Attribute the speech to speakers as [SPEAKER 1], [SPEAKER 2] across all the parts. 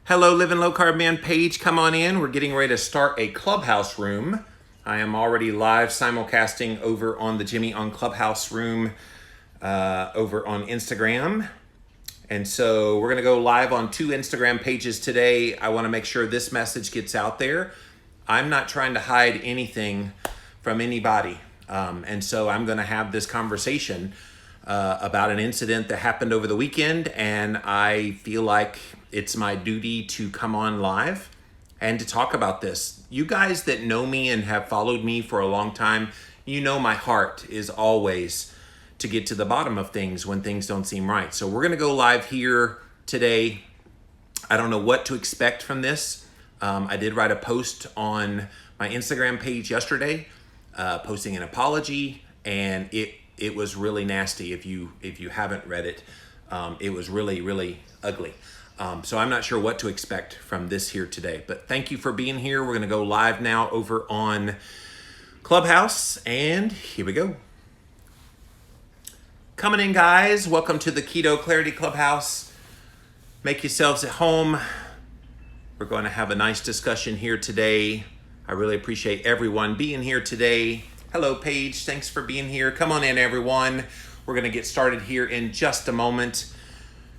[SPEAKER 1] Hello, Living Low Carb Man page. Come on in. We're getting ready to start a Clubhouse room. I am already live simulcasting over on the Jimmy on Clubhouse room over on Instagram. And so we're going to go live on 2 Instagram pages today. I want to make sure this message gets out there. I'm not trying to hide anything from anybody. And so I'm going to have this conversation about an incident that happened over the weekend. And I feel like it's my duty to come on live and to talk about this. You guys that know me and have followed me for a long time, you know my heart is always to get to the bottom of things when things don't seem right. So we're going to go live here today. I don't know what to expect from this. I did write a post on my Instagram page yesterday, posting an apology, and it was really nasty. If you haven't read it, it was really ugly. So I'm not sure what to expect from this here today, but thank you for being here. We're going to go live now over on Clubhouse, and here we go. Coming in, guys. Welcome to the Keto Clarity Clubhouse. Make yourselves at home. We're going to have a nice discussion here today. I really appreciate everyone being here today. Hello, Paige. Thanks for being here. Come on in, everyone. We're going to get started here in just a moment,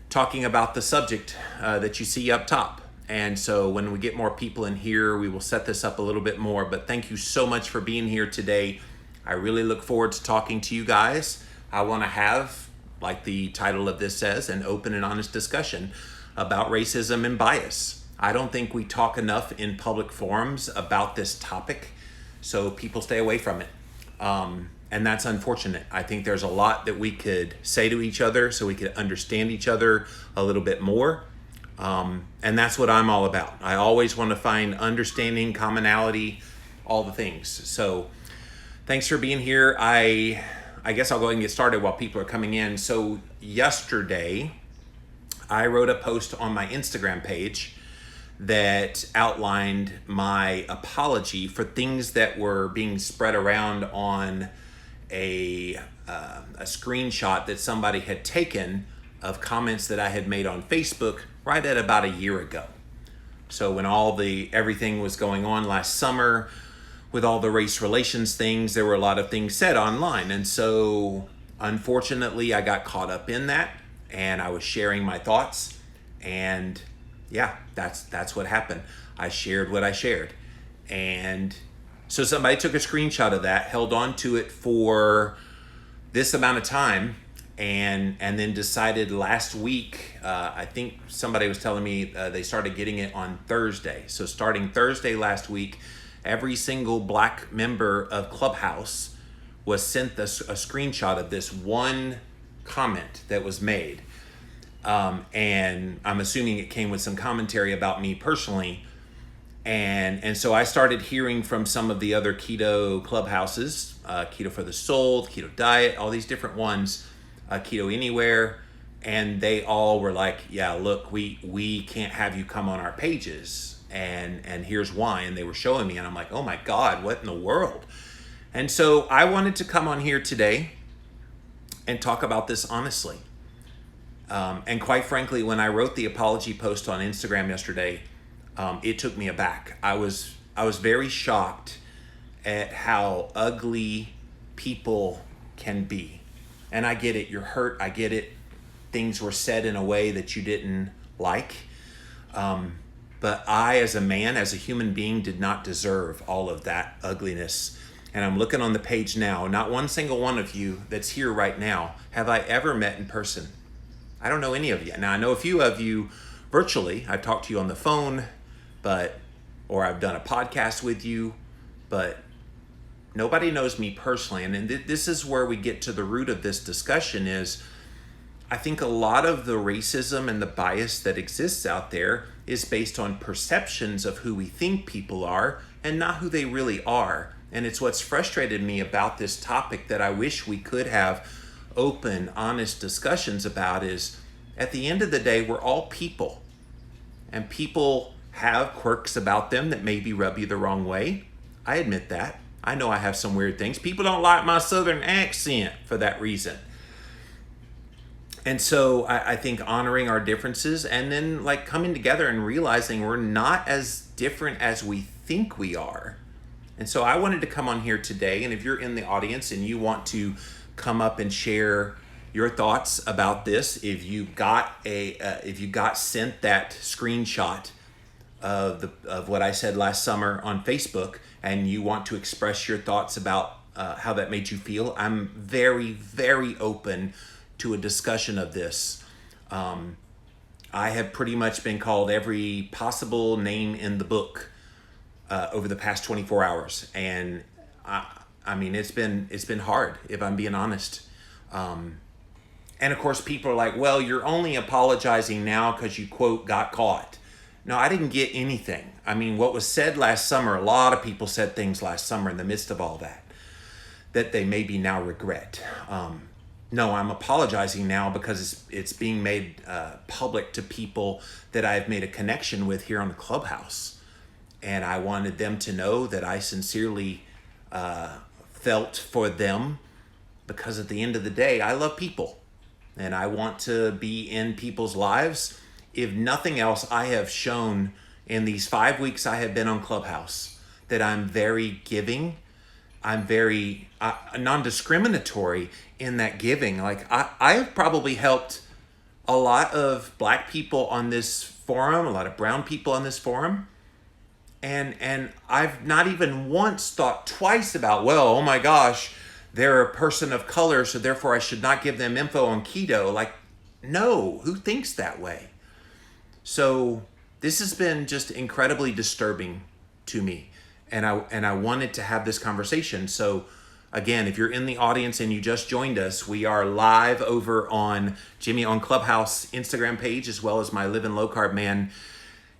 [SPEAKER 1] talking about the subject that you see up top. And so when we get more people in here, we will set this up a little bit more. But thank you so much for being here today. I really look forward to talking to you guys. I want to have, like the title of this says, an open and honest discussion about racism and bias. I don't think we talk enough in public forums about this topic, so people stay away from it. And that's unfortunate. I think there's a lot that we could say to each other so we could understand each other a little bit more. And that's what I'm all about. I always want to find understanding, commonality, all the things. So thanks for being here. I guess I'll go ahead and get started while people are coming in. So yesterday, I wrote a post on my Instagram page that outlined my apology for things that were being spread around on a screenshot that somebody had taken of comments that I had made on Facebook right at about a year ago. So when everything was going on last summer with all the race relations things, there were a lot of things said online. And so unfortunately, I got caught up in that and I was sharing my thoughts, and yeah, that's what happened. I shared what I shared. And so somebody took a screenshot of that, held on to it for this amount of time, and then decided last week, I think somebody was telling me they started getting it on Thursday. So starting Thursday last week, every single Black member of Clubhouse was sent a screenshot of this one comment that was made. And I'm assuming it came with some commentary about me personally. And so I started hearing from some of the other keto clubhouses, Keto for the Soul, Keto Diet, all these different ones, Keto Anywhere. And they all were like, yeah, look, we can't have you come on our pages. And here's why. And they were showing me, and I'm like, oh my God, what in the world? And so I wanted to come on here today and talk about this honestly. And quite frankly, when I wrote the apology post on Instagram yesterday, it took me aback. I was very shocked at how ugly people can be. And I get it, you're hurt, I get it. Things were said in a way that you didn't like. But I, as a man, as a human being, did not deserve all of that ugliness. And I'm looking on the page now, not one single one of you that's here right now have I ever met in person. I don't know any of you. Now, I know a few of you virtually. I've talked to you on the phone, or I've done a podcast with you, but nobody knows me personally. And this is where we get to the root of this discussion is, I think a lot of the racism and the bias that exists out there is based on perceptions of who we think people are and not who they really are. And it's what's frustrated me about this topic that I wish we could have open, honest discussions about is, at the end of the day, we're all people. And people have quirks about them that maybe rub you the wrong way. I admit that. I know I have some weird things. People don't like my Southern accent for that reason. And so I think honoring our differences and then like coming together and realizing we're not as different as we think we are. And so I wanted to come on here today, and if you're in the audience and you want to come up and share your thoughts about this, if you got sent that screenshot of what I said last summer on Facebook, and you want to express your thoughts about how that made you feel, I'm very, very open to a discussion of this. I have pretty much been called every possible name in the book over the past 24 hours, and I mean it's been hard, if I'm being honest. And of course, people are like, "Well, you're only apologizing now because you quote got caught." No, I didn't get anything. I mean, what was said last summer, a lot of people said things last summer in the midst of all that they maybe now regret. No, I'm apologizing now because it's being made public to people that I've made a connection with here on the Clubhouse. And I wanted them to know that I sincerely felt for them, because at the end of the day, I love people and I want to be in people's lives. If nothing else, I have shown in these 5 weeks I have been on Clubhouse that I'm very giving. I'm very non-discriminatory in that giving. Like I have probably helped a lot of Black people on this forum, a lot of brown people on this forum. And I've not even once thought twice about, well, oh my gosh, they're a person of color, so therefore I should not give them info on keto. Like, no, who thinks that way? So this has been just incredibly disturbing to me. And I wanted to have this conversation. So again, if you're in the audience and you just joined us, we are live over on Jimmy on Clubhouse Instagram page, as well as my Living Low Carb Man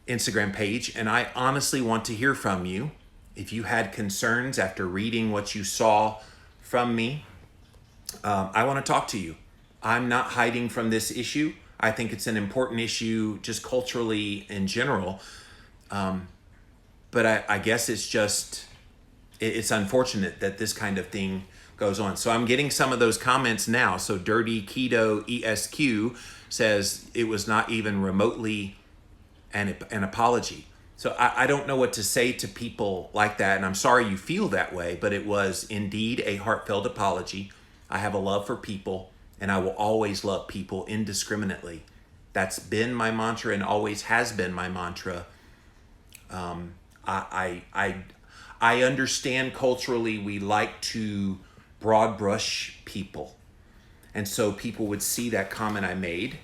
[SPEAKER 1] Instagram page. And I honestly want to hear from you. If you had concerns after reading what you saw from me, I want to talk to you. I'm not hiding from this issue. I think it's an important issue just culturally in general. But I guess it's unfortunate that this kind of thing goes on. So I'm getting some of those comments now. So Dirty Keto ESQ says it was not even remotely an apology. So I don't know what to say to people like that. And I'm sorry you feel that way, but it was indeed a heartfelt apology. I have a love for people, and I will always love people indiscriminately. That's been my mantra and always has been my mantra. I understand culturally we like to broad brush people. And so people would see that comment I made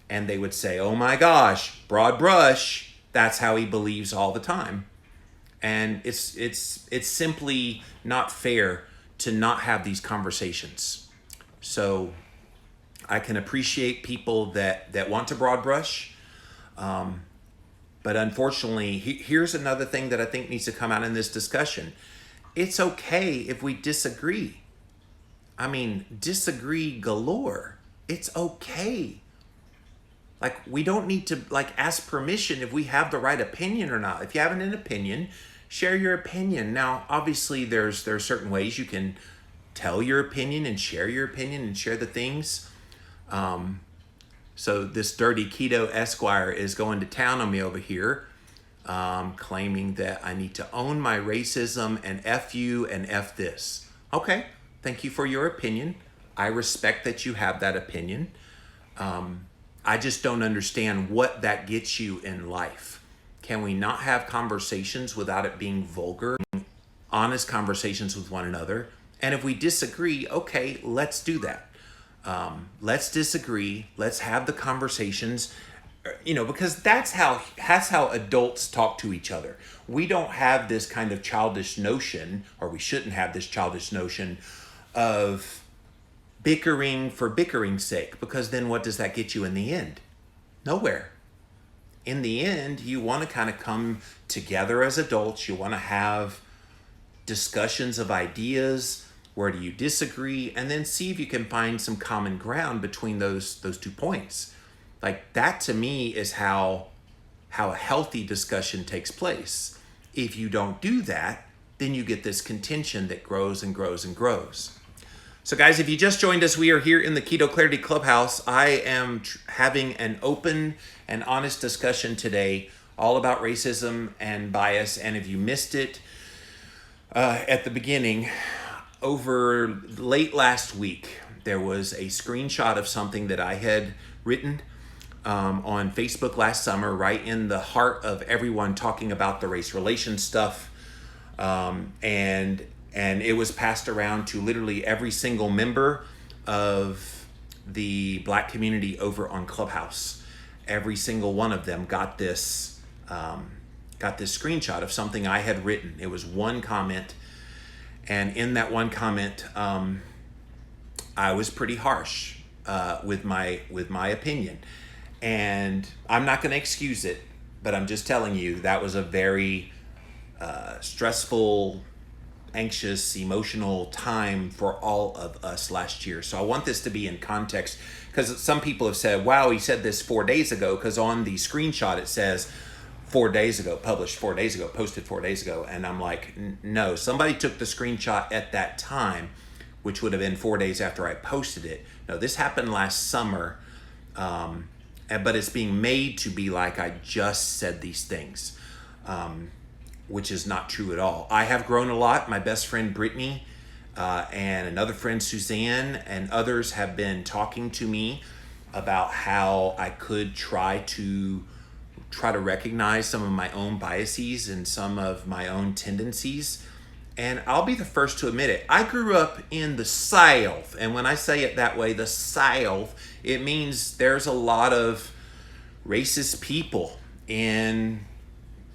[SPEAKER 1] and they would say, oh my gosh, broad brush, that's how he believes all the time. And it's simply not fair to not have these conversations. So I can appreciate people that want to broad brush. But unfortunately, here's another thing that I think needs to come out in this discussion. It's okay if we disagree. I mean, disagree galore. It's okay. Like, we don't need to ask permission if we have the right opinion or not. If you have an opinion, share your opinion. Now, obviously, there are certain ways you can tell your opinion and share the things. So this Dirty Keto Esquire is going to town on me over here, claiming that I need to own my racism and F you and F this. Okay, thank you for your opinion. I respect that you have that opinion. I just don't understand what that gets you in life. Can we not have conversations without it being vulgar? Honest conversations with one another. And if we disagree, okay, let's do that. Let's disagree. Let's have the conversations, because that's how adults talk to each other. We don't have this kind of childish notion, or we shouldn't have this childish notion of bickering for bickering's sake, because then what does that get you in the end? Nowhere. In the end, you want to kind of come together as adults. You want to have discussions of ideas. Where do you disagree? And then see if you can find some common ground between those 2 points. Like, that to me is how a healthy discussion takes place. If you don't do that, then you get this contention that grows and grows and grows. So guys, if you just joined us, we are here in the Keto Clarity Clubhouse. I am having an open and honest discussion today all about racism and bias. And if you missed it at the beginning, over late last week, there was a screenshot of something that I had written on Facebook last summer, right in the heart of everyone talking about the race relations stuff. And it was passed around to literally every single member of the Black community over on Clubhouse. Every single one of them got this screenshot of something I had written. It was one comment, and in that one comment, I was pretty harsh with my opinion. And I'm not going to excuse it, but I'm just telling you that was a very stressful, anxious, emotional time for all of us last year. So I want this to be in context, because some people have said, wow, he said this 4 days ago, because on the screenshot it says 4 days ago, published 4 days ago, posted 4 days ago. And I'm like, no, somebody took the screenshot at that time, which would have been 4 days after I posted it. No, this happened last summer. But it's being made to be like I just said these things, which is not true at all. I have grown a lot. My best friend Brittany and another friend Suzanne and others have been talking to me about how I could try to recognize some of my own biases and some of my own tendencies. And I'll be the first to admit it. I grew up in the South. And when I say it that way, the South, it means there's a lot of racist people in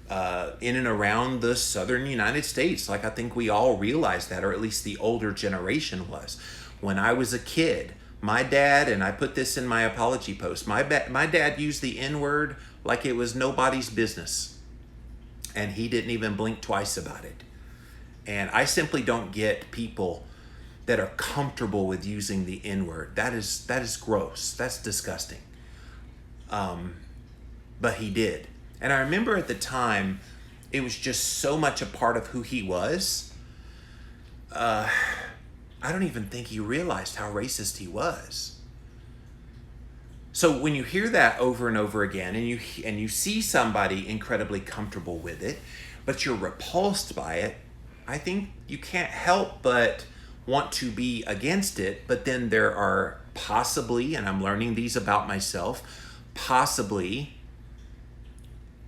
[SPEAKER 1] and around the southern United States. Like, I think we all realize that, or at least the older generation was. When I was a kid, my dad, and I put this in my apology post, my dad used the N-word like it was nobody's business. And he didn't even blink twice about it. And I simply don't get people that are comfortable with using the N-word. That is gross. That's disgusting. But he did. And I remember at the time, it was just so much a part of who he was. I don't even think he realized how racist he was. So when you hear that over and over again, and you see somebody incredibly comfortable with it, but you're repulsed by it, I think you can't help but want to be against it. But then there are possibly, and I'm learning these about myself, possibly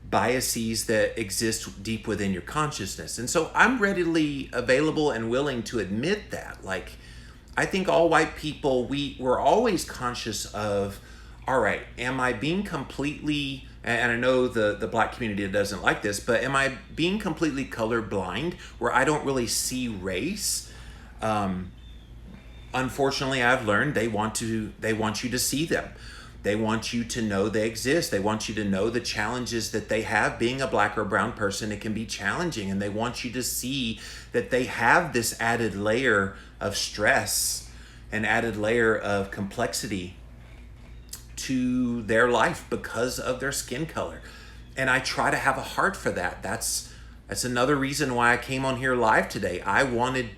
[SPEAKER 1] biases that exist deep within your consciousness. And so I'm readily available and willing to admit that. Like, I think all white people, we're always conscious of, all right, am I being completely, and I know the Black community doesn't like this, but am I being completely colorblind where I don't really see race? Unfortunately, I've learned they want you to see them. They want you to know they exist. They want you to know the challenges that they have. Being a Black or brown person, it can be challenging, and they want you to see that they have this added layer of stress, an added layer of complexity to their life because of their skin color. And I try to have a heart for that. That's another reason why I came on here live today. I wanted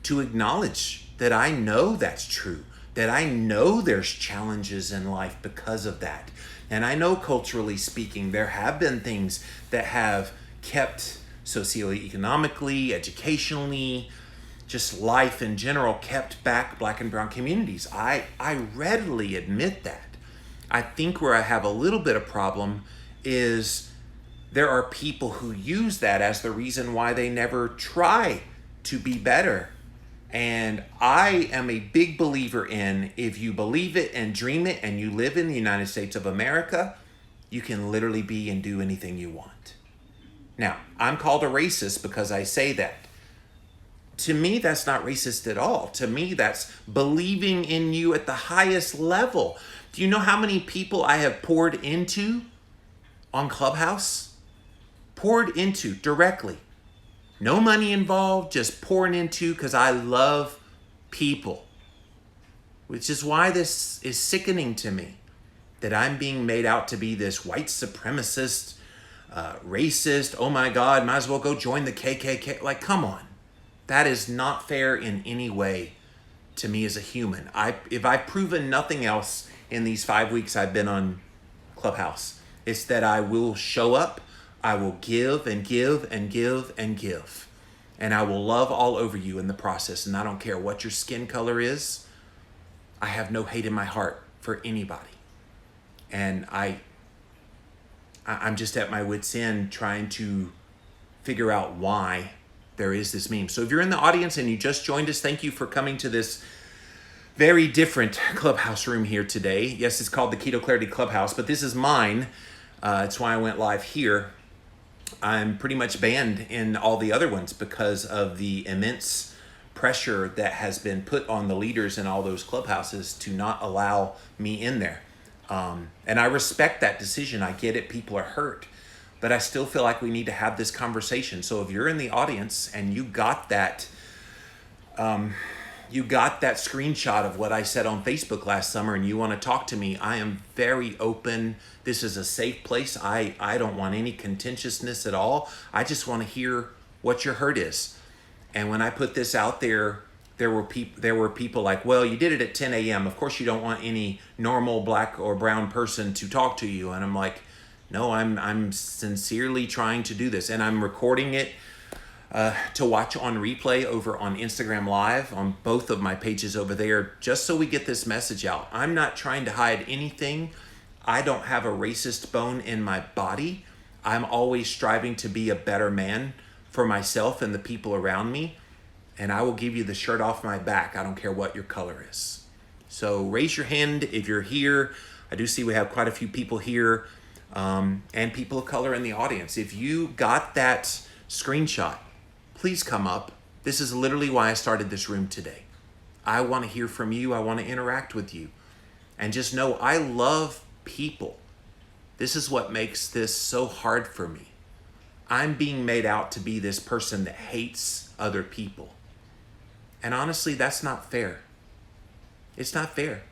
[SPEAKER 1] to acknowledge that I know that's true, that I know there's challenges in life because of that. And I know, culturally speaking, there have been things that have kept socioeconomically, educationally, just life in general, kept back Black and brown communities. I readily admit that. I think where I have a little bit of problem is there are people who use that as the reason why they never try to be better. And I am a big believer in, if you believe it and dream it and you live in the United States of America, you can literally be and do anything you want. Now, I'm called a racist because I say that. To me, that's not racist at all. To me, that's believing in you at the highest level. Do you know how many people I have poured into on Clubhouse? Poured into directly. No money involved, just pouring into because I love people. Which is why this is sickening to me, that I'm being made out to be this white supremacist, racist, oh my God, might as well go join the KKK. Like, come on. That is not fair in any way, to me as a human. If I've proven nothing else in these 5 weeks I've been on Clubhouse, it's that I will show up, I will give and give and give and give. And I will love all over you in the process. And I don't care what your skin color is. I have no hate in my heart for anybody. And I'm just at my wit's end trying to figure out why there is this meme. So if you're in the audience and you just joined us, thank you for coming to this very different Clubhouse room here today. Yes, it's called the Keto Clarity Clubhouse, but this is mine. It's why I went live here. I'm pretty much banned in all the other ones because of the immense pressure that has been put on the leaders in all those clubhouses to not allow me in there. And I respect that decision. I get it. People are hurt. But I still feel like we need to have this conversation. So if you're in the audience and you got that screenshot of what I said on Facebook last summer and you want to talk to me, I am very open. This is a safe place. I don't want any contentiousness at all. I just want to hear what your hurt is. And when I put this out there, there were people like, well, you did it at 10 a.m. Of course you don't want any normal black or brown person to talk to you. And I'm like, no, I'm sincerely trying to do this. And I'm recording it to watch on replay over on Instagram Live on both of my pages over there, just so we get this message out. I'm not trying to hide anything. I don't have a racist bone in my body. I'm always striving to be a better man for myself and the people around me. And I will give you the shirt off my back. I don't care what your color is. So raise your hand if you're here. I do see we have quite a few people here and people of color in the audience. If you got that screenshot, please come up. This is literally why I started this room today. I want to hear from you. I want to interact with you. And just know I love people. This is what makes this so hard for me. I'm being made out to be this person that hates other people. And honestly, that's not fair. It's not fair.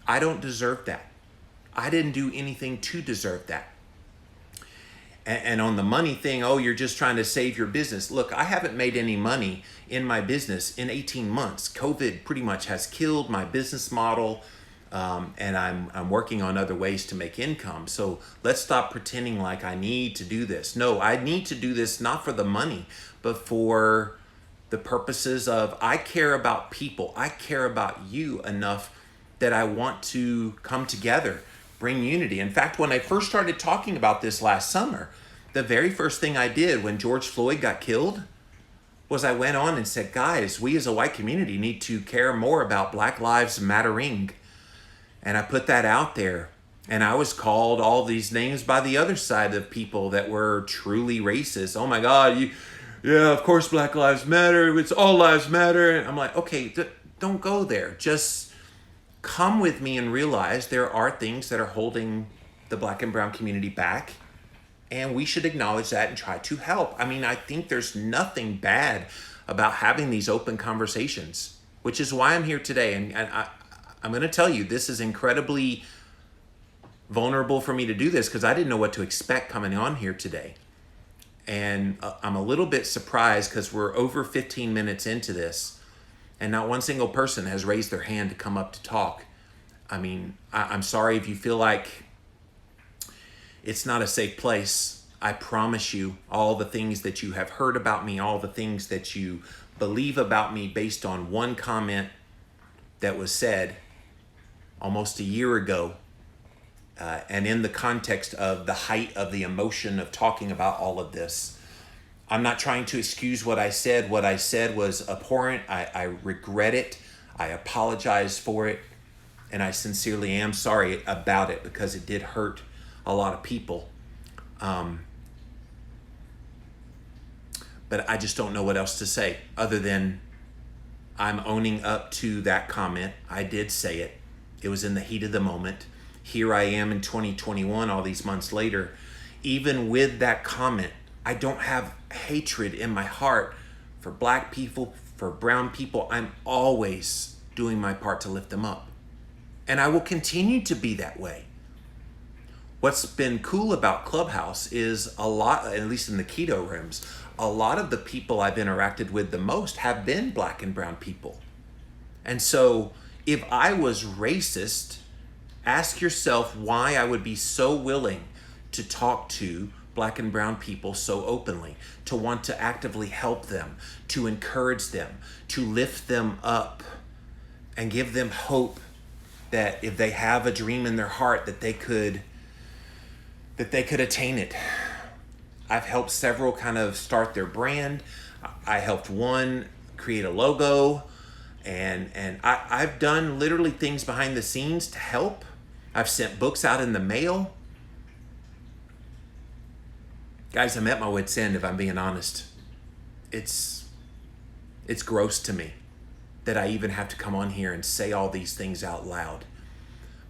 [SPEAKER 1] I don't deserve that. I didn't do anything to deserve that. And on the money thing, oh, you're just trying to save your business. Look, I haven't made any money in my business in 18 months. COVID pretty much has killed my business model, and I'm working on other ways to make income. So let's stop pretending like I need to do this. No, I need to do this not for the money, but for the purposes of I care about people. I care about you enough that I want to come together, bring unity. In fact, when I first started talking about this last summer, the very first thing I did when George Floyd got killed was I went on and said, guys, we as a white community need to care more about Black Lives Mattering. And I put that out there. And I was called all these names by the other side of people that were truly racist. Oh my God, yeah, of course Black Lives Matter. It's all lives matter. And I'm like, okay, don't go there. Just come with me and realize there are things that are holding the Black and brown community back. And we should acknowledge that and try to help. I mean, I think there's nothing bad about having these open conversations, which is why I'm here today. And I'm going to tell you, this is incredibly vulnerable for me to do this because I didn't know what to expect coming on here today. And I'm a little bit surprised because we're over 15 minutes into this and not one single person has raised their hand to come up to talk. I mean, I'm sorry if you feel like it's not a safe place. I promise you all the things that you have heard about me, all the things that you believe about me based on one comment that was said almost a year ago. And in the context of the height of the emotion of talking about all of this, I'm not trying to excuse what I said. What I said was abhorrent. I regret it. I apologize for it. And I sincerely am sorry about it because it did hurt a lot of people. But I just don't know what else to say other than I'm owning up to that comment. I did say it. It was in the heat of the moment. Here I am in 2021, all these months later. Even with that comment, I don't have hatred in my heart for Black people, for brown people. I'm always doing my part to lift them up. And I will continue to be that way. What's been cool about Clubhouse is a lot, at least in the keto rooms, a lot of the people I've interacted with the most have been Black and brown people. And so if I was racist, ask yourself why I would be so willing to talk to black and brown people so openly, to want to actively help them, to encourage them, to lift them up and give them hope that if they have a dream in their heart that they could attain it. I've helped several kind of start their brand. I helped one create a logo, and I've done literally things behind the scenes to help. I've sent books out in the mail. Guys, I'm at my wit's end if I'm being honest. It's gross to me that I even have to come on here and say all these things out loud.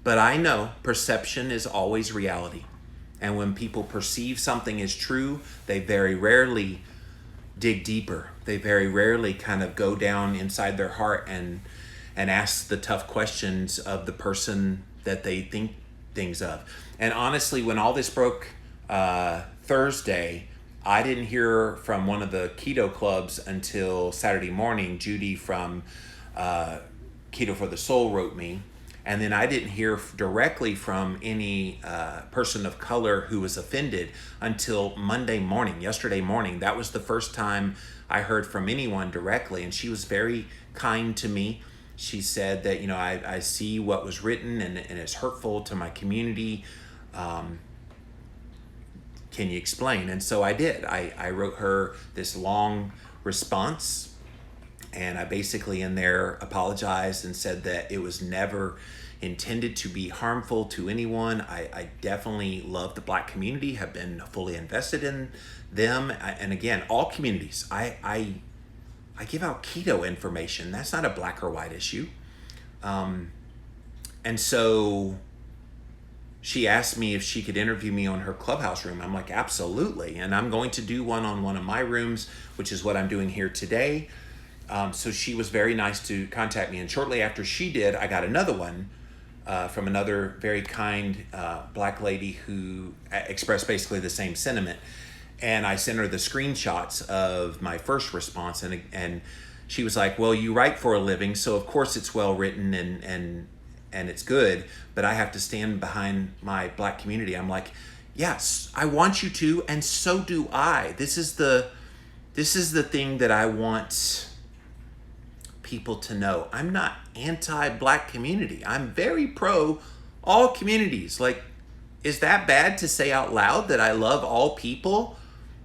[SPEAKER 1] But I know perception is always reality. And when people perceive something as true, they very rarely dig deeper. They very rarely kind of go down inside their heart and ask the tough questions of the person that they think things of. And honestly, when all this broke Thursday, I didn't hear from one of the keto clubs until Saturday morning. Judy from Keto for the Soul wrote me. And then I didn't hear directly from any person of color who was offended until Monday morning, yesterday morning. That was the first time I heard from anyone directly. And she was very kind to me. She said that, I see what was written and it's hurtful to my community. Can you explain? And so I did. I wrote her this long response. And I basically in there apologized and said that it was never intended to be harmful to anyone. I definitely love the black community, have been fully invested in them. And again, all communities. I give out keto information. That's not a black or white issue. And so she asked me if she could interview me on her Clubhouse room. I'm like, absolutely. And I'm going to do one on one of my rooms, which is what I'm doing here today. So she was very nice to contact me. And shortly after she did, I got another one from another very kind black lady who expressed basically the same sentiment. And I sent her the screenshots of my first response. And she was like, well, you write for a living, so of course it's well written and it's good, but I have to stand behind my black community. I'm like, yes, I want you to, and so do I. This is the thing that I want people to know. I'm not anti-black community. I'm very pro all communities. Like, is that bad to say out loud that I love all people,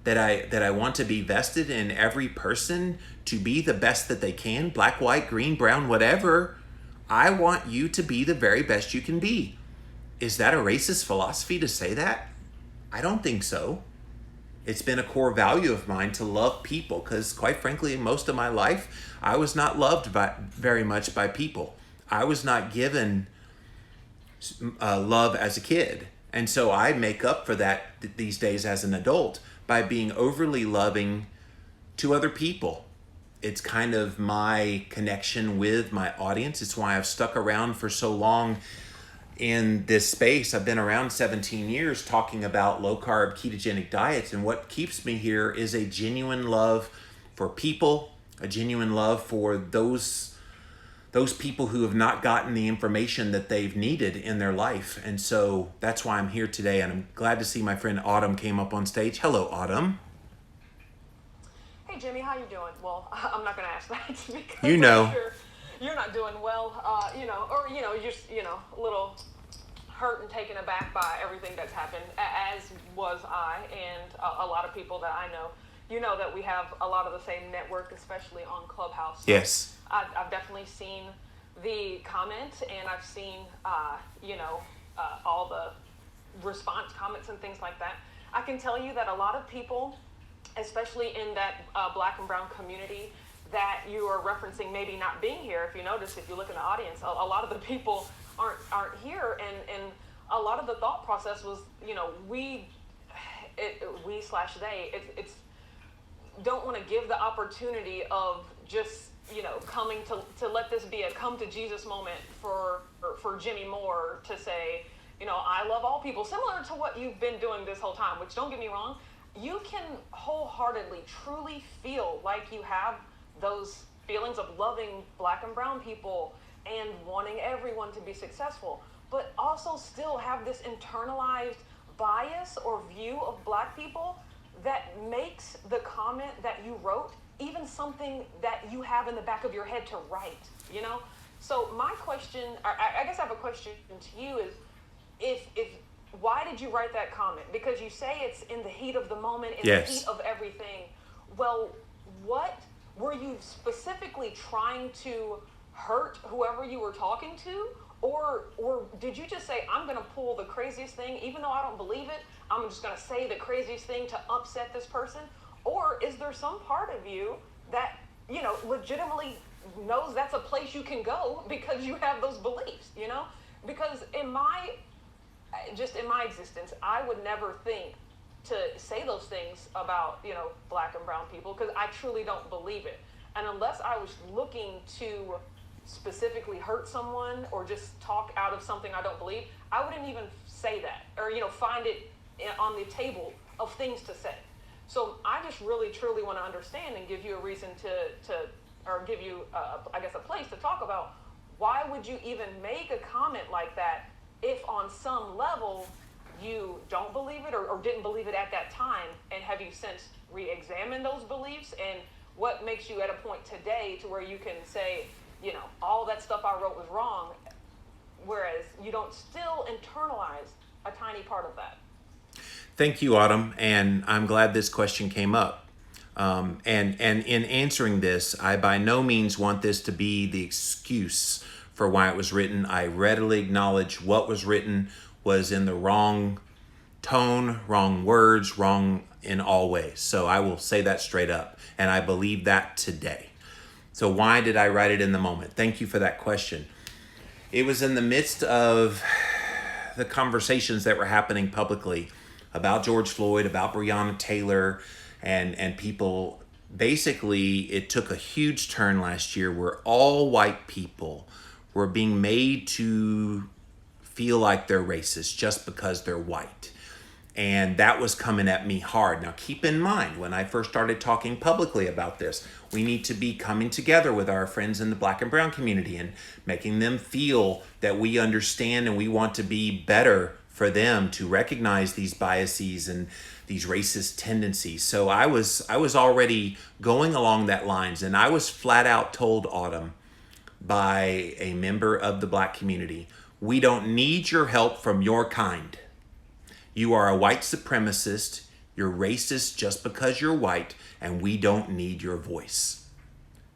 [SPEAKER 1] that I want to be vested in every person to be the best that they can, black, white, green, brown, whatever? I want you to be the very best you can be. Is that a racist philosophy to say that? I don't think so. It's been a core value of mine to love people because, quite frankly, most of my life, I was not loved very much by people. I was not given love as a kid. And so I make up for that these days as an adult by being overly loving to other people. It's kind of my connection with my audience. It's why I've stuck around for so long in this space. I've been around 17 years talking about low carb ketogenic diets, and what keeps me here is a genuine love for people, a genuine love for those people who have not gotten the information that they've needed in their life. And so that's why I'm here today, and I'm glad to see my friend Autumn came up on stage. Hello, Autumn.
[SPEAKER 2] Hey Jimmy, how you doing? Well, I'm not going to ask that because
[SPEAKER 1] you know.
[SPEAKER 2] I'm sure you're not doing well, just, a little hurt and taken aback by everything that's happened, as was I and a lot of people that I know. You know that we have a lot of the same network, especially on Clubhouse. So
[SPEAKER 1] yes.
[SPEAKER 2] I've definitely seen the comments, and I've seen, all the response comments and things like that. I can tell you that a lot of people, especially in that black and brown community that you are referencing maybe not being here, if you notice, if you look in the audience, a lot of the people aren't here, and a lot of the thought process was, we/they, it's don't want to give the opportunity of just, coming to let this be a come to Jesus moment for Jimmy Moore to say, I love all people, similar to what you've been doing this whole time, which, don't get me wrong, you can wholeheartedly, truly feel like you have those feelings of loving black and brown people and wanting everyone to be successful, but also still have this internalized bias or view of black people that makes the comment that you wrote even something that you have in the back of your head to write, you know? So my question, I guess I have a question to you is, if why did you write that comment? Because you say it's in the heat of the moment, in the heat of everything. Well, what were you specifically trying to hurt whoever you were talking to? Or did you just say, I'm gonna pull the craziest thing, even though I don't believe it, I'm just gonna say the craziest thing to upset this person? Or is there some part of you that, you know, legitimately knows that's a place you can go because you have those beliefs, you know? Because in my existence, I would never think to say those things about, you know, black and brown people, because I truly don't believe it. And unless I was looking to specifically hurt someone or just talk out of something I don't believe, I wouldn't even say that, or, you know, find it on the table of things to say. So I just really truly want to understand and give you a reason to or give you I guess a place to talk about, why would you even make a comment like that if on some level you don't believe it or didn't believe it at that time, and have you since re-examined those beliefs, and what makes you at a point today to where you can say, you know, all that stuff I wrote was wrong, whereas you don't still internalize a tiny part of that?
[SPEAKER 1] Thank you, Autumn, and I'm glad this question came up. And in answering this, I by no means want this to be the excuse for why it was written. I readily acknowledge what was written was in the wrong tone, wrong words, wrong in all ways. So I will say that straight up, and I believe that today. So why did I write it in the moment? Thank you for that question. It was in the midst of the conversations that were happening publicly about George Floyd, about Breonna Taylor, and people. Basically, it took a huge turn last year where all white people were being made to feel like they're racist just because they're white. And that was coming at me hard. Now, keep in mind, when I first started talking publicly about this, we need to be coming together with our friends in the black and brown community and making them feel that we understand and we want to be better for them to recognize these biases and these racist tendencies. So I was already going along that lines, and I was flat out told, Autumn, by a member of the black community, we don't need your help from your kind. You are a white supremacist, you're racist just because you're white, and we don't need your voice.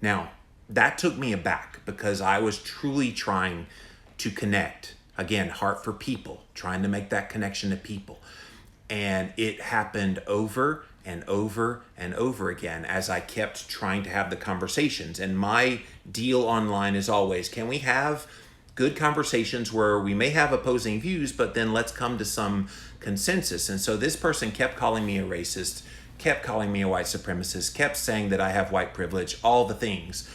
[SPEAKER 1] Now, that took me aback because I was truly trying to connect. Again, heart for people, trying to make that connection to people. And it happened over and over and over again as I kept trying to have the conversations. And my deal online is always, can we have good conversations where we may have opposing views, but then let's come to some consensus. And so this person kept calling me a racist, kept calling me a white supremacist, kept saying that I have white privilege, all the things.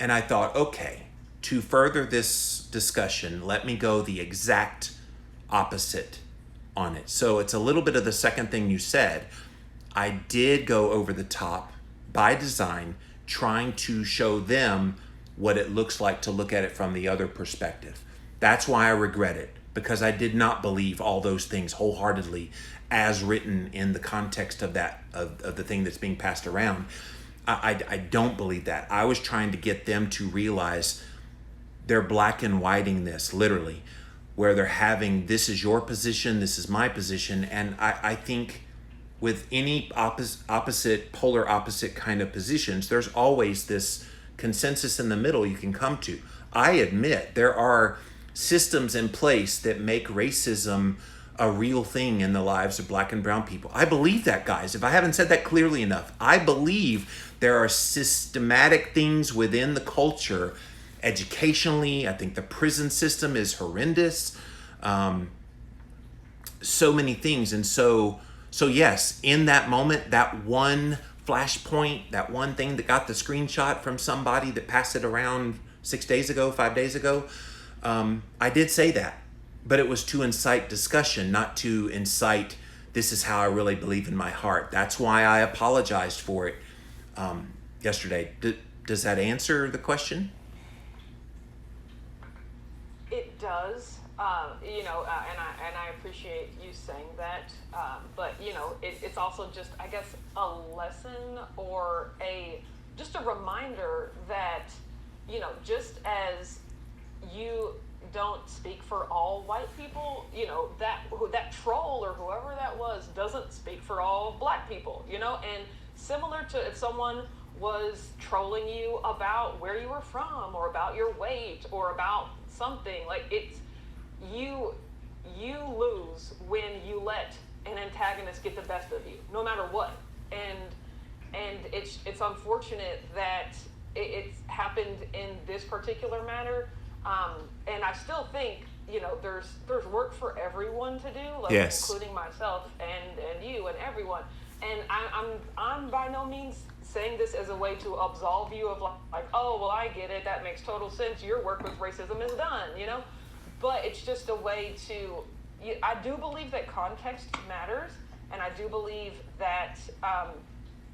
[SPEAKER 1] And I thought, okay, to further this discussion, let me go the exact opposite on it. So it's a little bit of the second thing you said. I did go over the top by design, trying to show them what it looks like to look at it from the other perspective. That's why I regret it, because I did not believe all those things wholeheartedly as written in the context of that, of the thing that's being passed around. I don't believe that. I was trying to get them to realize they're black and whiting this, literally, where they're having, this is your position, this is my position. And I think with any polar opposite kind of positions, there's always this consensus in the middle you can come to. I admit there are systems in place that make racism a real thing in the lives of black and brown people. I believe that, guys. If I haven't said that clearly enough, I believe there are systematic things within the culture. Educationally, I think the prison system is horrendous. So many things. And so yes, in that moment, that one flashpoint, that one thing that got the screenshot from somebody that passed it around 5 days ago, I did say that, but it was to incite discussion, not to incite, this is how I really believe in my heart. That's why I apologized for it yesterday. Does that answer the question?
[SPEAKER 2] It does, and I appreciate you saying that. But it's also just, I guess, a lesson or just a reminder that just as you don't speak for all white people, that troll or whoever that was doesn't speak for all black people, and similar to if someone was trolling you about where you were from or about your weight or about something, like you lose when you let an antagonist get the best of you, no matter what. And it's unfortunate that it's happened in this particular matter. And I still think, there's work for everyone to do, like,
[SPEAKER 1] yes,
[SPEAKER 2] including myself and you and everyone. And I'm by no means saying this as a way to absolve you of like, oh, well, I get it. That makes total sense. Your work with racism is done, But it's just a way I do believe that context matters. And I do believe that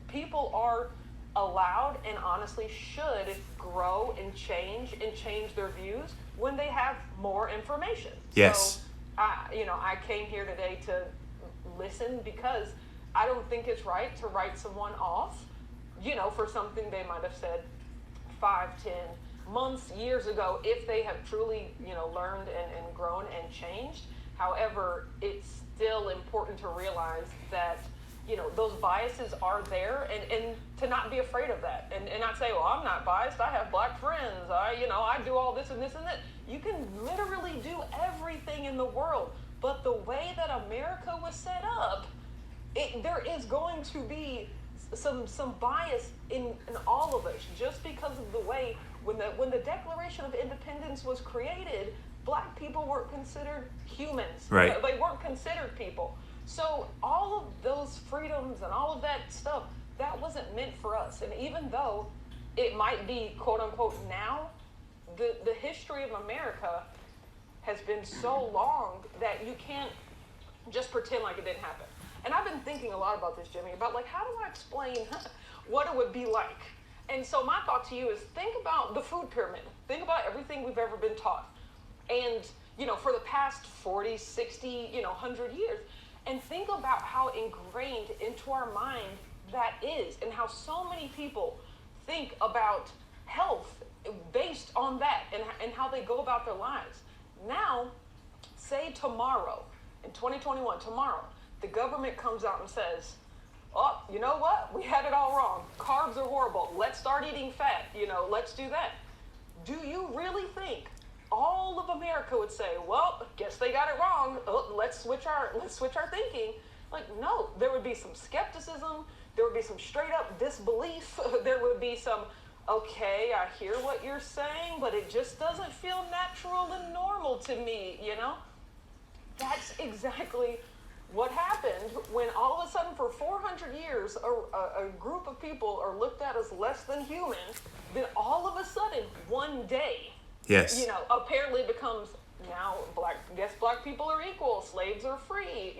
[SPEAKER 2] people are allowed and honestly should grow and change their views when they have more information.
[SPEAKER 1] Yes.
[SPEAKER 2] So, I came here today to listen because I don't think it's right to write someone off, for something they might have said 5, 10 months, years ago, if they have truly, learned and grown and changed. However, it's still important to realize that those biases are there, and to not be afraid of that, and not say, well, I'm not biased, I have black friends, I do all this and this and that. You can literally do everything in the world, but the way that America was set up, there is going to be some bias in all of us, just because of the way when the Declaration of Independence was created, black people weren't considered humans.
[SPEAKER 1] Right.
[SPEAKER 2] They weren't considered people. So all of those freedoms and all of that stuff, that wasn't meant for us. And even though it might be, quote unquote, now, the history of America has been so long that you can't just pretend like it didn't happen. And I've been thinking a lot about this, Jimmy, about like, how do I explain what it would be like? And so my thought to you is, think about the food pyramid. Think about everything we've ever been taught. And, for the past 40, 60, 100 years. And think about how ingrained into our mind that is, and how so many people think about health based on that, and how they go about their lives. Now, say tomorrow, in 2021, tomorrow, the government comes out and says, oh, you know what? We had it all wrong. Carbs are horrible. Let's start eating fat. Let's do that. Do you really think all of America would say, well, guess they got it wrong. Let's switch our thinking? Like, no, there would be some skepticism. There would be some straight up disbelief. There would be some, okay, I hear what you're saying, but it just doesn't feel natural and normal to me, That's exactly what happened when all of a sudden for 400 years, a group of people are looked at as less than human. Then all of a sudden, one day,
[SPEAKER 1] yes,
[SPEAKER 2] apparently becomes now black people are equal, slaves are free,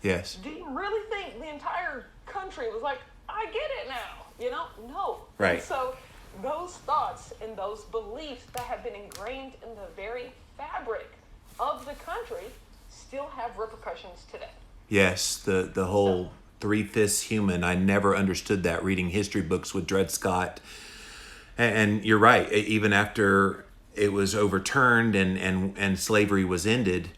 [SPEAKER 1] yes.
[SPEAKER 2] Do you really think the entire country was like, I get it now, No.
[SPEAKER 1] Right.
[SPEAKER 2] And so those thoughts and those beliefs that have been ingrained in the very fabric of the country still have repercussions today.
[SPEAKER 1] Yes, the whole 3/5 human. I never understood that reading history books with Dred Scott. And you're right, even after it was overturned and slavery was ended,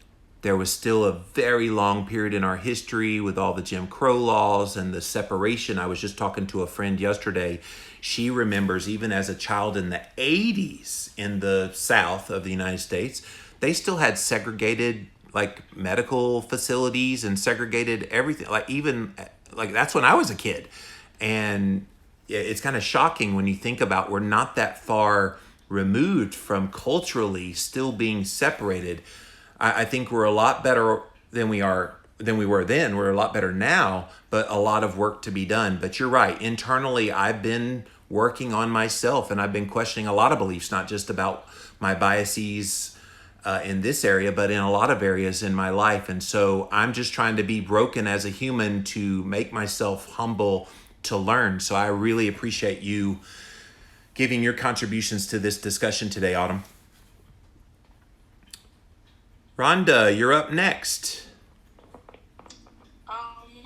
[SPEAKER 1] there was still a very long period in our history with all the Jim Crow laws and the separation. I was just talking to a friend yesterday. She remembers even as a child in the 80s in the South of the United States, they still had segregated like medical facilities and segregated everything. Like that's when I was a kid. And it's kind of shocking when you think about we're not that far removed from culturally still being separated. I think we're a lot better than we were then. We're a lot better now, but a lot of work to be done. But you're right. Internally, I've been working on myself, and I've been questioning a lot of beliefs, not just about my biases in this area, but in a lot of areas in my life. And so I'm just trying to be broken as a human to make myself humble to learn. So I really appreciate you giving your contributions to this discussion today, Autumn. Rhonda, you're up next.
[SPEAKER 3] I'm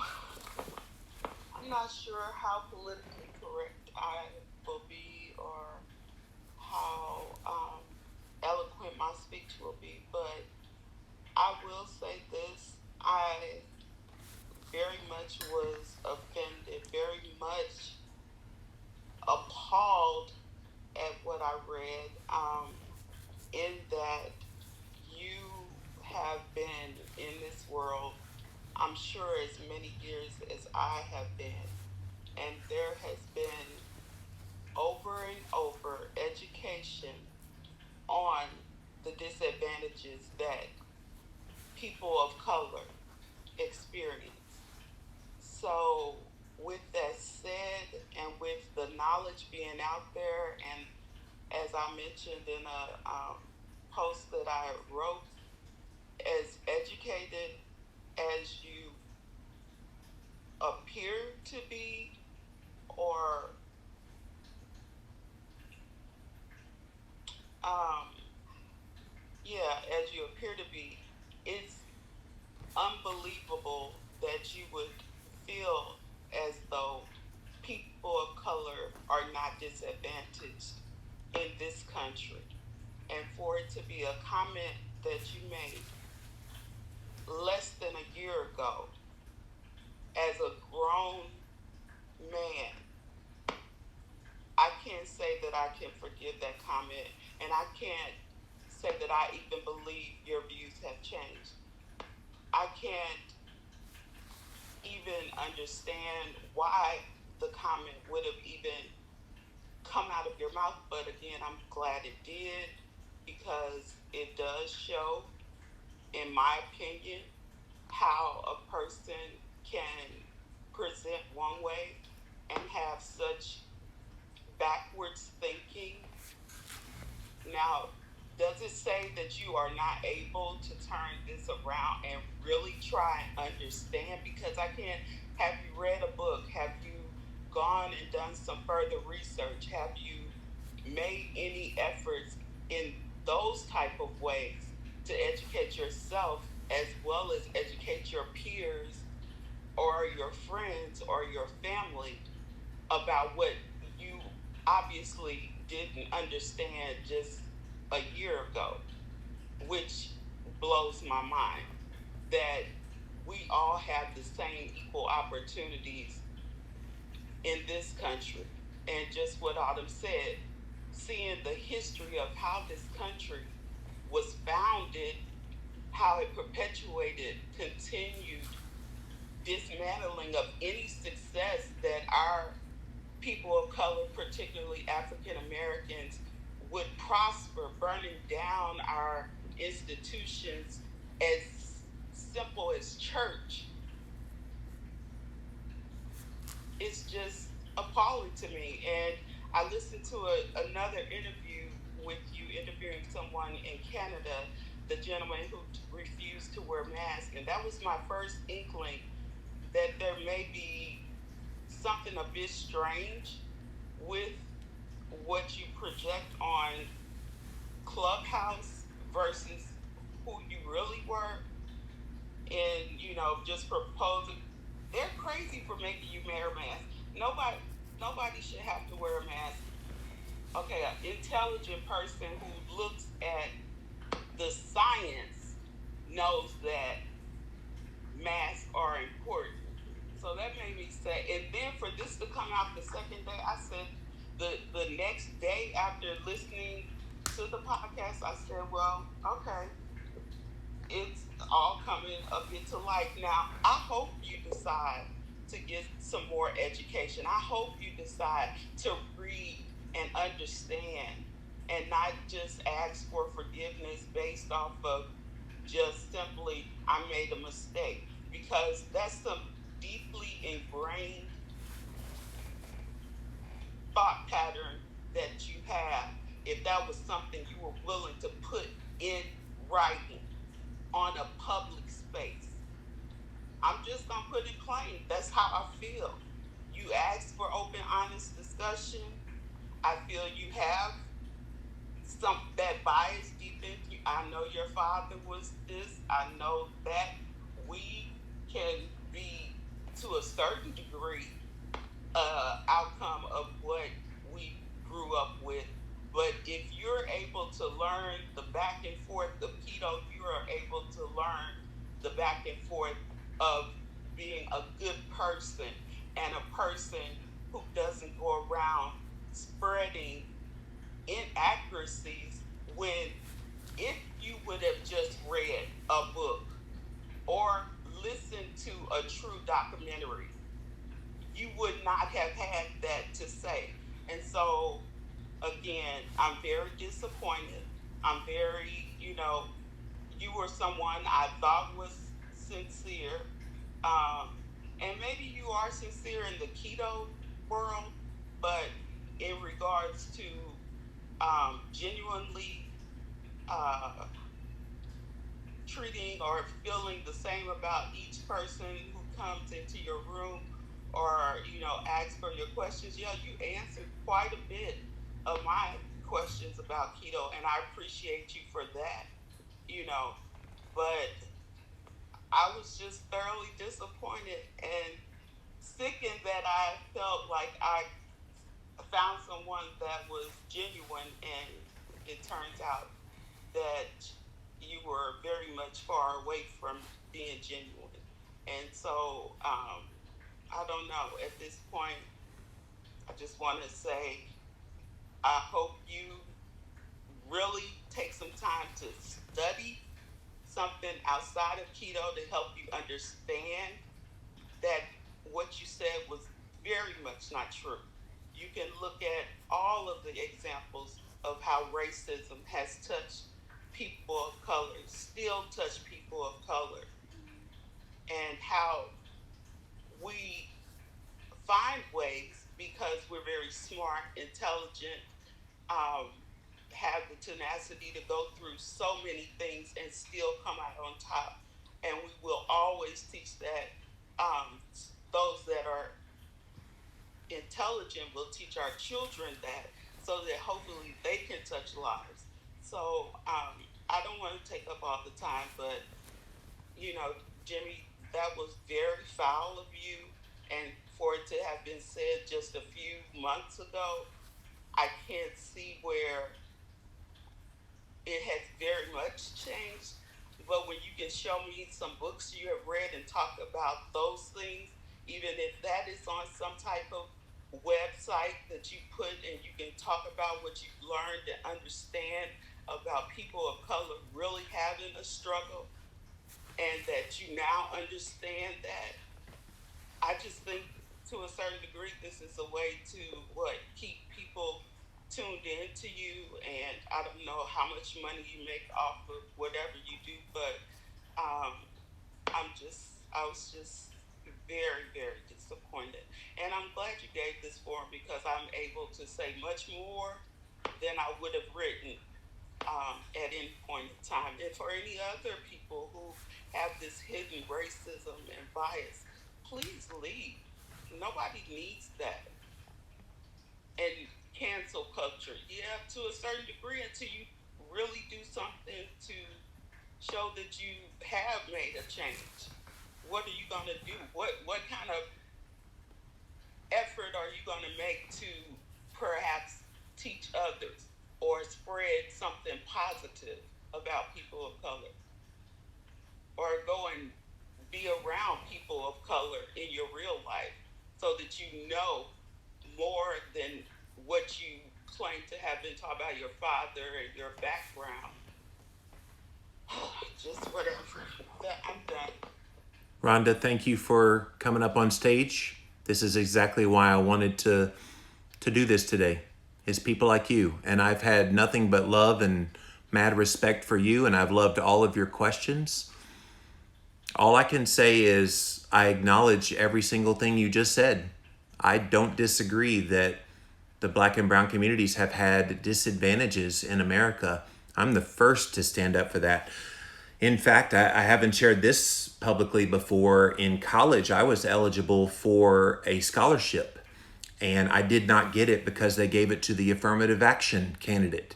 [SPEAKER 3] not sure how politically correct I will be or how eloquent my speech will be, but I will say this. I very much was offended, very much appalled at what I read, in that you have been in this world, I'm sure, as many years as I have been, and there has been over and over education on the disadvantages that people of color experience. So with that said, and with the knowledge being out there, and as I mentioned in a post that I wrote, as educated as you appear to be, or as you appear to be, it's unbelievable that you would feel as though people of color are not disadvantaged in this country. And for it to be a comment that you made less than a year ago as a grown man, I can't say that I can forgive that comment, and I can't say that I even believe your views have changed. I can't even understand why the comment would have even come out of your mouth, but again, I'm glad it did, because it does show, in my opinion, how a person can present one way and have such backwards thinking. Now, does it say that you are not able to turn this around and really try and understand? Because I can't. Have you read a book? Have you gone and done some further research? Have you made any efforts in those type of ways to educate yourself as well as educate your peers or your friends or your family about what you obviously didn't understand just a year ago, which blows my mind, that we all have the same equal opportunities in this country. And just what Autumn said, seeing the history of how this country was founded, how it perpetuated, continued dismantling of any success that our people of color, particularly African Americans, would prosper, burning down our institutions as simple as church. It's just appalling to me. And I listened to another interview with you interviewing someone in Canada, the gentleman who refused to wear masks, and that was my first inkling that there may be something a bit strange with what you project on Clubhouse versus who you really were, and just proposing. They're crazy for making you wear a mask. Nobody should have to wear a mask. Okay, an intelligent person who looks at the science knows that masks are important. So that made me say, and then for this to come out the second day, I said, the next day after listening to the podcast, I said, well, okay, it's all coming a bit to light. Now, I hope you decide to get some more education. I hope you decide to read and understand and not just ask for forgiveness based off of just simply, I made a mistake. Because that's some deeply ingrained thought pattern that you have, if that was something you were willing to put in writing on a public space. I'm just gonna put it plain. That's how I feel. You asked for open, honest discussion. I feel you have some that bias deep in you. I know your father was this. I know that. We can be, to a certain degree, outcome of what we grew up with. But if you're able to learn the back and forth of keto, you are able to learn the back and forth of being a good person and a person who doesn't go around spreading inaccuracies, when if you would have just read a book or listened to a true documentary, you would not have had that to say. And so, again, I'm very disappointed. I'm very, you were someone I thought was sincere. Um, and maybe you are sincere in the keto world, but in regards to genuinely uh, treating or feeling the same about each person who comes into your room, or ask for your questions, yeah, you answered quite a bit of my questions about keto, and I appreciate you for that. But I was just thoroughly disappointed and sickened that I felt like I found someone that was genuine, and it turns out that you were very much far away from being genuine. And so, I don't know. At this point, I just want to say, I hope you really take some time to study something outside of keto to help you understand that what you said was very much not true. You can look at all of the examples of how racism has touched people of color, still touch people of color, and how we find ways, because we're very smart, intelligent, um, have the tenacity to go through so many things and still come out on top. And we will always teach that. Those that are intelligent will teach our children that, so that hopefully they can touch lives. So I don't want to take up all the time, but Jimmy, that was very foul of you, and for it to have been said just a few months ago, I can't see where it has very much changed. But when you can show me some books you have read and talk about those things, even if that is on some type of website that you put, and you can talk about what you've learned and understand about people of color really having a struggle, and that you now understand that, I just think to a certain degree this is a way to keep people tuned in to you. And I don't know how much money you make off of whatever you do, but um, I was just very, very disappointed. And I'm glad you gave this forum, because I'm able to say much more than I would have written at any point in time. And for any other people who have this hidden racism and bias, please leave. Nobody needs that. And cancel culture, yeah, to a certain degree, until you really do something to show that you have made a change. What are you going to do? What kind of effort are you going to make to perhaps teach others or spread something positive about people of color, or go and be around people of color in your real life, so that you know more than what you claim to have been taught by your father and your background? Just whatever. I'm done.
[SPEAKER 1] Rhonda, thank you for coming up on stage. This is exactly why I wanted to do this today. Is people like you. And I've had nothing but love and mad respect for you, and I've loved all of your questions. All I can say is I acknowledge every single thing you just said. I don't disagree that the Black and brown communities have had disadvantages in America. I'm the first to stand up for that. In fact, I haven't shared this publicly before. In college, I was eligible for a scholarship, And I did not get it because they gave it to the affirmative action candidate.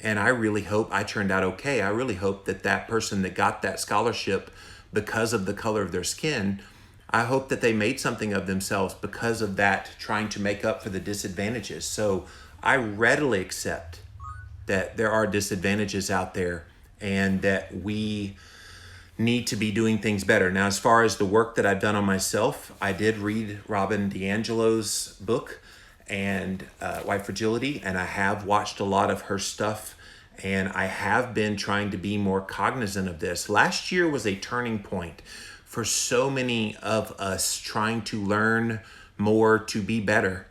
[SPEAKER 1] And I really hope I turned out okay. I really hope that that person that got that scholarship because of the color of their skin, I hope that they made something of themselves because of that, trying to make up for the disadvantages. So I readily accept that there are disadvantages out there and that we need to be doing things better. Now, as far as the work that I've done on myself, I did read Robin DiAngelo's book and White Fragility, and I have watched a lot of her stuff, and I have been trying to be more cognizant of this. Last year was a turning point for so many of us trying to learn more to be better.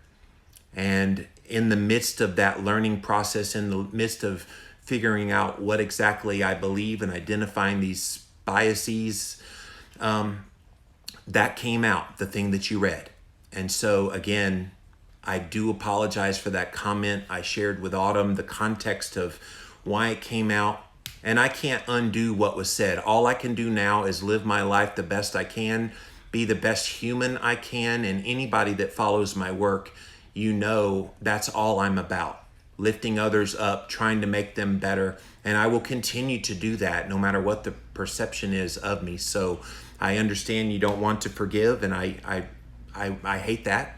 [SPEAKER 1] And in the midst of that learning process, in the midst of figuring out what exactly I believe and identifying these biases, that came out, the thing that you read. And so again, I do apologize for that comment I shared with Autumn, the context of why it came out. And I can't undo what was said. All I can do now is live my life the best I can, be the best human I can. And anybody that follows my work, you know that's all I'm about. Lifting others up, trying to make them better. And I will continue to do that no matter what the perception is of me. So I understand you don't want to forgive, and I hate that,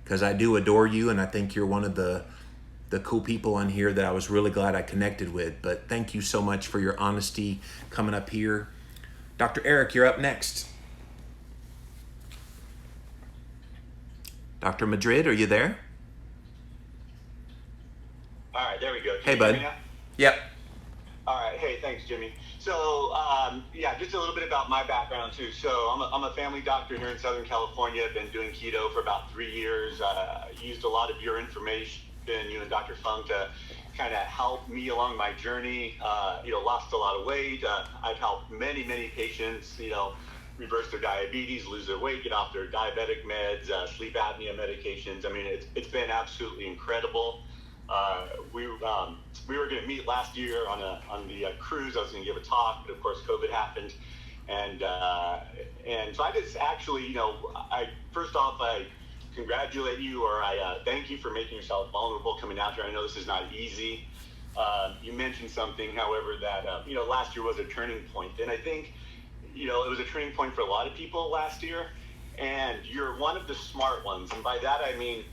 [SPEAKER 1] because I do adore you, and I think you're one of the cool people on here that I was really glad I connected with. But thank you so much for your honesty coming up here. Dr. Eric, you're up next. Dr. Madrid, are you there?
[SPEAKER 4] All right, there we go.
[SPEAKER 1] Hey, bud. Yep.
[SPEAKER 4] All right, hey, thanks, Jimmy. So, yeah, just a little bit about my background, too. So I'm a family doctor here in Southern California. I've been doing keto for about 3 years. Used a lot of your information, you and Dr. Fung, to kind of help me along my journey. Lost a lot of weight. I've helped many, many patients, reverse their diabetes, lose their weight, get off their diabetic meds, sleep apnea medications. I mean, it's been absolutely incredible. We were going to meet last year on the cruise. I was going to give a talk, but of course COVID happened, and so I just actually, first off, I congratulate you, or I thank you for making yourself vulnerable coming out here. I know this is not easy. You mentioned something, however, that last year was a turning point, and I think it was a turning point for a lot of people last year, and you're one of the smart ones, and by that I mean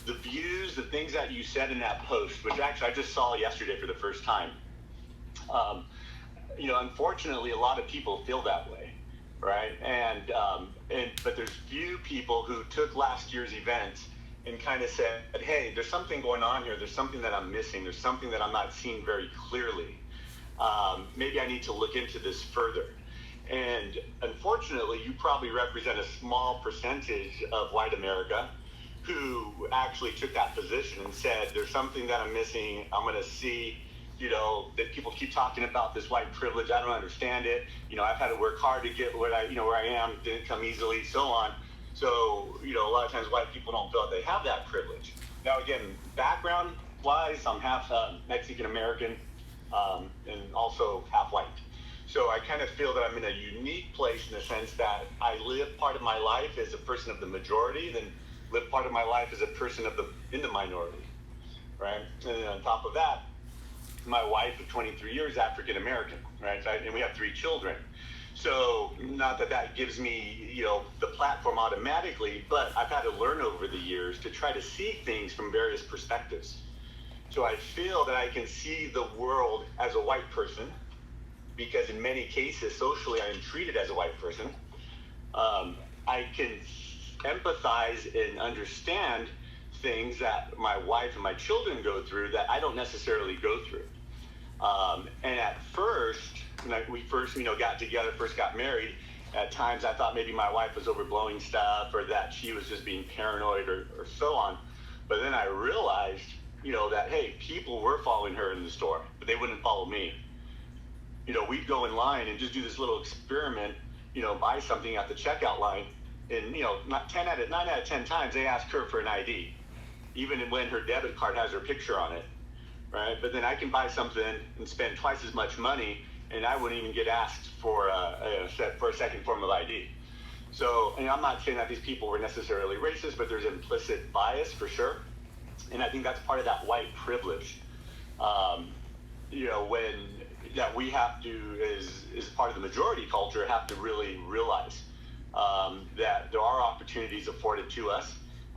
[SPEAKER 4] the views, the things that you said in that post, which actually I just saw yesterday for the first time. Unfortunately, a lot of people feel that way, right? But there's few people who took last year's event and kind of said, hey, there's something going on here. There's something that I'm missing. There's something that I'm not seeing very clearly. Maybe I need to look into this further. And unfortunately, you probably represent a small percentage of white America who actually took that position and said, there's something that I'm missing. I'm going to see, that people keep talking about this white privilege. I don't understand it. I've had to work hard to get where I am. Didn't come easily, so on. So, a lot of times white people don't feel that they have that privilege. Now, again, background wise, I'm half Mexican American, and also half white. So I kind of feel that I'm in a unique place in the sense that I live part of my life as a person of the majority, then live part of my life as a person in the minority, right? And then on top of that, my wife of 23 years, African American, right? And we have 3 children. So not that gives me, the platform automatically, but I've had to learn over the years to try to see things from various perspectives. So I feel that I can see the world as a white person, because in many cases, socially, I am treated as a white person. I can empathize and understand things that my wife and my children go through that I don't necessarily go through. And at first, when we first, got together, first got married, at times I thought maybe my wife was overblowing stuff, or that she was just being paranoid, or so on. But then I realized, that, hey, people were following her in the store, but they wouldn't follow me. We'd go in line and just do this little experiment, buy something at the checkout line, and, 9 out of 10 times they ask her for an ID, even when her debit card has her picture on it, right? But then I can buy something and spend twice as much money, and I wouldn't even get asked for a second form of ID. So, and I'm not saying that these people were necessarily racist, but there's implicit bias for sure. And I think that's part of that white privilege, when that we have to, is part of the majority culture, have to really realize that there are opportunities afforded to us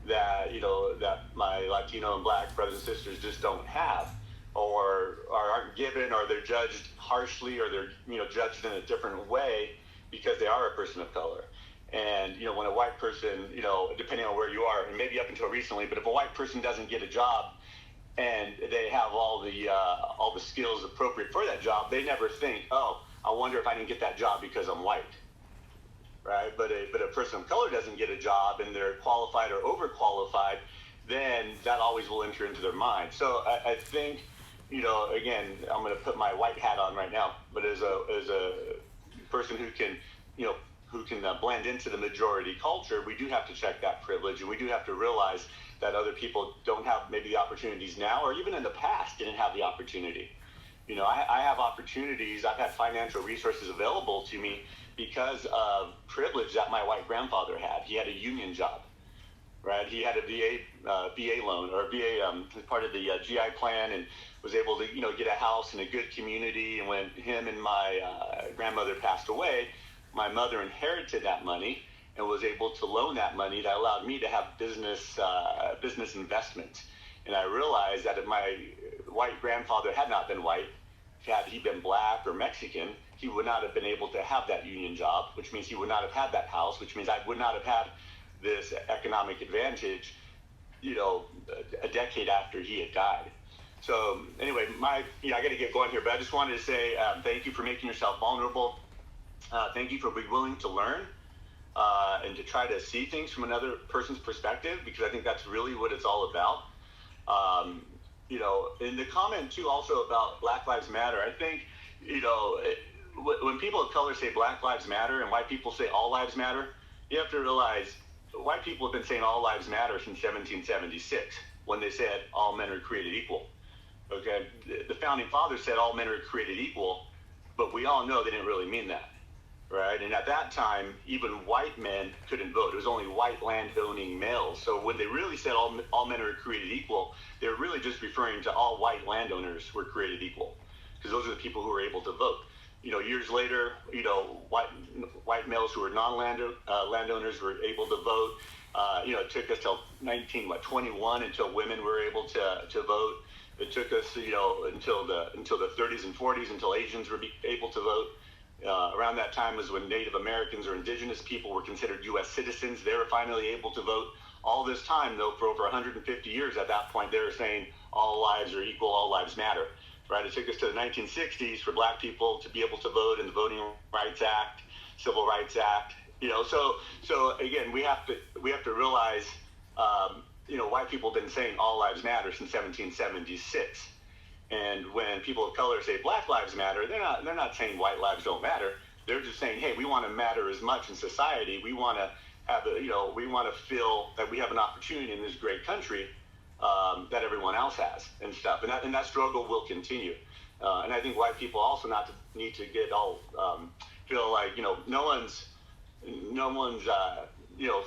[SPEAKER 4] that, that my Latino and Black brothers and sisters just don't have, or aren't given, or they're judged harshly, or they're, judged in a different way because they are a person of color. And, when a white person, depending on where you are, and maybe up until recently, but if a white person doesn't get a job and they have all the skills appropriate for that job, they never think, oh, I wonder if I didn't get that job because I'm white, right? But a person of color doesn't get a job and they're qualified or overqualified, then that always will enter into their mind. So I think, again, I'm going to put my white hat on right now, but as a person who can, blend into the majority culture, we do have to check that privilege, and we do have to realize that other people don't have maybe the opportunities now, or even in the past didn't have the opportunity. I have opportunities, I've had financial resources available to me because of privilege that my white grandfather had. He had a union job, right? He had a VA loan, or VA part of the GI plan, and was able to, get a house in a good community. And when him and my grandmother passed away, my mother inherited that money and was able to loan that money that allowed me to have business investment. And I realized that if my white grandfather had not been white, had he been Black or Mexican, he would not have been able to have that union job, which means he would not have had that house, which means I would not have had this economic advantage, a decade after he had died. So anyway, I got to get going here, but I just wanted to say thank you for making yourself vulnerable. Thank you for being willing to learn and to try to see things from another person's perspective, because I think that's really what it's all about. In the comment too, also about Black Lives Matter, I think, when people of color say Black Lives Matter and white people say all lives matter, you have to realize white people have been saying all lives matter since 1776, when they said all men are created equal. Okay, the founding fathers said all men are created equal, but we all know they didn't really mean that. Right, and at that time, even white men couldn't vote. It was only white landowning males. So when they really said all men are created equal, they were really just referring to all white landowners were created equal, because those are the people who were able to vote. Years later, white males who were landowners were able to vote. It took us till 21 until women were able to vote. It took us, until the 30s and 40s until Asians were able to vote. Around that time was when Native Americans or indigenous people were considered U.S. citizens. They were finally able to vote. All this time, though, for over 150 years at that point, they were saying all lives are equal, all lives matter. Right? It took us to the 1960s for Black people to be able to vote in the Voting Rights Act, Civil Rights Act. So again, we have to realize, white people have been saying all lives matter since 1776. And when people of color say Black Lives Matter, they're not saying white lives don't matter. They're just saying, hey, we want to matter as much in society. We want to have we want to feel that we have an opportunity in this great country that everyone else has and stuff. And that struggle will continue. And I think white people also need to get all feel like no one's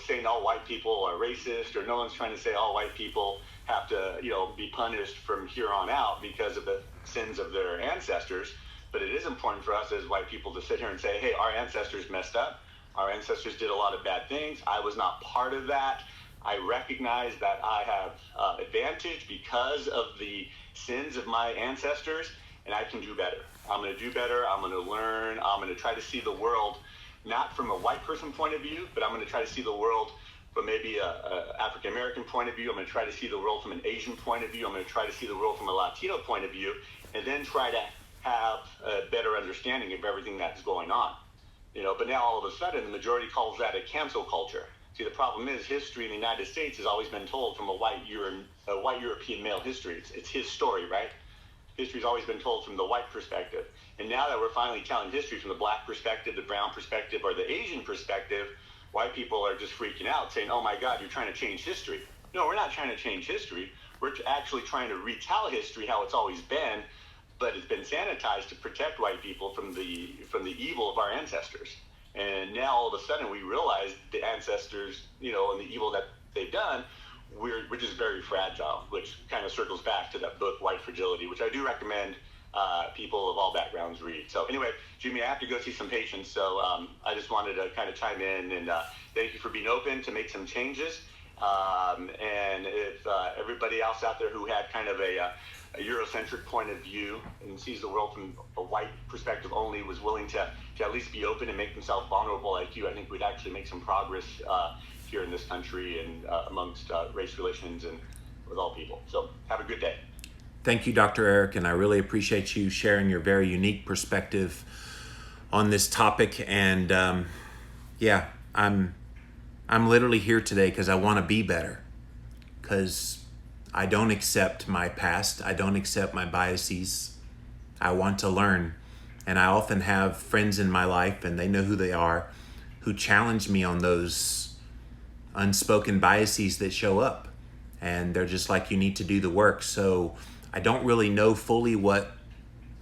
[SPEAKER 4] saying all white people are racist, or no one's trying to say all white people have to, be punished from here on out because of the sins of their ancestors. But it is important for us as white people to sit here and say, hey, our ancestors messed up. Our ancestors did a lot of bad things. I was not part of that. I recognize that I have advantage because of the sins of my ancestors, and I can do better. I'm going to do better. I'm going to learn. I'm going to try to see the world not from a white person point of view, but I'm going to try to see the world from maybe a African American point of view. I'm going to try to see the world from an Asian point of view. I'm going to try to see the world from a Latino point of view, and then try to have a better understanding of everything that's going on. But now all of a sudden, the majority calls that a cancel culture. See, the problem is history in the United States has always been told from a white European male history. It's his story, right? History's always been told from the white perspective. And now that we're finally telling history from the Black perspective, the brown perspective, or the Asian perspective, white people are just freaking out, saying, oh my God, you're trying to change history. No, we're not trying to change history. We're actually trying to retell history how it's always been, but it's been sanitized to protect white people from the evil of our ancestors. And now all of a sudden we realize the ancestors, you know, and the evil that they've done, which is very fragile, which kind of circles back to that book, White Fragility, which I do recommend people of all backgrounds read. So anyway, Jimmy, I have to go see some patients, so I just wanted to kind of chime in and thank you for being open to make some changes. And if everybody else out there who had kind of a Eurocentric point of view and sees the world from a white perspective only was willing to at least be open and make themselves vulnerable like you, I think we'd actually make some progress here in this country and amongst race relations and with all people. So have a good day.
[SPEAKER 1] Thank you, Dr. Eric, and I really appreciate you sharing your very unique perspective on this topic. And yeah, I'm literally here today because I want to be better, because I don't accept my past. I don't accept my biases. I want to learn. And I often have friends in my life, and they know who they are, who challenge me on those unspoken biases that show up. And they're just like, you need to do the work. So I don't really know fully what,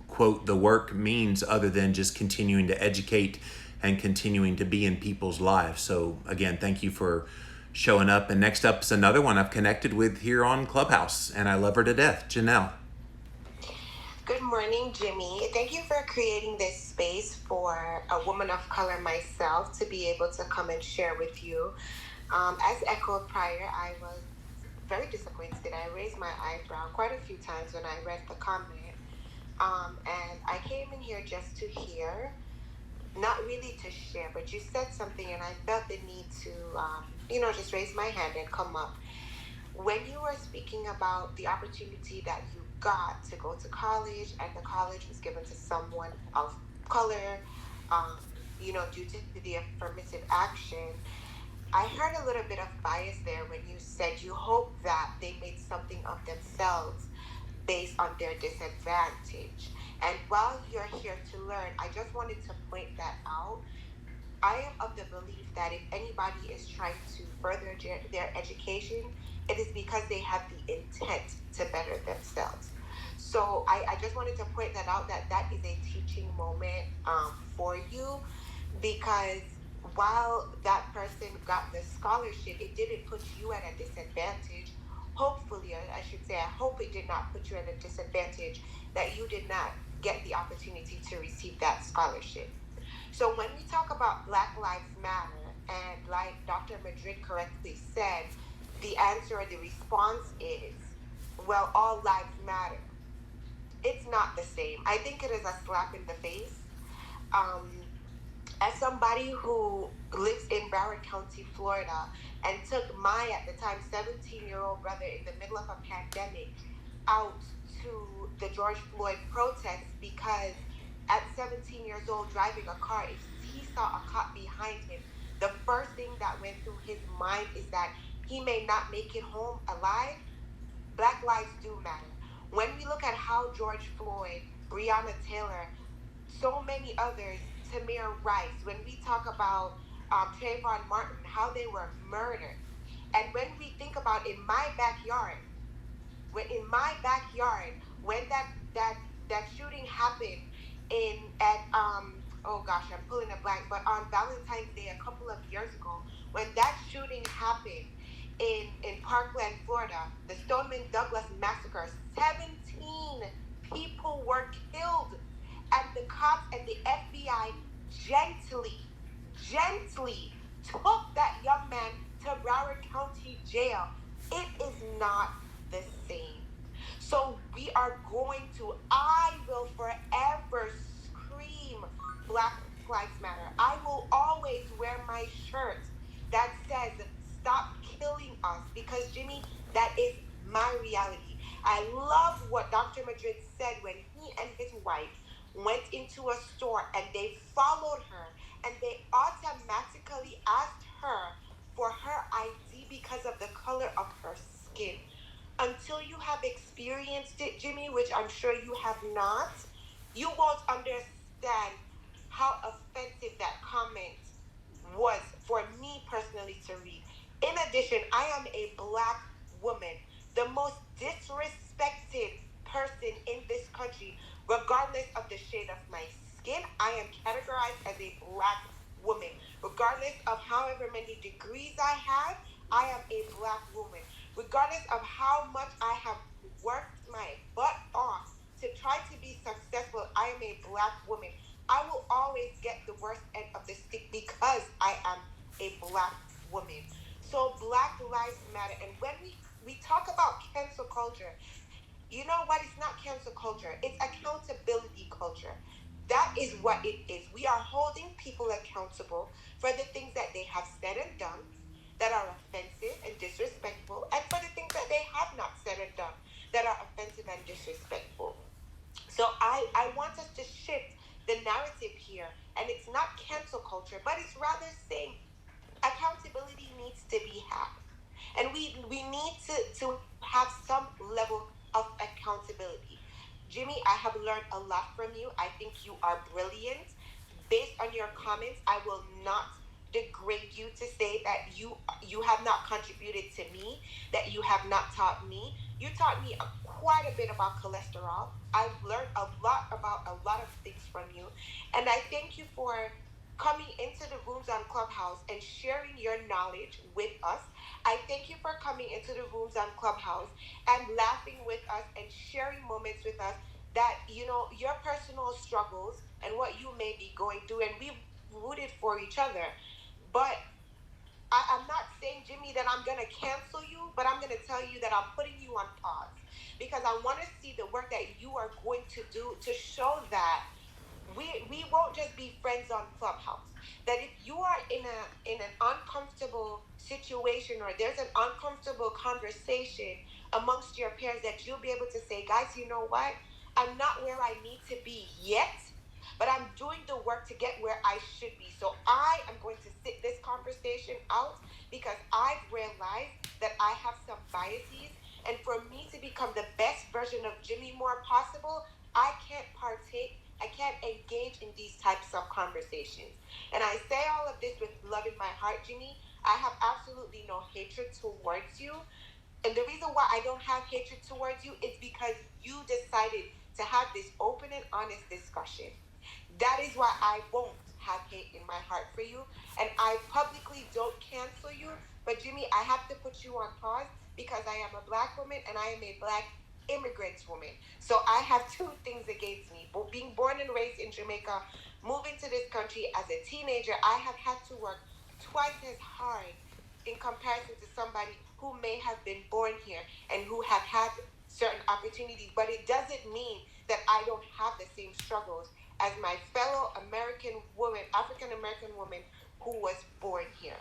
[SPEAKER 1] quote, the work means, other than just continuing to educate and continuing to be in people's lives. So again, thank you for showing up. And next up is another one I've connected with here on Clubhouse, and I love her to death, Janelle.
[SPEAKER 5] Good morning, Jimmy. Thank you for creating this space for a woman of color myself to be able to come and share with you. As echoed prior, I was very disappointed. I raised my eyebrow quite a few times when I read the comment. And I came in here just to hear, not really to share, but you said something and I felt the need to, just raise my hand and come up. When you were speaking about the opportunity that you got to go to college, and the college was given to someone of color, due to the affirmative action, I heard a little bit of bias there when you said you hope that they made something of themselves based on their disadvantage. And while you're here to learn, I just wanted to point that out. I am of the belief that if anybody is trying to further their education, it is because they have the intent to better themselves. So I just wanted to point that out, that is a teaching moment for you, because while that person got the scholarship, it didn't put you at a disadvantage. Hopefully, I should say, I hope it did not put you at a disadvantage, that you did not get the opportunity to receive that scholarship. So when we talk about Black Lives Matter, and like Dr. Madrid correctly said, the answer or the response is, well, all lives matter. It's not the same. I think it is a slap in the face. As somebody who lives in Broward County, Florida, and took my, at the time, 17-year-old brother in the middle of a pandemic out to the George Floyd protest, because at 17 years old, driving a car, if he saw a cop behind him, the first thing that went through his mind is that he may not make it home alive. Black lives do matter. When we look at how George Floyd, Breonna Taylor, so many others, Tamir Rice, when we talk about Trayvon Martin, how they were murdered. And when we think about in my backyard, when that shooting happened I'm pulling a blank, but on Valentine's Day a couple of years ago, when that shooting happened in Parkland, Florida, the Stoneman Douglas massacre, 17 people were killed, and the cops and the FBI gently took that young man to Broward County Jail. It is not the same. So I will forever scream Black Lives Matter. I will always wear my shirt that says, stop killing us, because Jimmy, that is my reality. I love what Dr. Madrid said when he and his wife went into a store and they followed her and they automatically asked her for her ID because of the color of her skin. Until you have experienced it, Jimmy, which I'm sure you have not, you won't understand how offensive that comment was for me personally to read. In addition, I am a Black woman, the most disrespected person in this country, regardless of the shade of my skin. I am categorized as a Black woman. Regardless of however many degrees I have, I am a Black woman. Regardless of how much I have worked my butt off to try to be successful, I am a Black woman. I will always get the worst end of the stick because I am a Black woman. So Black Lives Matter. And when we talk about cancel culture, you know what? It's not cancel culture. It's accountability culture. That is what it is. We are holding people accountable for the things that they have said and done that are offensive and disrespectful, and for the things that they have not said and done that are offensive and disrespectful. So I want us to shift the narrative here, and it's not cancel culture, but it's rather saying accountability needs to be had. And we need to have some level of accountability. Jimmy, I have learned a lot from you. I think you are brilliant. Based on your comments, I will not degrade you to say that you have not contributed to me, that you have not taught me. You taught me quite a bit about cholesterol. I've learned a lot about a lot of things from you. And I thank you for coming into the rooms on Clubhouse and sharing your knowledge with us. I thank you for coming into the rooms on Clubhouse and laughing with us and sharing moments with us that, you know, your personal struggles and what you may be going through, and we've rooted for each other. But I'm not saying, Jimmy, that I'm going to cancel you, but I'm going to tell you that I'm putting you on pause because I want to see the work that you are going to do to show that we won't just be friends on Clubhouse. That if you are in an uncomfortable situation or there's an uncomfortable conversation amongst your peers, that you'll be able to say, guys, you know what? I'm not where I need to be yet, but I'm doing the work to get where I should be. So I am going to sit this conversation out because I've realized that I have some biases, and for me to become the best version of Jimmy Moore possible, I can't partake, I can't engage in these types of conversations. And I say all of this with love in my heart, Jimmy. I have absolutely no hatred towards you. And the reason why I don't have hatred towards you is because you decided to have this open and honest discussion. That is why I won't have hate in my heart for you. And I publicly don't cancel you. But Jimmy, I have to put you on pause because I am a Black woman and I am a Black immigrant woman. So I have two things against me. Being born and raised in Jamaica, moving to this country as a teenager, I have had to work twice as hard in comparison to somebody who may have been born here and who have had certain opportunities. But it doesn't mean that I don't have the same struggles as my fellow American woman, African American woman who was born here.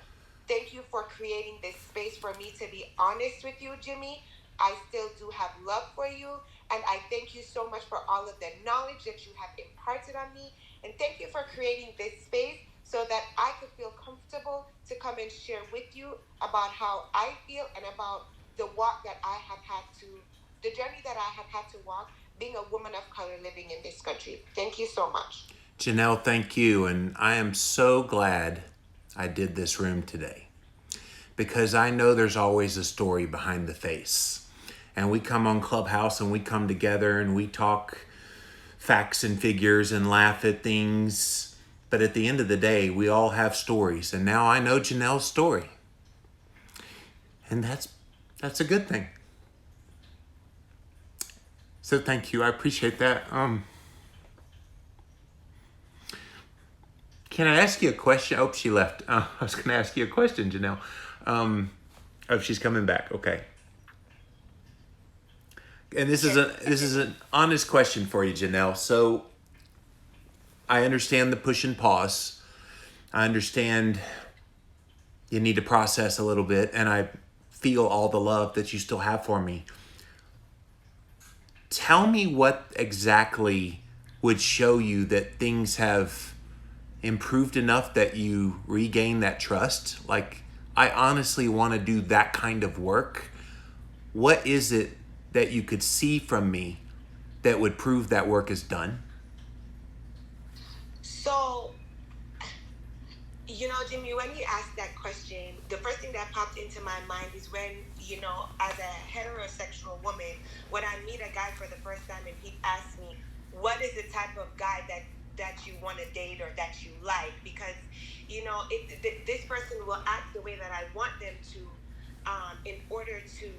[SPEAKER 5] Thank you for creating this space for me to be honest with you, Jimmy. I still do have love for you, and I thank you so much for all of the knowledge that you have imparted on me, and thank you for creating this space so that I could feel comfortable to come and share with you about how I feel and about the walk that I have had to, the journey that I have had to walk being a woman of color living in this country. Thank you so much.
[SPEAKER 1] Janelle, thank you. And I am so glad I did this room today because I know there's always a story behind the face. And we come on Clubhouse and we come together and we talk facts and figures and laugh at things. But at the end of the day, we all have stories. And now I know Janelle's story. And that's a good thing. So thank you. I appreciate that. Can I ask you a question? Oh, she left. I was going to ask you a question, Janelle. Oh, she's coming back. Okay. And this is an honest question for you, Janelle. So I understand the push and pause. I understand you need to process a little bit, and I feel all the love that you still have for me. Tell me what exactly would show you that things have improved enough that you regain that trust. Like, I honestly want to do that kind of work. What is it that you could see from me that would prove that work is done?
[SPEAKER 5] So, you know, Jimmy, when you asked that question, the first thing that popped into my mind is when, you know, as a heterosexual woman, when I meet a guy for the first time and he asks me, what is the type of guy that that you want to date or that you like, because this person will act the way that I want them to, in order to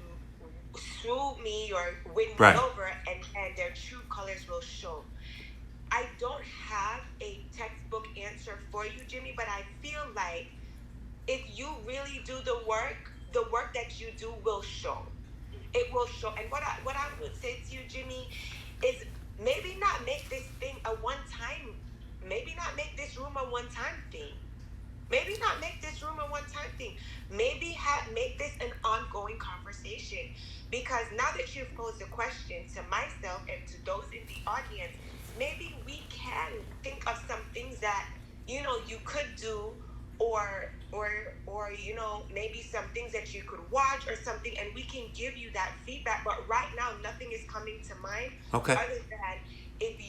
[SPEAKER 5] swoop me or win me
[SPEAKER 1] Right.
[SPEAKER 5] over, and their true colors will show. I don't have a textbook answer for you, Jimmy, but I feel like if you really do the work that you do will show. It will show. And what I would say to you, Jimmy, is maybe not make this thing a one time. Maybe not make this room a one time thing. Maybe not make this room a one time thing. Maybe make this an ongoing conversation. Because now that you've posed a question to myself and to those in the audience, maybe we can think of some things that you could do, or maybe some things that you could watch or something, and we can give you that feedback. But right now nothing is coming to mind.
[SPEAKER 1] Okay.
[SPEAKER 5] Other than if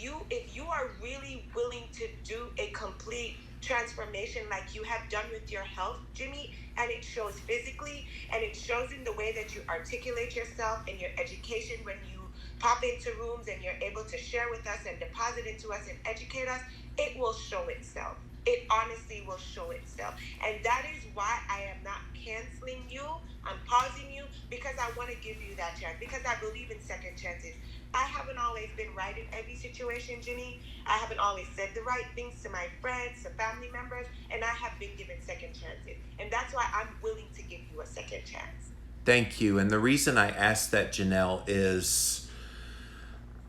[SPEAKER 5] you are really willing to do a complete transformation like you have done with your health, Jimmy, and it shows physically, and it shows in the way that you articulate yourself and your education when you pop into rooms and you're able to share with us and deposit into us and educate us, it will show itself. It honestly will show itself. And that is why I am not canceling you. I'm pausing you because I want to give you that chance, because I believe in second chances. I haven't always been right in every situation, Jimmy. I haven't always said the right things to my friends, to family members, and I have been given second chances. And that's why I'm willing to give you a second chance.
[SPEAKER 1] Thank you. And the reason I asked that, Janelle, is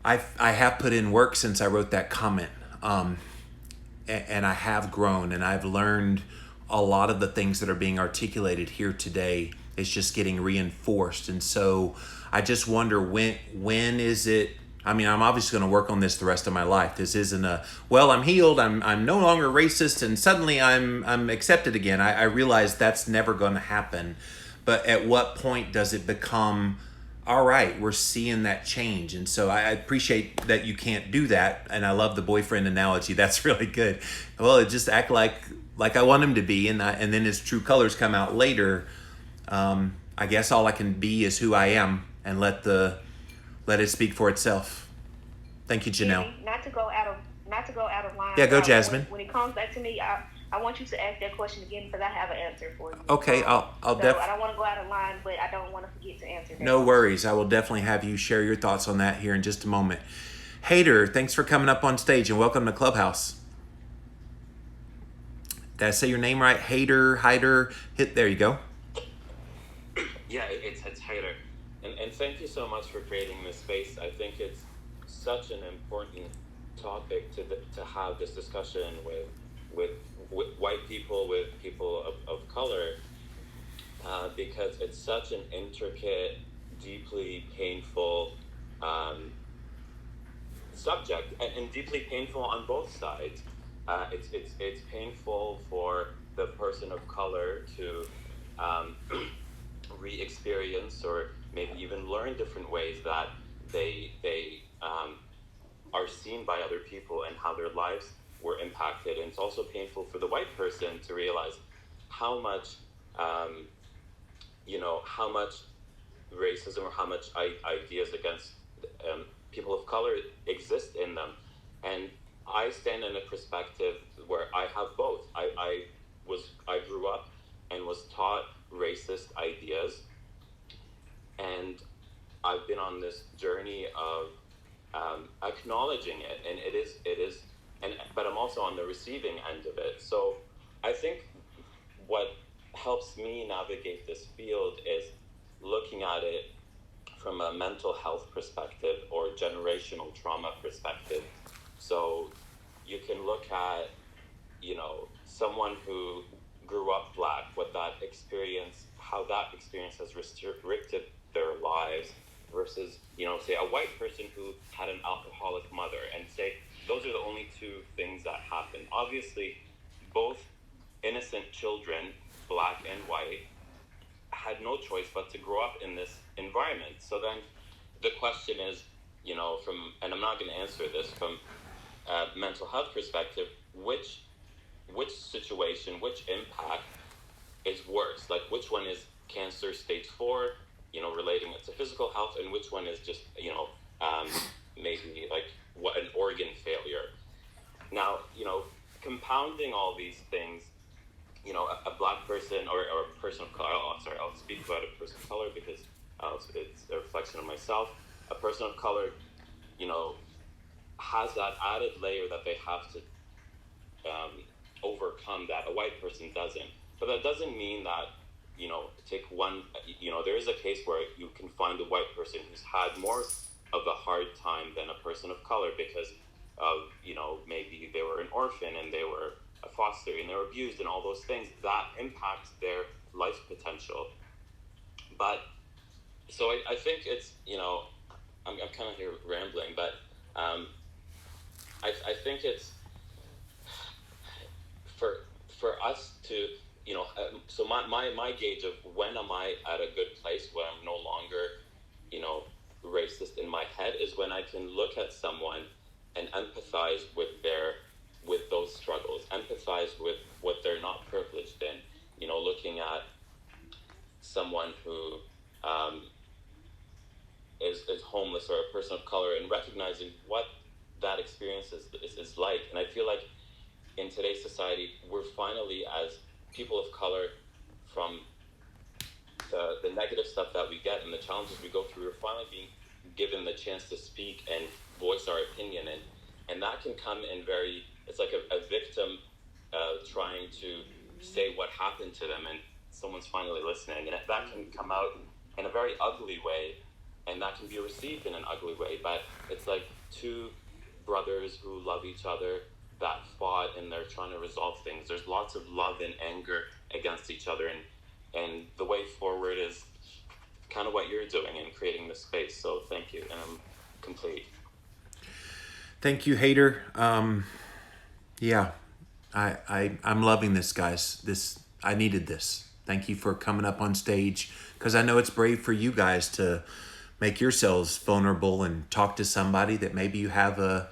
[SPEAKER 1] I have put in work since I wrote that comment. And I have grown, and I've learned a lot of the things that are being articulated here today. It's just getting reinforced. And so I just wonder when is it, I mean, I'm obviously going to work on this the rest of my life. This isn't I'm healed, I'm no longer racist, and suddenly I'm accepted again. I realize that's never going to happen. But at what point does it become, all right, we're seeing that change? And so I appreciate that you can't do that. And I love the boyfriend analogy. That's really good. Well, it just act like I want him to be, and then his true colors come out later. I guess all I can be is who I am, and let it speak for itself. Thank you, Janelle.
[SPEAKER 6] Jimmy, not to go out of line.
[SPEAKER 1] Yeah, go, Jasmine.
[SPEAKER 6] When it comes back to me, I want you to ask that question again, because I have an answer for you.
[SPEAKER 1] Okay, I
[SPEAKER 6] don't want to go out of line, but I don't want to forget to answer that.
[SPEAKER 1] No worries. I will definitely have you share your thoughts on that here in just a moment. Hader, thanks for coming up on stage, and welcome to Clubhouse. Did I say your name right? Hader, there you go.
[SPEAKER 7] Yeah, it's Hader. And thank you so much for creating this space. I think it's such an important topic to have this discussion with white people, with people of color, because it's such an intricate, deeply painful subject, and deeply painful on both sides. It's painful for the person of color to re-experience, or maybe even learn different ways that they are seen by other people, and how their lives were impacted. And it's also painful for the white person to realize how much how much racism, or how much ideas against people of color exist in them. And I stand in a perspective where I have both. I grew up and was taught racist ideas, and I've been on this journey of acknowledging it, and it is, but I'm also on the receiving end of it. So I think what helps me navigate this field is looking at it from a mental health perspective, or generational trauma perspective. So you can look at, someone who grew up Black, how that experience has restricted their lives, versus, say a white person who had an alcoholic mother, and say those are the only two things that happen. Obviously, both innocent children, Black and white, had no choice but to grow up in this environment. So then the question is, and I'm not going to answer this from a mental health perspective, which situation, which impact is worse? Like, which one is cancer stage 4, relating it to physical health, and which one is just, maybe like an organ failure? Now, compounding all these things, a black person or a person of color, I'll speak about a person of color because it's a reflection of myself. A person of color, has that added layer that they have to overcome that a white person doesn't. But that doesn't mean that, take one, there is a case where you can find a white person who's had more of a hard time than a person of color because of, maybe they were an orphan and they were a foster and they were abused and all those things that impact their life potential. But so I think it's, I'm kind of here rambling, but I think it's for us to, so my gauge of when am I at a good place, when I'm no longer, racist in my head, is when I can look at someone and empathize with those struggles, empathize with what they're not privileged in, looking at someone who is homeless or a person of color and recognizing what that experience is like. And I feel like in today's society, we're finally, as people of color, from the negative stuff that we get and the challenges we go through, we're finally being given the chance to speak and voice our opinion. And that can come in it's like a victim trying to say what happened to them, and someone's finally listening. And that can come out in a very ugly way, and that can be received in an ugly way. But it's like two brothers who love each other that fought, and they're trying to resolve things. There's lots of love and anger against each other, and the way forward is kind of what you're doing in creating this space. So thank you, and I'm complete.
[SPEAKER 1] Thank you, Hater. Yeah, I'm loving this, guys. I needed this. Thank you for coming up on stage, because I know it's brave for you guys to make yourselves vulnerable and talk to somebody that maybe you have a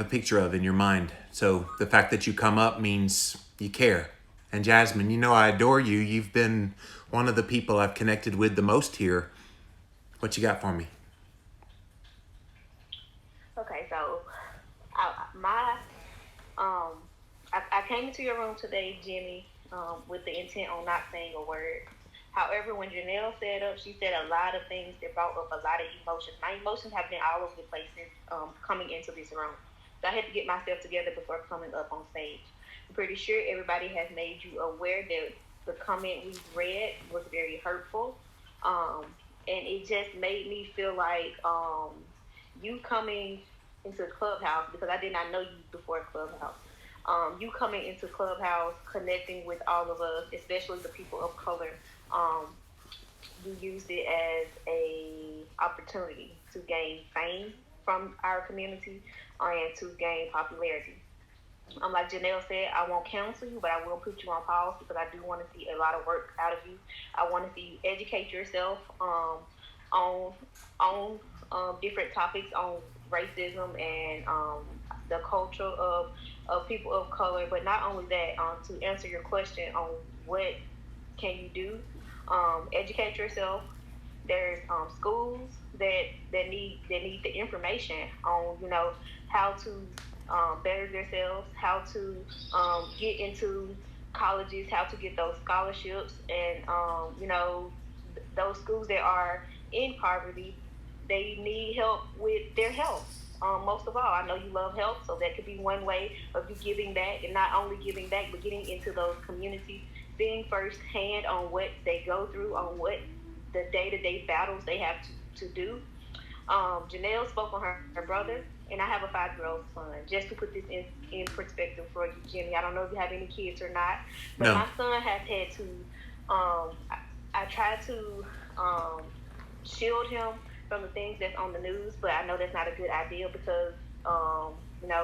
[SPEAKER 1] picture of in your mind. So the fact that you come up means you care. And Jasmine, I adore you. You've been one of the people I've connected with the most here. What you got for me?
[SPEAKER 6] Okay, so I came into your room today, Jimmy, with the intent on not saying a word. However, when Janelle said up, she said a lot of things that brought up a lot of emotions. My emotions have been all over the place since coming into this room. So I had to get myself together before coming up on stage. I'm pretty sure everybody has made you aware that the comment we read was very hurtful. And it just made me feel like you coming into Clubhouse, because I did not know you before Clubhouse. You coming into Clubhouse, connecting with all of us, especially the people of color, you used it as a opportunity to gain fame from our community and to gain popularity. Like Janelle said, I won't counsel you, but I will put you on pause because I do want to see a lot of work out of you. I want to see you educate yourself on different topics on racism and the culture of people of color. But not only that, to answer your question on what can you do, educate yourself. There's schools that need the information on how to better themselves, how to get into colleges, how to get those scholarships, and those schools that are in poverty, they need help with their health. Most of all, I know you love health, so that could be one way of you giving back, and not only giving back, but getting into those communities, seeing firsthand on what they go through, on what the day-to-day battles they have to do. Janelle spoke on her brother, and I have a 5-year-old son. Just to put this in perspective for you, Jimmy, I don't know if you have any kids or not, but no. My son has had to, I try to shield him from the things that's on the news, but I know that's not a good idea because,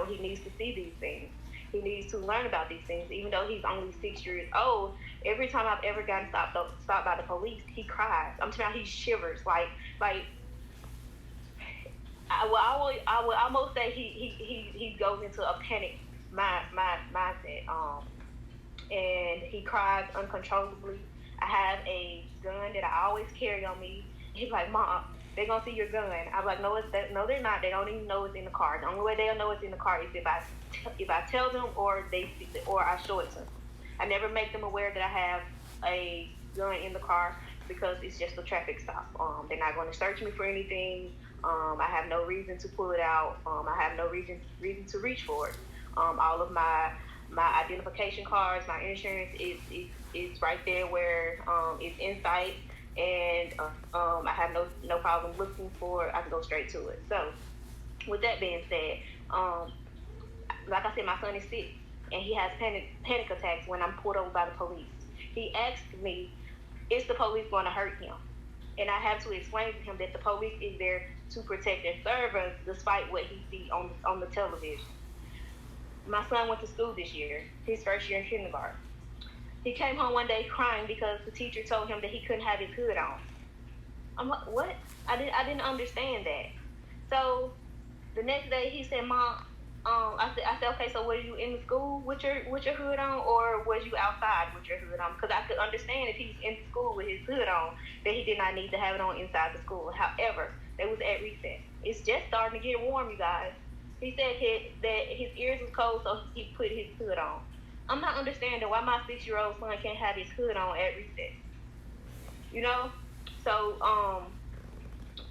[SPEAKER 6] he needs to see these things. He needs to learn about these things. Even though he's only 6 years old, every time I've ever gotten stopped by the police, he cries. I'm telling you, he shivers. Like I will almost say he goes into a panic mindset. And he cries uncontrollably. I have a gun that I always carry on me. He's like, Mom, They're gonna see your gun. I'm like, no, no, they're not. They don't even know it's in the car. The only way they'll know it's in the car is if I tell them or I show it to them. I never make them aware that I have a gun in the car because it's just a traffic stop. They're not going to search me for anything. I have no reason to pull it out. I have no reason to reach for it. All of my identification cards, my insurance is right there where it's in sight, and I have no problem looking for it. I can go straight to it. So, with that being said, like I said, my son is sick, and he has panic attacks when I'm pulled over by the police. He asked me, "Is the police going to hurt him?" And I have to explain to him that the police is there to protect and serve us, despite what he sees on the television. My son went to school this year, his first year in kindergarten. He came home one day crying because the teacher told him that he couldn't have his hood on. I'm like, what? I didn't understand that. So the next day he said, "Mom," I said, okay, so was you in the school with your hood on, or was you outside with your hood on? Because I could understand if he's in school with his hood on, that he did not need to have it on inside the school. However, they was at recess. It's just starting to get warm, you guys. He said that his ears was cold, so he put his hood on. I'm not understanding why my 6-year-old son can't have his hood on at recess. You know? So,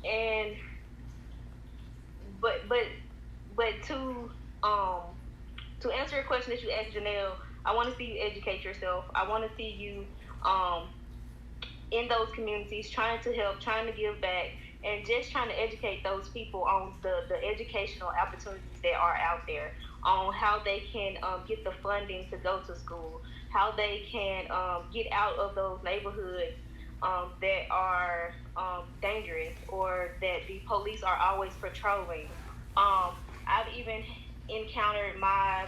[SPEAKER 6] and but to answer a question that you asked, Janelle, I want to see you educate yourself. I want to see you in those communities, trying to help, trying to give back, and just trying to educate those people on the educational opportunities that are out there, on how they can get the funding to go to school, how they can get out of those neighborhoods that are dangerous, or that the police are always patrolling. I've even encountered my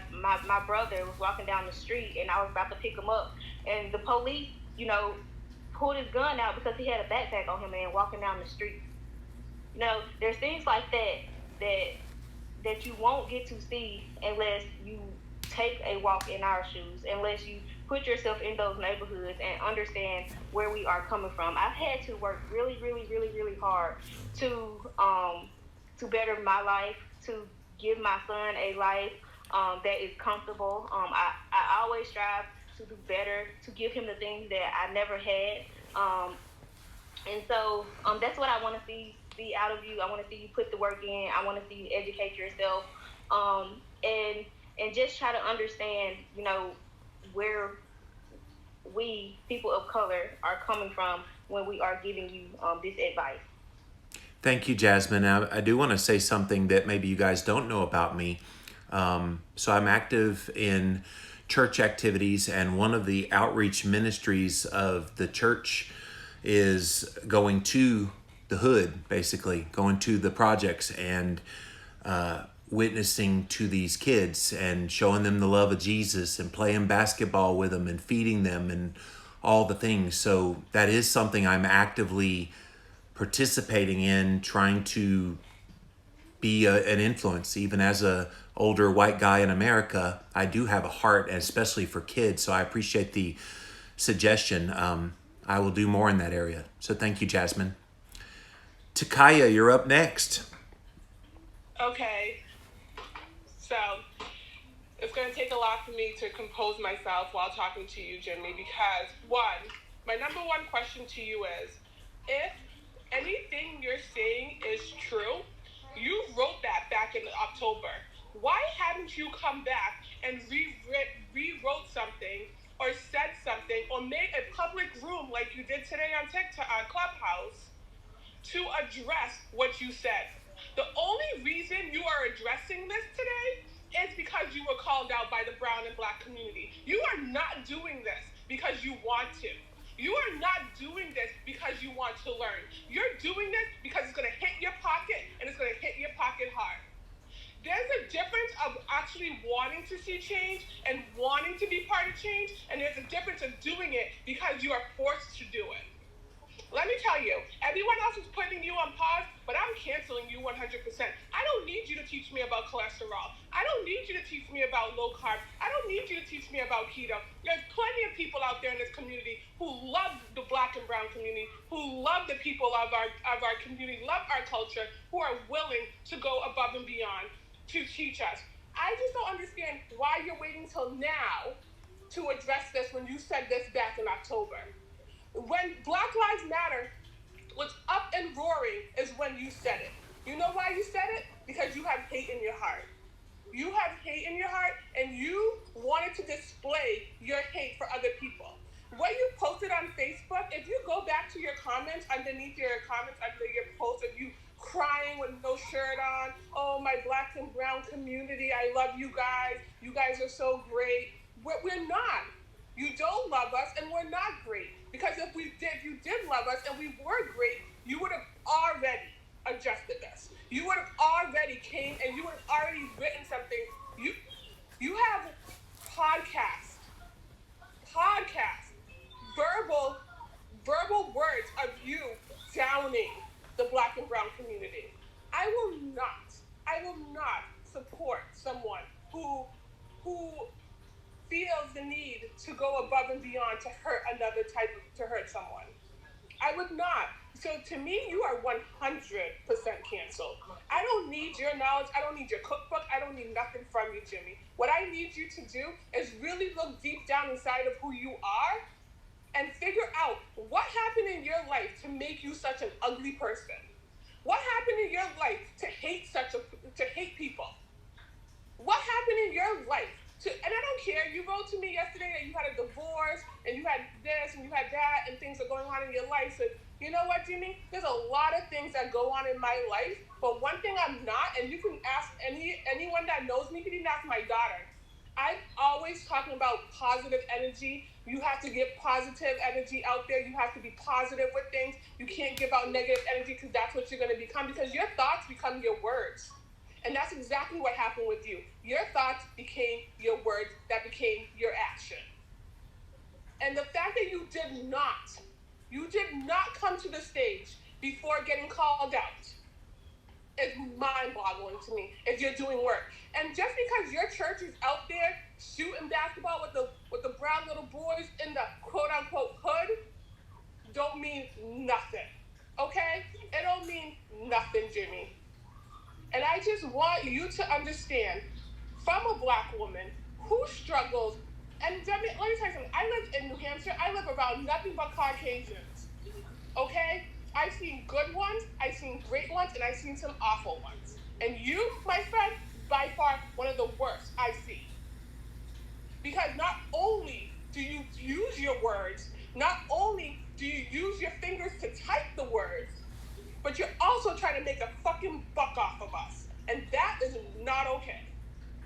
[SPEAKER 6] brother was walking down the street, and I was about to pick him up, and the police, pulled his gun out because he had a backpack on him and walking down the street. There's things like that you won't get to see unless you take a walk in our shoes, unless you put yourself in those neighborhoods and understand where we are coming from. I've had to work really, really, really, really hard to better my life, to give my son a life that is comfortable. I always strive to do better, to give him the things that I never had. And so that's what I want to see out of you. I want to see you put the work in. I want to see you educate yourself, and just try to understand, where we, people of color, are coming from when we are giving you this advice.
[SPEAKER 1] Thank you, Jasmine. I do want to say something that maybe you guys don't know about me. So I'm active in church activities, and one of the outreach ministries of the church is going to the hood, basically going to the projects and witnessing to these kids and showing them the love of Jesus and playing basketball with them and feeding them and all the things. So that is something I'm actively participating in, trying to be an influence. Even as a older white guy in America, I do have a heart, especially for kids. So I appreciate the suggestion. I will do more in that area. So thank you, Jasmine. Takaya, you're up next.
[SPEAKER 8] Okay. So it's going to take a lot for me to compose myself while talking to you, Jimmy, because my number one question to you is, if anything you're saying is true, you wrote that back in October. Why haven't you come back and rewrote something or said something or made a public room like you did today on TikTok, on Clubhouse, to address what you said? The only reason you are addressing this today is because you were called out by the brown and black community. You are not doing this because you want to. You are not doing this because you want to learn. You're doing this because it's going to hit your pocket, and it's going to hit your pocket hard. There's a difference of actually wanting to see change and wanting to be part of change, and there's a difference of doing it because you are forced to do it. Let me tell you, everyone else is putting you on pause, but I'm canceling you 100%. I don't need you to teach me about cholesterol. I don't need you to teach me about low carb. I don't need you to teach me about keto. There's plenty of people out there in this community who love the Black and brown community, who love the people of our community, love our culture, who are willing to go above and beyond to teach us. I just don't understand why you're waiting till now to address this when you said this back in October. When Black Lives Matter was up and roaring is when you said it. You know why you said it? Because you have hate in your heart. You have hate in your heart, and you wanted to display your hate for other people. What you posted on Facebook, if you go back to your comments, underneath your comments under your post of you crying with no shirt on, oh, my Black and brown community, I love you guys are so great. We're not. You don't love us, and we're not great. Because if you did love us and we were great, you would have already adjusted this. You would have already came and you would have already written something. You have podcasts, verbal words of you downing the Black and brown community. I will not support someone who feels the need to go above and beyond to hurt someone. I would not. So to me, you are 100% canceled. I don't need your knowledge. I don't need your cookbook. I don't need nothing from you, Jimmy. What I need you to do is really look deep down inside of who you are and figure out what happened in your life to make you such an ugly person. What happened in your life to hate people? What happened in your life? And I don't care, you wrote to me yesterday that you had a divorce and you had this and you had that and things are going on in your life. So you know what, Jimmy? There's a lot of things that go on in my life, but one thing I'm not, and you can ask anyone that knows me, you can even ask my daughter. I'm always talking about positive energy. You have to give positive energy out there. You have to be positive with things. You can't give out negative energy because that's what you're going to become, because your thoughts become your words. And that's exactly what happened with you. Your thoughts became your words that became your action. And the fact that you did not come to the stage before getting called out is mind-boggling to me if you're doing work. And just because your church is out there shooting basketball with the brown little boys in the quote-unquote hood don't mean nothing, okay? It don't mean nothing, Jimmy. And I just want you to understand, from a Black woman who struggles, and let me tell you something, I live in New Hampshire, I live around nothing but Caucasians, okay? I've seen good ones, I've seen great ones, and I've seen some awful ones. And you, my friend, by far one of the worst I see. Because not only do you use your words, not only do you use your fingers to type the words, but you're also trying to make a fucking buck off of us. And that is not okay.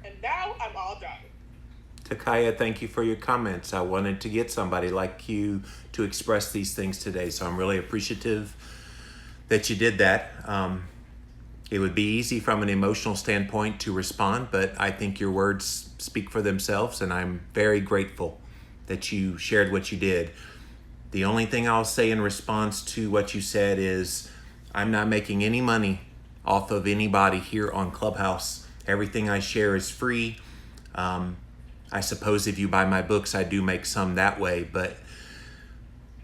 [SPEAKER 8] And now I'm all done.
[SPEAKER 1] Takaya, thank you for your comments. I wanted to get somebody like you to express these things today, so I'm really appreciative that you did that. It would be easy from an emotional standpoint to respond, but I think your words speak for themselves, and I'm very grateful that you shared what you did. The only thing I'll say in response to what you said is, I'm not making any money off of anybody here on Clubhouse. Everything I share is free. I suppose if you buy my books, I do make some that way, but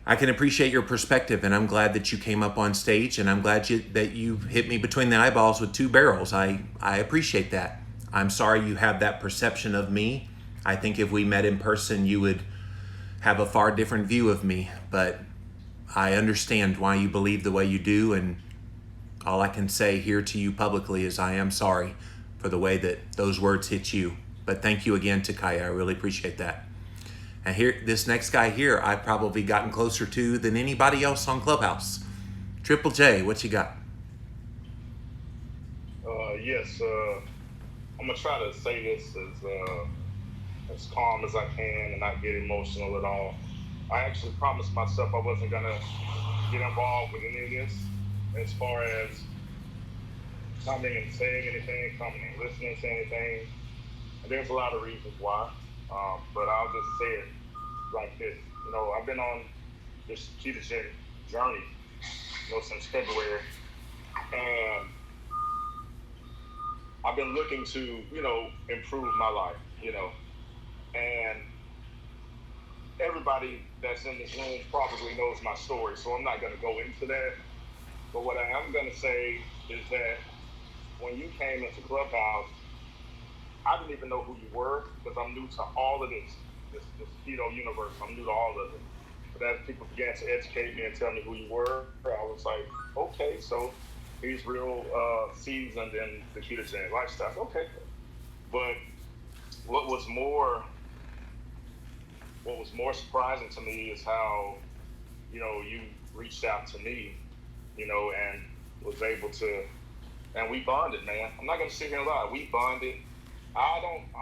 [SPEAKER 1] I can appreciate your perspective, and I'm glad that you came up on stage, and I'm glad that you hit me between the eyeballs with two barrels. I appreciate that. I'm sorry you have that perception of me. I think if we met in person, you would have a far different view of me, but I understand why you believe the way you do, and all I can say here to you publicly is I am sorry for the way that those words hit you. But thank you again, Takaya. I really appreciate that. And here, this next guy here, I've probably gotten closer to than anybody else on Clubhouse. Triple J, what you got?
[SPEAKER 9] Yes, I'm gonna try to say this as calm as I can and not get emotional at all. I actually promised myself I wasn't gonna get involved with any of this, as far as coming and saying anything, coming and listening to anything. And there's a lot of reasons why, but I'll just say it like this. You know, I've been on this ketogenic journey since February, and I've been looking to, improve my life, and everybody that's in this room probably knows my story, so I'm not going to go into that. But what I am going to say is that when you came into Clubhouse, I didn't even know who you were because I'm new to all of this keto universe. I'm new to all of it. But as people began to educate me and tell me who you were, I was like, okay, so he's real seasoned in the ketogenic lifestyle. Okay. But what was more surprising to me is how, you reached out to me, and was able to, and we bonded, man. I'm not going to sit here and lie. We bonded. I'm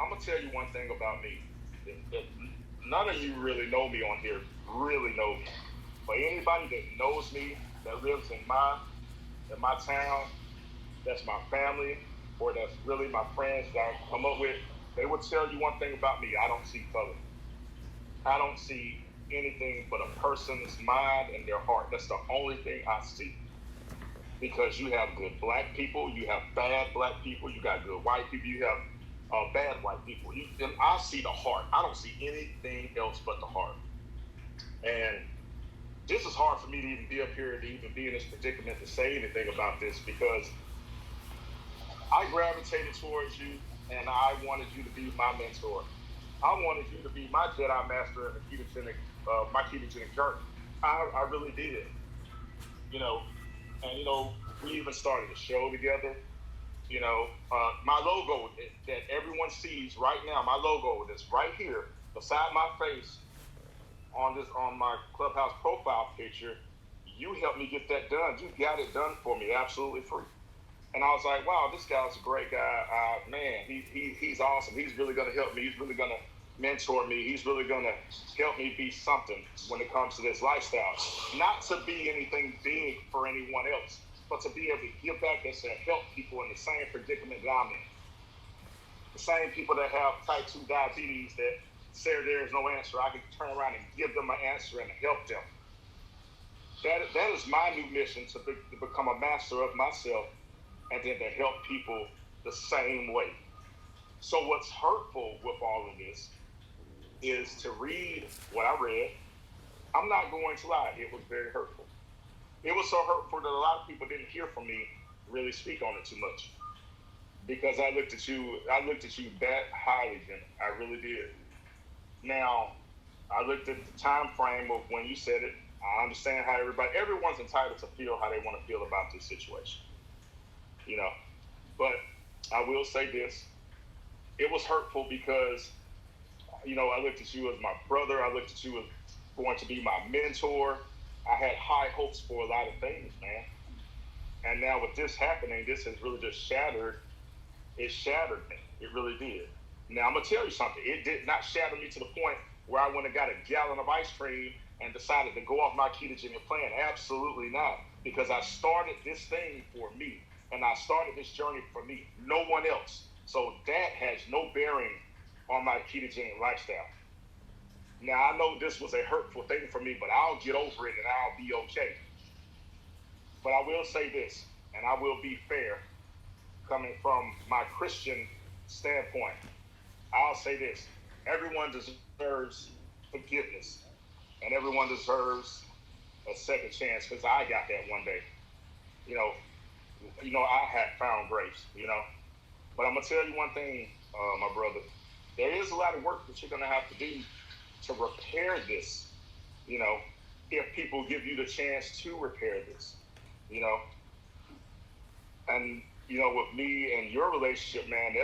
[SPEAKER 9] going to tell you one thing about me. None of you really know me on here, really know me. But anybody that knows me, that lives in my town, that's my family, or that's really my friends that I come up with, they will tell you one thing about me. I don't see color. I don't see anything but a person's mind and their heart. That's the only thing I see. Because you have good black people, you have bad black people, you got good white people, you have bad white people. And I see the heart. I don't see anything else but the heart. And this is hard for me to even be up here, to even be in this predicament to say anything about this, because I gravitated towards you and I wanted you to be my mentor. I wanted you to be my Jedi Master in the my ketogenic journey. I really did. And we even started a show together. My logo that everyone sees right now, my logo that's right here beside my face on my Clubhouse profile picture, you helped me get that done. You got it done for me absolutely free. And I was like, wow, this guy's a great guy. Man, he's awesome. He's really going to help me. He's really going to mentor me. He's really going to help me be something when it comes to this lifestyle. Not to be anything big for anyone else, but to be able to give back and help people in the same predicament that I'm in. The same people that have type 2 diabetes that say there is no answer, I can turn around and give them an answer and help them. That is my new mission, to become a master of myself and then to help people the same way. So what's hurtful with all of this is to read what I read. I'm not going to lie, it was very hurtful. It was so hurtful that a lot of people didn't hear from me really speak on it too much. Because I looked at you that highly, Jim. I really did. Now, I looked at the time frame of when you said it. I understand how everyone's entitled to feel how they want to feel about this situation. But I will say this. It was hurtful because, I looked at you as my brother. I looked at you as going to be my mentor. I had high hopes for a lot of things, man. And now with this happening, this has really just shattered. It shattered me. It really did. Now, I'm going to tell you something. It did not shatter me to the point where I went and got a gallon of ice cream and decided to go off my ketogenic plan. Absolutely not. Because I started this thing for me. And I started this journey for me. No one else. So that has no bearing on my ketogenic lifestyle. Now, I know this was a hurtful thing for me, but I'll get over it and I'll be okay. But I will say this, and I will be fair, coming from my Christian standpoint. I'll say this. Everyone deserves forgiveness, and everyone deserves a second chance, because I got that one day. I had found grace, But I'm going to tell you one thing, my brother. There is a lot of work that you're going to have to do to repair this, if people give you the chance to repair this, And, with me and your relationship, man,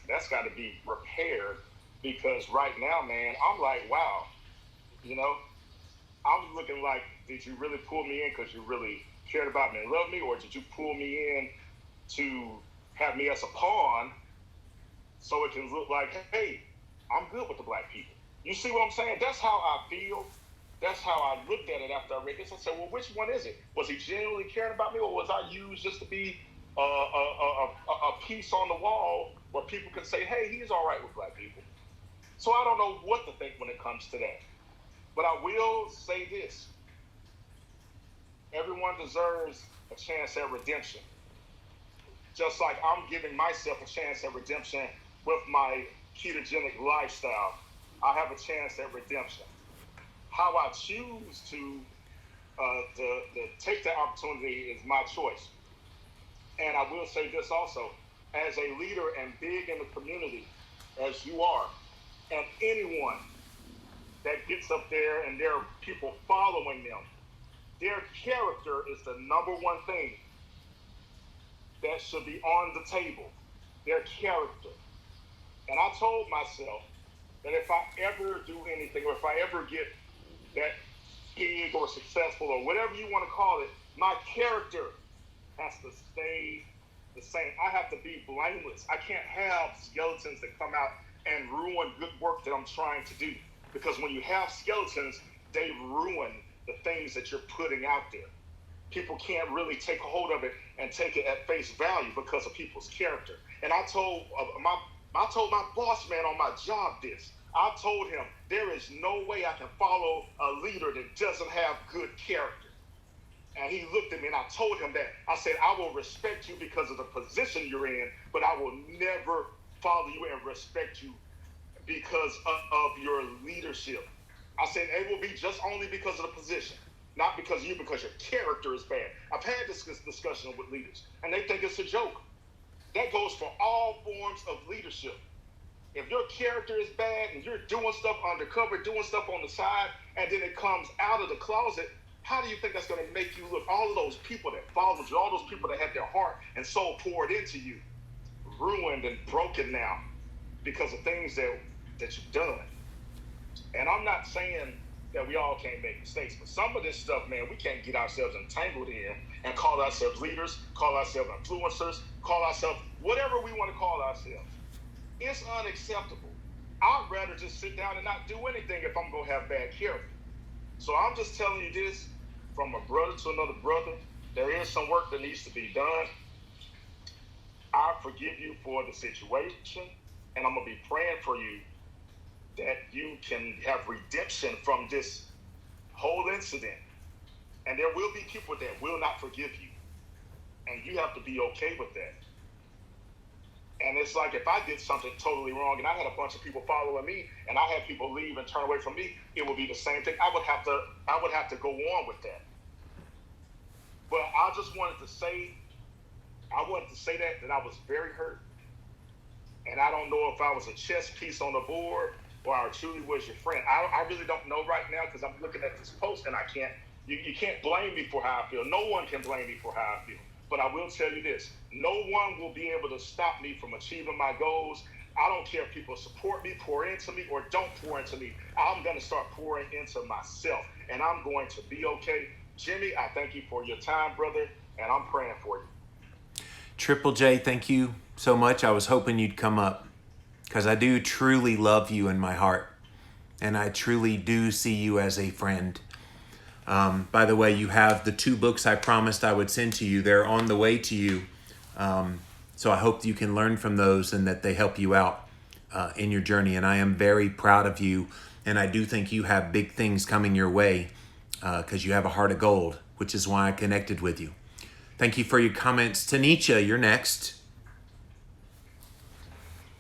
[SPEAKER 9] that's got to be repaired, because right now, man, I'm like, wow, I'm looking like, did you really pull me in because you really cared about me and loved me, or did you pull me in to have me as a pawn so it can look like, hey, I'm good with the black people? You see what I'm saying? That's how I feel. That's how I looked at it after I read this. I said, well, which one is it? Was he genuinely caring about me, or was I used just to be a piece on the wall where people can say, hey, he's all right with black people? So I don't know what to think when it comes to that. But I will say this. Everyone deserves a chance at redemption. Just like I'm giving myself a chance at redemption with my ketogenic lifestyle, I have a chance at redemption. How I choose to take the opportunity is my choice. And I will say this also, as a leader and big in the community, as you are, and anyone that gets up there and there are people following them, their character is the number one thing that should be on the table, their character. And I told myself that if I ever do anything, or if I ever get that big or successful or whatever you want to call it, my character has to stay the same. I have to be blameless. I can't have skeletons that come out and ruin good work that I'm trying to do. Because when you have skeletons, they ruin the things that you're putting out there. People can't really take a hold of it and take it at face value because of people's character. And I told my boss man on my job this. I told him there is no way I can follow a leader that doesn't have good character. And he looked at me and I told him that. I said, I will respect you because of the position you're in, but I will never follow you and respect you because of your leadership. I said, it will be just only because of the position, not because your character is bad. I've had this discussion with leaders, and they think it's a joke. That goes for all forms of leadership. If your character is bad and you're doing stuff undercover, doing stuff on the side, and then it comes out of the closet, how do you think that's going to make you look? All of those people that followed you, all those people that had their heart and soul poured into you, ruined and broken now because of things that you've done. And I'm not saying that we all can't make mistakes, but some of this stuff, man, we can't get ourselves entangled in and call ourselves leaders, call ourselves influencers, call ourselves whatever we want to call ourselves. It's unacceptable. I'd rather just sit down and not do anything if I'm going to have bad character. So I'm just telling you this from a brother to another brother. There is some work that needs to be done. I forgive you for the situation, and I'm going to be praying for you that you can have redemption from this whole incident. And there will be people that will not forgive you. And you have to be okay with that. And it's like if I did something totally wrong and I had a bunch of people following me and I had people leave and turn away from me, it would be the same thing. I would have to go on with that. But I just wanted to say that I was very hurt. And I don't know if I was a chess piece on the board or I truly was your friend. I really don't know right now because I'm looking at this post and you can't blame me for how I feel. No one can blame me for how I feel. But I will tell you this, no one will be able to stop me from achieving my goals. I don't care if people support me, pour into me, or don't pour into me. I'm going to start pouring into myself, and I'm going to be okay. Jimmy, I thank you for your time, brother, and I'm praying for you.
[SPEAKER 1] Triple J, thank you so much. I was hoping you'd come up because I do truly love you in my heart, and I truly do see you as a friend. By the way, you have the 2 books I promised I would send to you. They're on the way to you. So I hope you can learn from those and that they help you out in your journey. And I am very proud of you. And I do think you have big things coming your way because you have a heart of gold, which is why I connected with you. Thank you for your comments. Tanisha, you're next.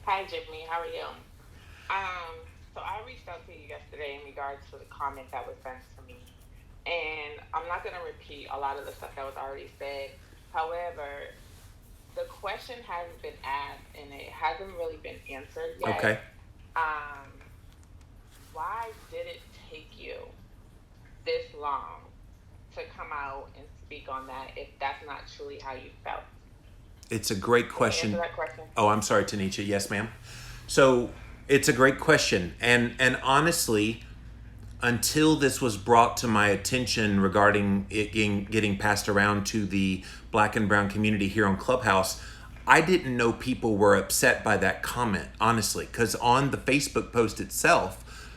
[SPEAKER 10] Hi, Jimmy. How are you? So I reached out to you yesterday in regards to the comment that was sent to me. And I'm not going to repeat a lot of the stuff that was already said. However, the question hasn't been asked and it hasn't really been answered yet.
[SPEAKER 1] Okay.
[SPEAKER 10] Why did it take you this long to come out and speak on that if that's not truly how you felt?
[SPEAKER 1] It's a great question.
[SPEAKER 10] Can you answer that question?
[SPEAKER 1] Oh, I'm sorry, Tanisha. Yes, ma'am. So it's a great question. And honestly, until this was brought to my attention regarding it getting passed around to the Black and Brown community here on Clubhouse, I didn't know people were upset by that comment, honestly, because on the Facebook post itself,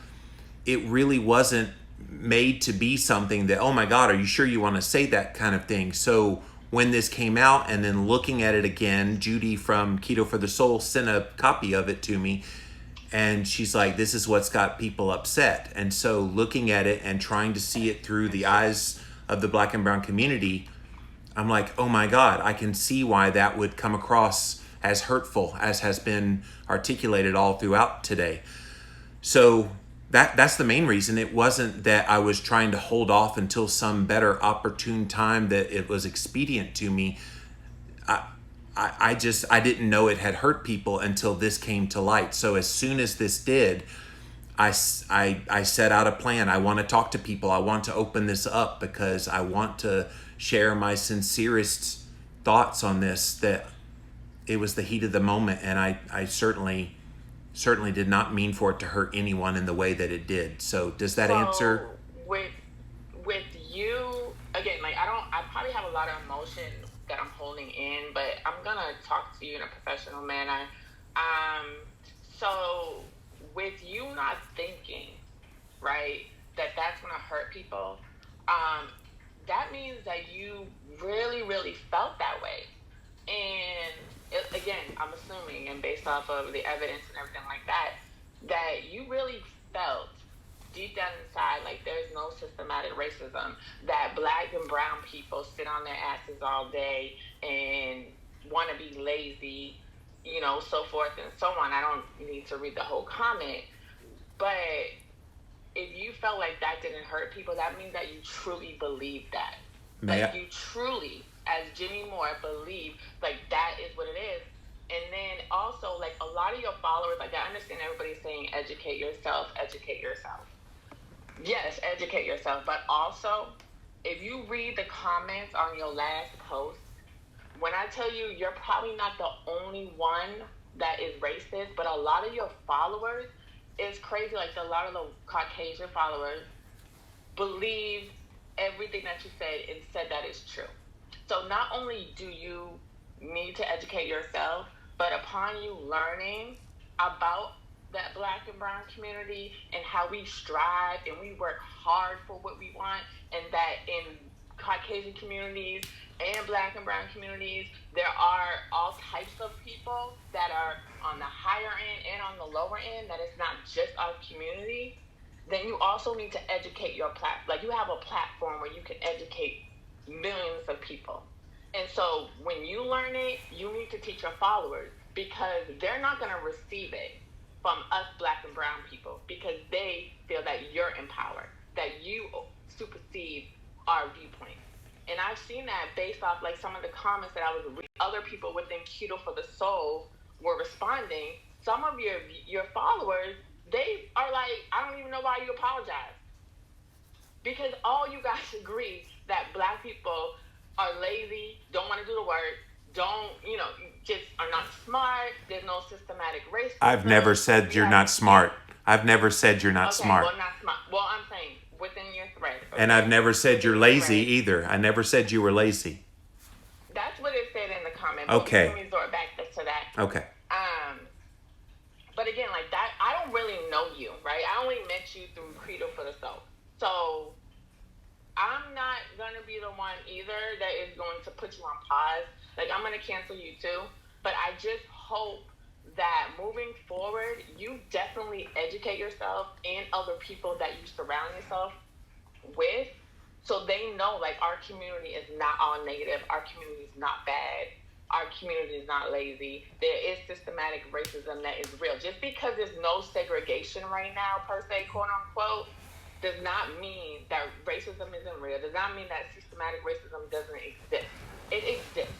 [SPEAKER 1] it really wasn't made to be something that, oh my God, are you sure you want to say that kind of thing? So when this came out and then looking at it again, Judy from Keto for the Soul sent a copy of it to me. And she's like, this is what's got people upset. And so looking at it and trying to see it through the eyes of the Black and brown community, I'm like, oh my God, I can see why that would come across as hurtful as has been articulated all throughout today. So that's the main reason. It wasn't that I was trying to hold off until some better opportune time that it was expedient to me. I didn't know it had hurt people until this came to light. So as soon as this did, I set out a plan. I want to talk to people. I want to open this up because I want to share my sincerest thoughts on this, that it was the heat of the moment. And I certainly did not mean for it to hurt anyone in the way that it did. So does that answer?
[SPEAKER 10] With you, again, like I probably have a lot of emotion that I'm holding in, but I'm gonna talk to you in a professional manner. So with you not thinking, right, that's gonna hurt people, that means that you really, really felt that way. And again, I'm assuming, and based off of the evidence and everything like that, that you really felt deep down inside like there's no systematic racism, that Black and brown people sit on their asses all day and want to be lazy, so forth and so on. I don't need to read the whole comment, but if you felt like that didn't hurt people, that means that you truly believe that. You truly, as Jimmy Moore, believe like that is what it is. And then also, like, a lot of your followers, like, I understand everybody's saying educate yourself. Yes, educate yourself. But also, if you read the comments on your last post, when I tell you you're probably not the only one that is racist, but a lot of your followers is crazy. Like, a lot of the Caucasian followers believe everything that you said and said that is true. So not only do you need to educate yourself, but upon you learning about that Black and brown community and how we strive and we work hard for what we want, and that in Caucasian communities and Black and brown communities, there are all types of people that are on the higher end and on the lower end, that it's not just our community, then you also need to educate your platform. Like, you have a platform where you can educate millions of people. And so when you learn it, you need to teach your followers, because they're not going to receive it from us Black and brown people, because they feel that you're empowered, that you supersede our viewpoint. And I've seen that based off like some of the comments that I was reading. Other people within Keto for the Soul were responding. Some of your followers, they are like, I don't even know why you apologize. Because all you guys agree that Black people are lazy, don't want to do the work, just are not smart. There's no systematic racism.
[SPEAKER 1] I've never said you're not smart. I've never said you're not smart.
[SPEAKER 10] Well, not smart. Well, I'm saying within your thread. Okay?
[SPEAKER 1] And I've never said you're lazy either. I never said you were lazy.
[SPEAKER 10] That's what it said in the comment.
[SPEAKER 1] Okay.
[SPEAKER 10] Let me resort back to that.
[SPEAKER 1] Okay.
[SPEAKER 10] But again, like that, I don't really know you, right? I only met you through Credo for the Soul. So I'm not going to be the one either that is going to put you on pause. Like, I'm going to cancel you too. But I just hope that moving forward, you definitely educate yourself and other people that you surround yourself with, so they know, like, our community is not all negative. Our community is not bad. Our community is not lazy. There is systematic racism that is real. Just because there's no segregation right now, per se, quote unquote, does not mean that racism isn't real. Does not mean that systematic racism doesn't exist. It exists.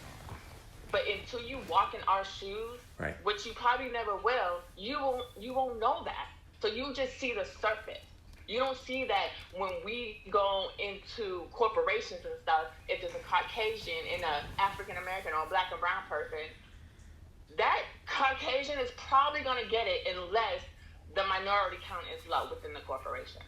[SPEAKER 10] But until you walk in our shoes,
[SPEAKER 1] right,
[SPEAKER 10] which you probably never will, you won't know that. So you just see the surface. You don't see that when we go into corporations and stuff, if there's a Caucasian and an African American or a Black and brown person, that Caucasian is probably going to get it unless the minority count is low within the corporation.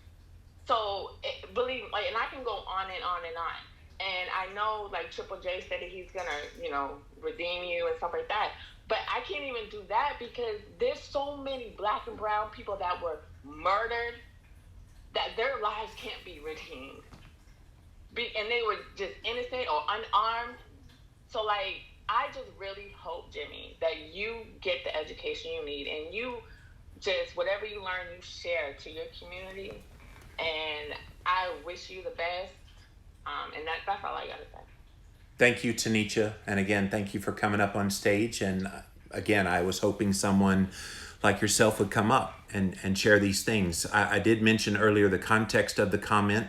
[SPEAKER 10] So believe, like, and I can go on and on and on. And I know, like, Triple J said that he's gonna, redeem you and stuff like that. But I can't even do that because there's so many Black and brown people that were murdered that their lives can't be redeemed. And they were just innocent or unarmed. So, like, I just really hope, Jimmy, that you get the education you need and you just, whatever you learn, you share to your community. And I wish you the best. And that's all I got to say.
[SPEAKER 1] Thank you, Tanisha. And again, thank you for coming up on stage. And again, I was hoping someone like yourself would come up and share these things. I did mention earlier the context of the comment,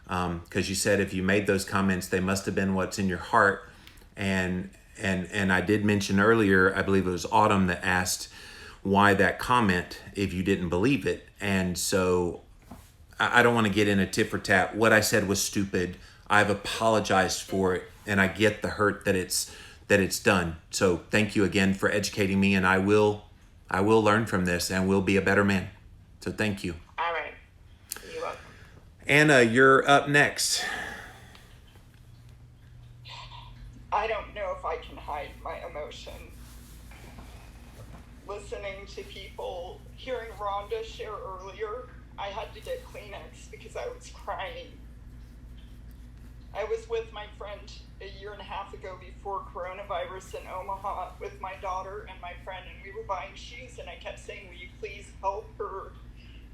[SPEAKER 1] because you said if you made those comments, they must have been what's in your heart. And I did mention earlier, I believe it was Autumn that asked why that comment if you didn't believe it. And so I don't want to get in a tit for tat. What I said was stupid. I've apologized for it, and I get the hurt that it's done. So thank you again for educating me, and I will learn from this and will be a better man. So thank you.
[SPEAKER 10] All right. You're welcome.
[SPEAKER 1] Anna, you're up next.
[SPEAKER 11] I don't know if I can hide my emotion. Listening to people, hearing Rhonda share earlier, I had to get Kleenex because I was crying. I was with my friend a year and a half ago before coronavirus in Omaha with my daughter and my friend, and we were buying shoes, and I kept saying, will you please help her?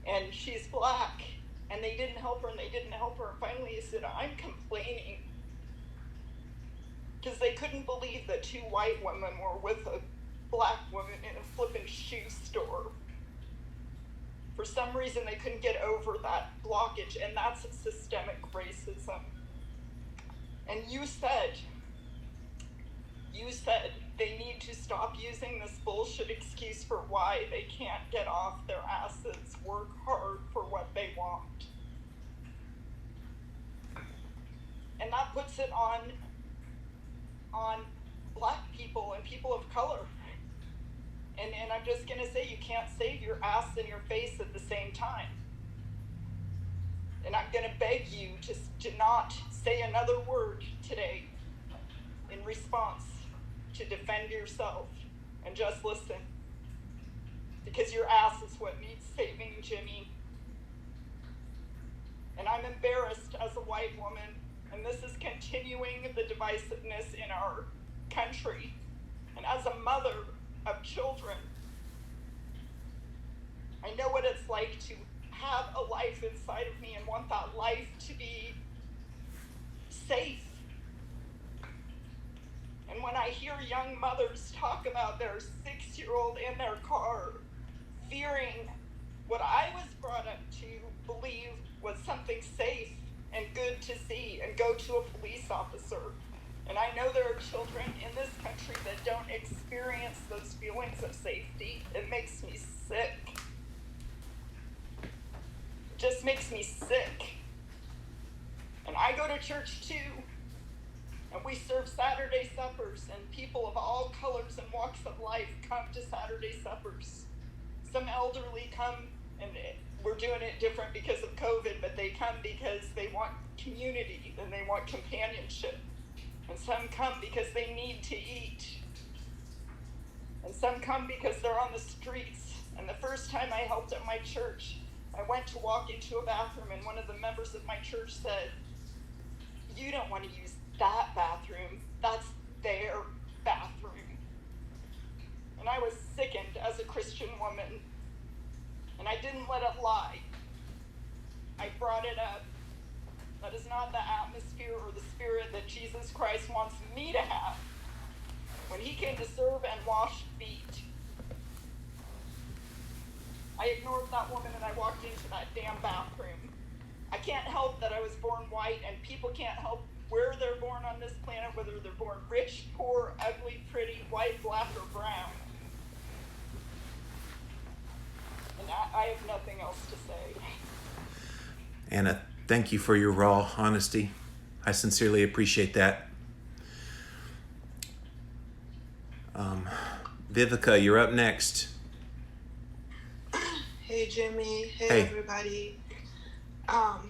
[SPEAKER 11] And she's black. And they didn't help her, and they didn't help her. And finally I said, I'm complaining. Because they couldn't believe that two white women were with a black woman in a flippin' shoe store. For some reason, they couldn't get over that blockage, and that's systemic racism. And you said they need to stop using this bullshit excuse for why they can't get off their asses, work hard for what they want. And that puts it on black people and people of color. And I'm just gonna say, you can't save your ass and your face at the same time. And I'm gonna beg you to not say another word today in response to defend yourself, and just listen. Because your ass is what needs saving, Jimmy. And I'm embarrassed as a white woman, and this is continuing the divisiveness in our country. And as a mother of children, I know what it's like to have a life inside of me and want that life to be safe. And when I hear young mothers talk about their 6-year-old in their car, fearing what I was brought up to believe was something safe and good to see, and go to a police officer. And I know there are children in this country that don't experience those feelings of safety. It makes me sick. It just makes me sick. And I go to church too. And we serve Saturday suppers, and people of all colors and walks of life come to Saturday suppers. Some elderly come, and we're doing it different because of COVID, but they come because they want community and they want companionship. And some come because they need to eat. And some come because they're on the streets. And the first time I helped at my church, I went to walk into a bathroom, and one of the members of my church said, you don't want to use that bathroom. That's their bathroom. And I was sickened as a Christian woman. And I didn't let it lie. I brought it up. That is not the atmosphere or the spirit that Jesus Christ wants me to have when he came to serve and wash feet. I ignored that woman and I walked into that damn bathroom. I can't help that I was born white, and people can't help where they're born on this planet, whether they're born rich, poor, ugly, pretty, white, black, or brown. And I have nothing else to say.
[SPEAKER 1] Anna, thank you for your raw honesty. I sincerely appreciate that. Vivica, you're up next.
[SPEAKER 12] Hey Jimmy, hey everybody.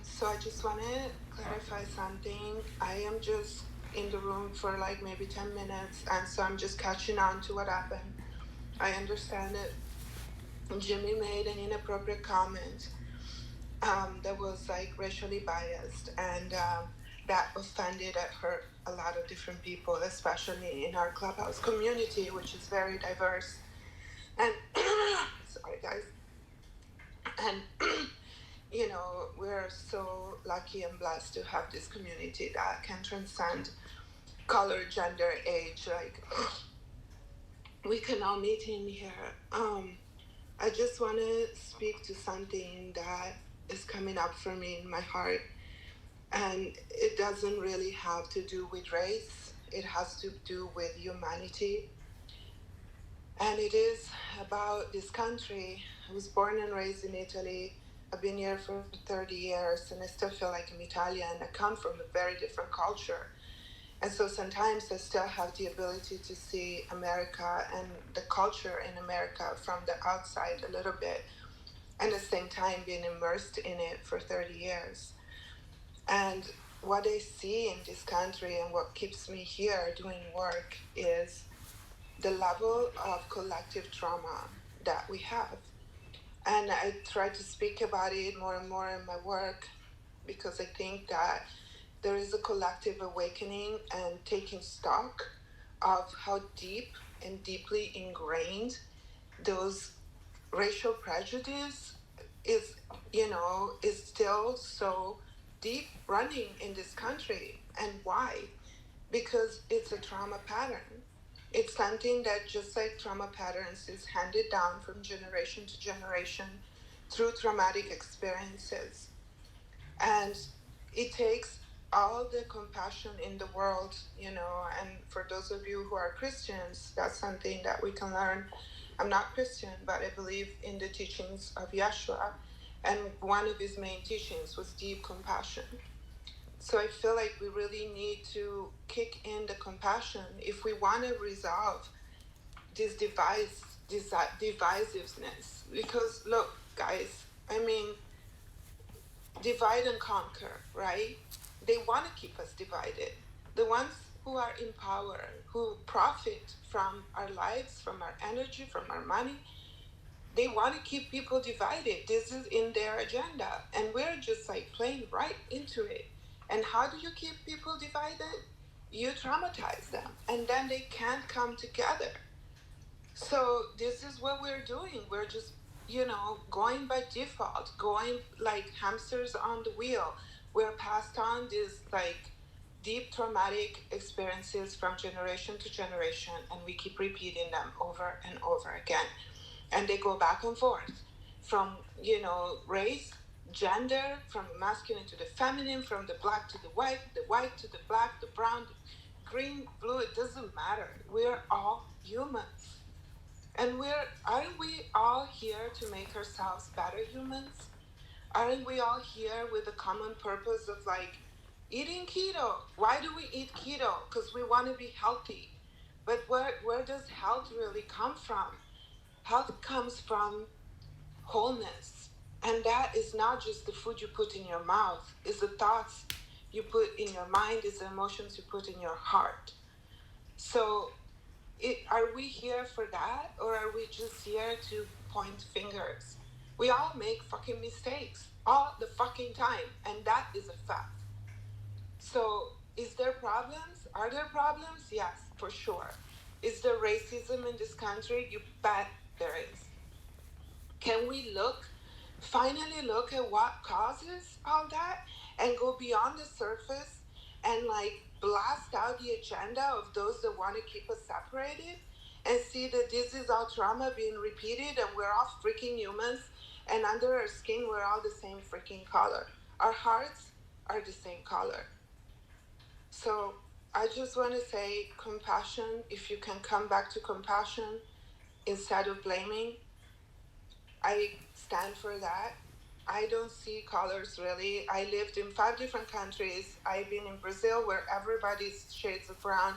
[SPEAKER 12] So I just want to clarify something. I am just in the room for like maybe 10 minutes, and so I'm just catching on to what happened. I understand it. Jimmy made an inappropriate comment that was like racially biased, and that offended and hurt a lot of different people, especially in our Clubhouse community, which is very diverse. And sorry guys. And you know, we're so lucky and blessed to have this community that can transcend color, gender, age. Like, we can all meet in here. I just want to speak to something that is coming up for me in my heart. And it doesn't really have to do with race, it has to do with humanity. And it is about this country. I was born and raised in Italy. I've been here for 30 years and I still feel like I'm Italian. I come from a very different culture. And so sometimes I still have the ability to see America and the culture in America from the outside a little bit, and at the same time being immersed in it for 30 years. And what I see in this country and what keeps me here doing work is the level of collective trauma that we have. And I try to speak about it more and more in my work because I think that there is a collective awakening and taking stock of how deep and deeply ingrained those racial prejudice is, you know, is still so deep running in this country. And why? Because it's a trauma pattern. It's something that, just like trauma patterns, is handed down from generation to generation through traumatic experiences. And it takes all the compassion in the world, you know, and for those of you who are Christians, that's something that we can learn. I'm not Christian, but I believe in the teachings of Yeshua, and one of his main teachings was deep compassion. So I feel like we really need to kick in the compassion if we want to resolve this divisiveness. Because look, guys, I mean, divide and conquer, right? They want to keep us divided. The ones who are in power, who profit from our lives, from our energy, from our money, they want to keep people divided. This is in their agenda. And we're just like playing right into it. And how do you keep people divided? You traumatize them, and then they can't come together. So this is what we're doing. We're just, you know, going by default, going like hamsters on the wheel. We're passed on these like deep traumatic experiences from generation to generation, and we keep repeating them over and over again. And they go back and forth from, you know, race, gender, from the masculine to the feminine, from the black to the white to the black, the brown, the green, blue, it doesn't matter. We're all humans. And aren't we all here to make ourselves better humans? Aren't we all here with the common purpose of like eating keto? Why do we eat keto? Because we want to be healthy. But where does health really come from? Health comes from wholeness. And that is not just the food you put in your mouth, it's the thoughts you put in your mind, it's the emotions you put in your heart. So are we here for that, or are we just here to point fingers? We all make fucking mistakes all the fucking time, and that is a fact. So is there problems? Are there problems? Yes, for sure. Is there racism in this country? You bet there is. Can we finally look at what causes all that and go beyond the surface and like blast out the agenda of those that want to keep us separated and see that this is all trauma being repeated and we're all freaking humans, and under our skin we're all the same freaking color. Our hearts are the same color. So I just want to say compassion. If you can come back to compassion instead of blaming, I stand for that. I don't see colors really. I lived in 5 different countries. I've been in Brazil where everybody's shades of brown.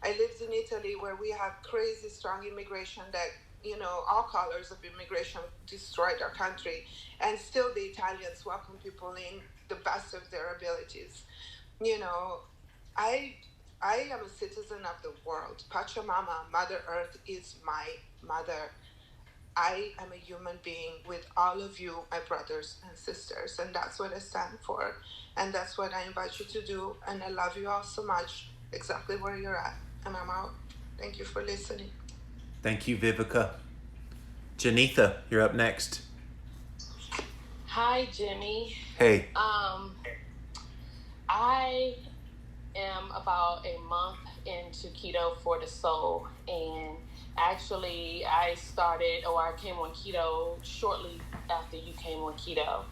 [SPEAKER 12] I lived in Italy where we have crazy strong immigration that, you know, all colors of immigration destroyed our country. And still the Italians welcome people in the best of their abilities. You know, I am a citizen of the world. Pachamama, Mother Earth, is my mother. I am a human being with all of you, my brothers and sisters, and that's what I stand for, and that's what I invite you to do, and I love you all so much, exactly where you're at, and I'm out. Thank you for listening.
[SPEAKER 1] Thank you, Vivica. Janitha, you're up next.
[SPEAKER 2] Hi, Jimmy.
[SPEAKER 1] Hey.
[SPEAKER 2] I am about a month into Keto for the Soul, and actually I came on keto shortly after you came on keto,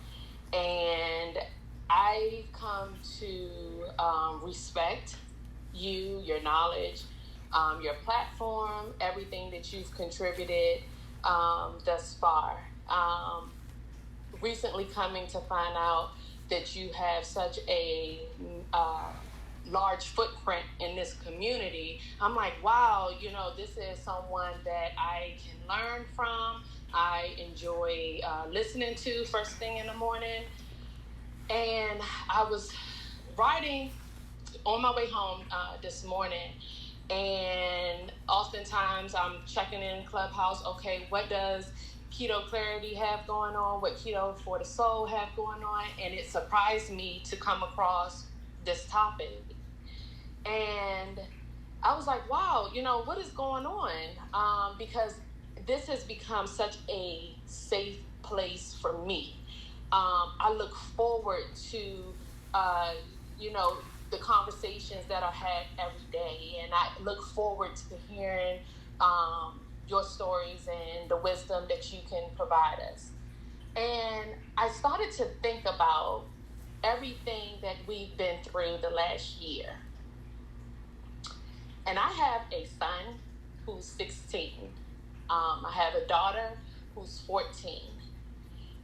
[SPEAKER 2] and I've come to respect you, your knowledge, your platform, everything that you've contributed thus far. Recently coming to find out that you have such a large footprint in this community, I'm like, wow, this is someone that I can learn from. I enjoy listening to first thing in the morning. And I was riding on my way home this morning, and oftentimes I'm checking in Clubhouse. Okay, what does Keto Clarity have going on? What Keto for the Soul have going on? And it surprised me to come across this topic. And I was like, wow, what is going on? Because this has become such a safe place for me. I look forward to, the conversations that are had every day. And I look forward to hearing your stories and the wisdom that you can provide us. And I started to think about everything that we've been through the last year. And I have a son who's 16. I have a daughter who's 14.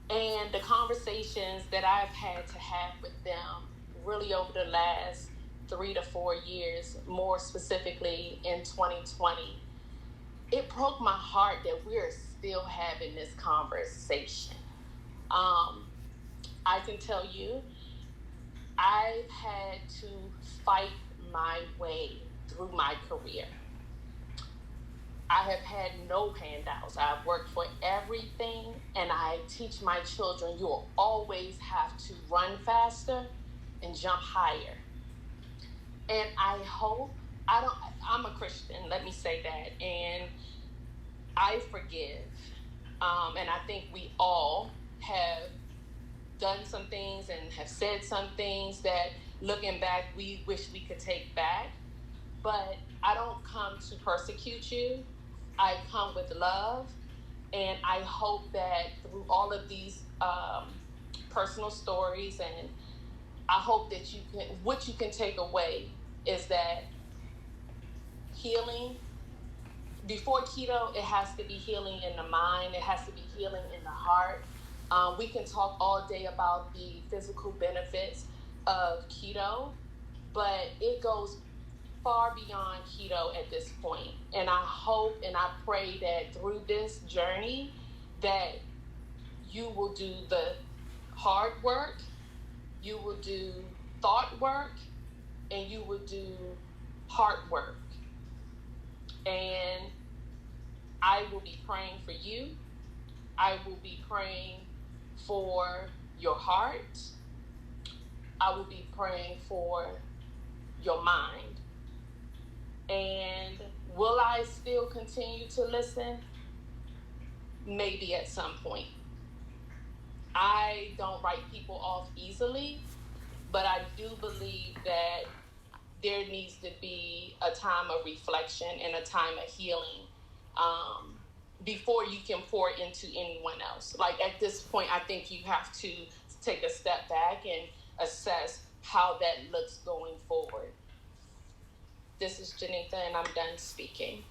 [SPEAKER 2] And the conversations that I've had to have with them really over the last 3 to 4 years, more specifically in 2020, it broke my heart that we're still having this conversation. I can tell you, I've had to fight my way through my career. I have had no handouts. I've worked for everything, and I teach my children you will always have to run faster and jump higher. And I hope, I'm a Christian, let me say that, and I forgive. And I think we all have done some things and have said some things that, looking back, we wish we could take back. But I don't come to persecute you. I come with love. And I hope that through all of these personal stories, and I hope that what you can take away is that healing, before keto, it has to be healing in the mind. It has to be healing in the heart. We can talk all day about the physical benefits of keto, but it goes far beyond keto at this point. And I hope and I pray that through this journey that you will do the hard work, you will do thought work, and you will do heart work. And I will be praying for you. I will be praying for your heart. I will be praying for your mind. And will I still continue to listen? Maybe at some point. I don't write people off easily, but I do believe that there needs to be a time of reflection and a time of healing before you can pour into anyone else. Like at this point, I think you have to take a step back and assess how that looks going forward. This is Janitha, and I'm done speaking.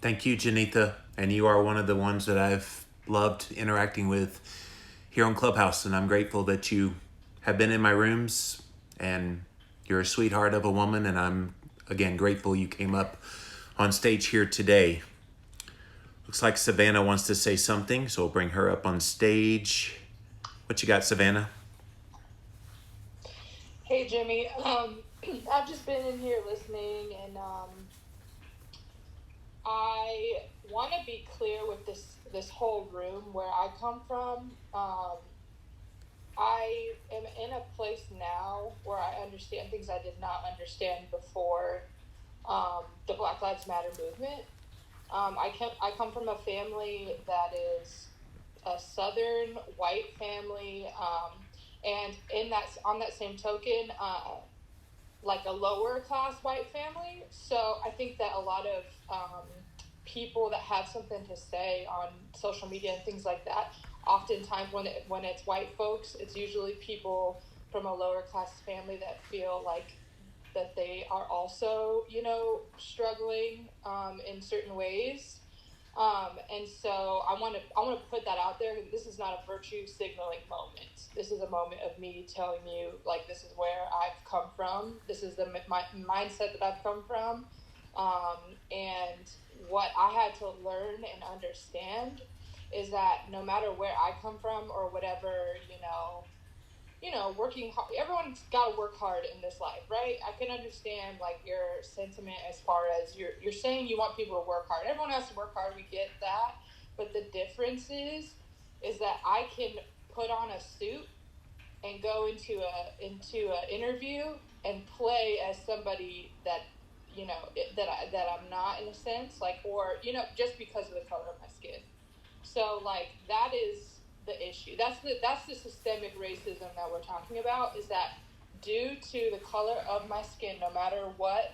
[SPEAKER 1] Thank you, Janitha. And you are one of the ones that I've loved interacting with here on Clubhouse. And I'm grateful that you have been in my rooms, and you're a sweetheart of a woman. And I'm, again, grateful you came up on stage here today. Looks like Savannah wants to say something, so we'll bring her up on stage. What you got, Savannah?
[SPEAKER 13] Hey, Jimmy. I've just been in here listening, and I want to be clear with this whole room where I come from. I am in a place now where I understand things I did not understand before the Black Lives Matter movement. I come from a family that is a Southern white family, and on that same token, like a lower class white family. So I think that a lot of people that have something to say on social media and things like that, oftentimes when it's white folks, it's usually people from a lower class family that feel like that they are also, struggling in certain ways. And so I want to put that out there. This is not a virtue signaling moment. This is a moment of me telling you, like, this is where I've come from. This is my mindset that I've come from. And what I had to learn and understand is that no matter where I come from or whatever, working hard, everyone's got to work hard in this life, right? I can understand like your sentiment as far as you're saying you want people to work hard. Everyone has to work hard. We get that. But the difference is that I can put on a suit and go into an interview and play as somebody that, that I'm not, in a sense, like, or, just because of the color of my skin. So like, that is the issue. That's the systemic racism that we're talking about, is that due to the color of my skin, no matter what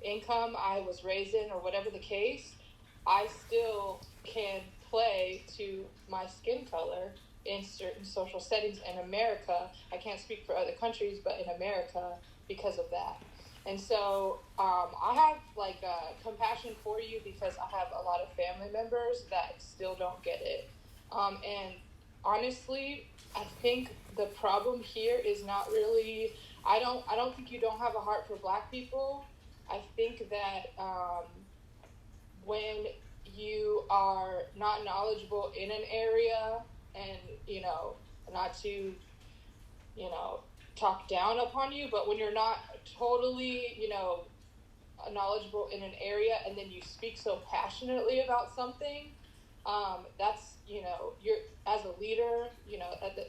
[SPEAKER 13] income I was raised in or whatever the case, I still can play to my skin color in certain social settings in America. I can't speak for other countries, but in America, because of that. And so I have like compassion for you, because I have a lot of family members that still don't get it. And honestly, I think the problem here is not really, I don't think you don't have a heart for Black people. I think that when you are not knowledgeable in an area, and, not to, talk down upon you, but when you're not totally, knowledgeable in an area, and then you speak so passionately about something, that's, you're, as a leader,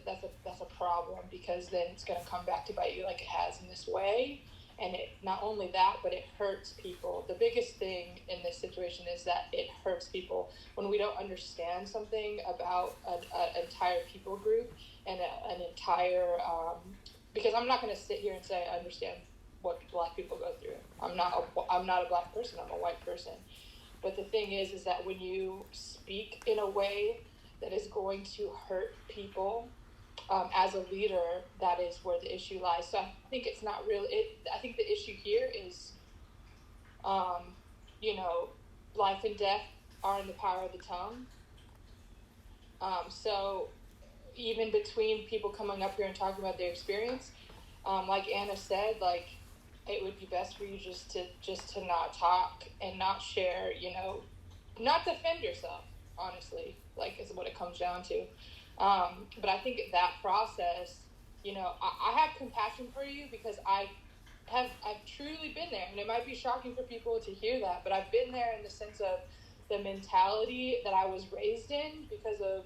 [SPEAKER 13] that's a problem, because then it's going to come back to bite you like it has in this way. And it, not only that, but it hurts people. The biggest thing in this situation is that it hurts people when we don't understand something about an entire people group and an entire, because I'm not going to sit here and say I understand what Black people go through. I'm not a Black person, I'm a white person. But the thing is that when you speak in a way that is going to hurt people, as a leader, that is where the issue lies. So I think it's not really, I think the issue here is, life and death are in the power of the tongue. So even between people coming up here and talking about their experience, like Anna said, like, it would be best for you just to not talk and not share, not defend yourself, honestly, like, is what it comes down to. But I think that process, I have compassion for you, because I've truly been there, and it might be shocking for people to hear that, but I've been there in the sense of the mentality that I was raised in, because of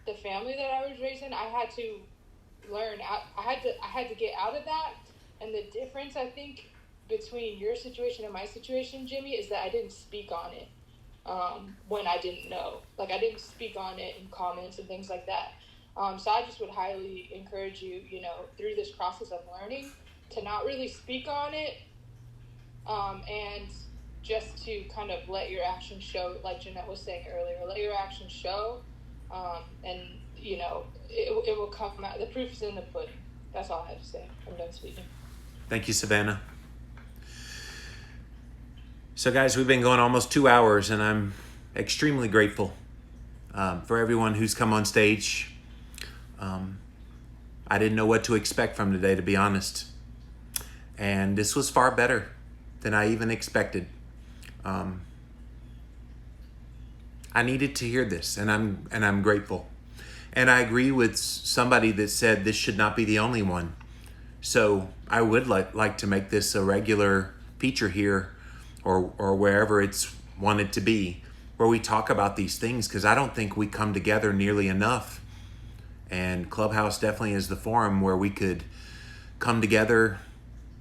[SPEAKER 13] the family that I was raised in. I had to learn, I had to get out of that. And the difference, I think, between your situation and my situation, Jimmy, is that I didn't speak on it when I didn't know. Like, I didn't speak on it in comments and things like that. So I just would highly encourage you, through this process of learning, to not really speak on it, and just to kind of let your actions show, like Jeanette was saying earlier, let your actions show, and, it will come out. The proof is in the pudding. That's all I have to say. I'm done speaking.
[SPEAKER 1] Thank you, Savannah. So guys, we've been going almost 2 hours, and I'm extremely grateful for everyone who's come on stage. I didn't know what to expect from today, to be honest. And this was far better than I even expected. I needed to hear this, and I'm grateful. And I agree with somebody that said this should not be the only one. So I would like to make this a regular feature here, or wherever it's wanted to be, where we talk about these things, because I don't think we come together nearly enough. And Clubhouse definitely is the forum where we could come together,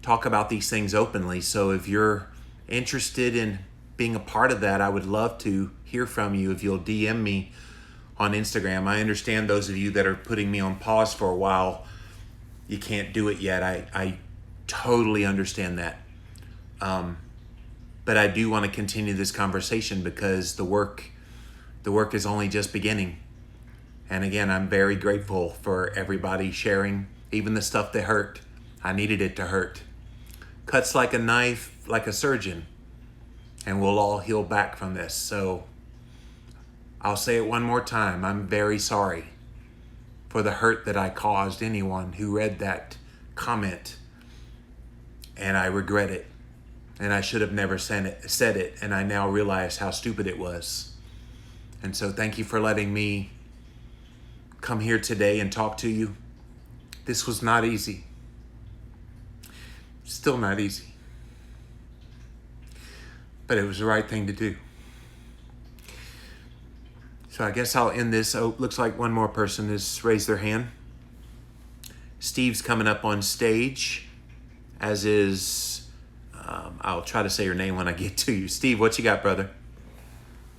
[SPEAKER 1] talk about these things openly. So if you're interested in being a part of that, I would love to hear from you. If you'll DM me on Instagram. I understand those of you that are putting me on pause for a while, you can't do it yet. I totally understand that. But I do want to continue this conversation because the work is only just beginning. And again, I'm very grateful for everybody sharing, even the stuff that hurt. I needed it to hurt. Cuts like a knife, like a surgeon, and we'll all heal back from this. So I'll say it one more time. I'm very sorry for the hurt that I caused anyone who read that comment. And I regret it. And I should have never said it. And I now realize how stupid it was. And so thank you for letting me come here today and talk to you. This was not easy. Still not easy. But it was the right thing to do. So I guess I'll end this. Oh, looks like one more person has raised their hand. Steve's coming up on stage, as is... I'll try to say your name when I get to you. Steve, what you got, brother?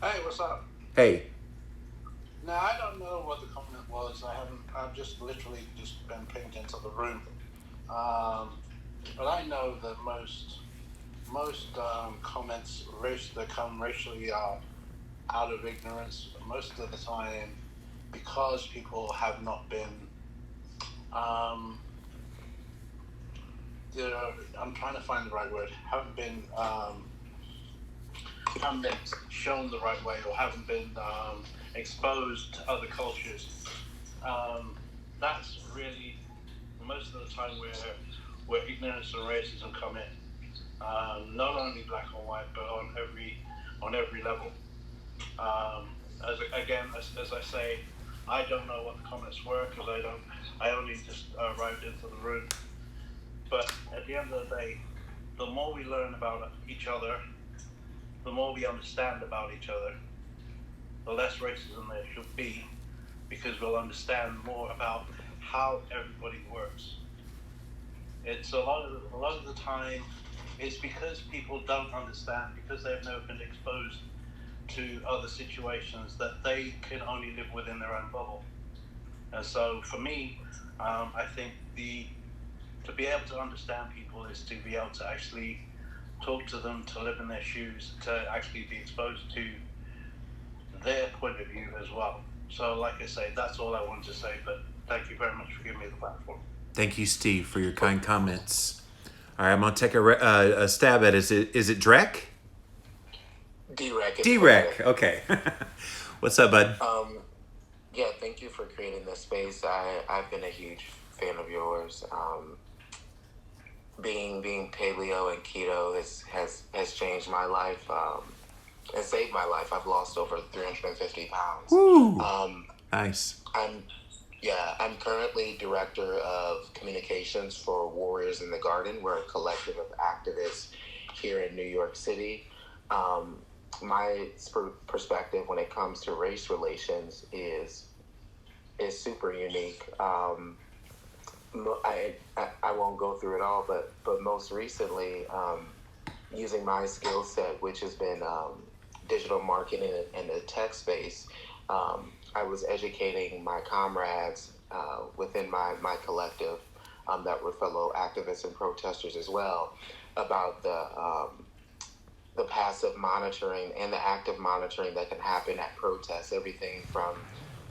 [SPEAKER 14] Hey, what's up?
[SPEAKER 1] Hey.
[SPEAKER 14] Now, I don't know what the comment was. I've just literally just been pinged into the room. But I know that most comments that come racially are out of ignorance. Most of the time, because people have not been... I'm trying to find the right word. Haven't been shown the right way, or haven't been exposed to other cultures. That's really most of the time where ignorance and racism come in. Not only black and white, but on every level. As I say, I don't know what the comments were because I only just arrived into the room. But at the end of the day, the more we learn about each other, the more we understand about each other, the less racism there should be, because we'll understand more about how everybody works. It's a lot of the time, it's because people don't understand, because they've never been exposed to other situations, that they can only live within their own bubble. And so for me, I think to be able to understand people is to be able to actually talk to them, to live in their shoes, to actually be exposed to their point of view as well. So like I say, that's all I wanted to say, but thank you very much for giving me the platform.
[SPEAKER 1] Thank you, Steve, for your kind comments. All right, I'm going to take a stab at it. Is it Drek?
[SPEAKER 15] D-Rec.
[SPEAKER 1] D-Rec, okay. What's up, bud?
[SPEAKER 15] Yeah, thank you for creating this space. I've been a huge fan of yours. Being paleo and keto has changed my life and saved my life. I've lost over 350 pounds.
[SPEAKER 1] Woo! Nice.
[SPEAKER 15] I'm currently director of communications for Warriors in the Garden. We're a collective of activists here in New York City. My perspective when it comes to race relations is super unique. I won't go through it all, but most recently, using my skill set, which has been digital marketing and the tech space, I was educating my comrades within my collective that were fellow activists and protesters as well about the passive monitoring and the active monitoring that can happen at protests, everything from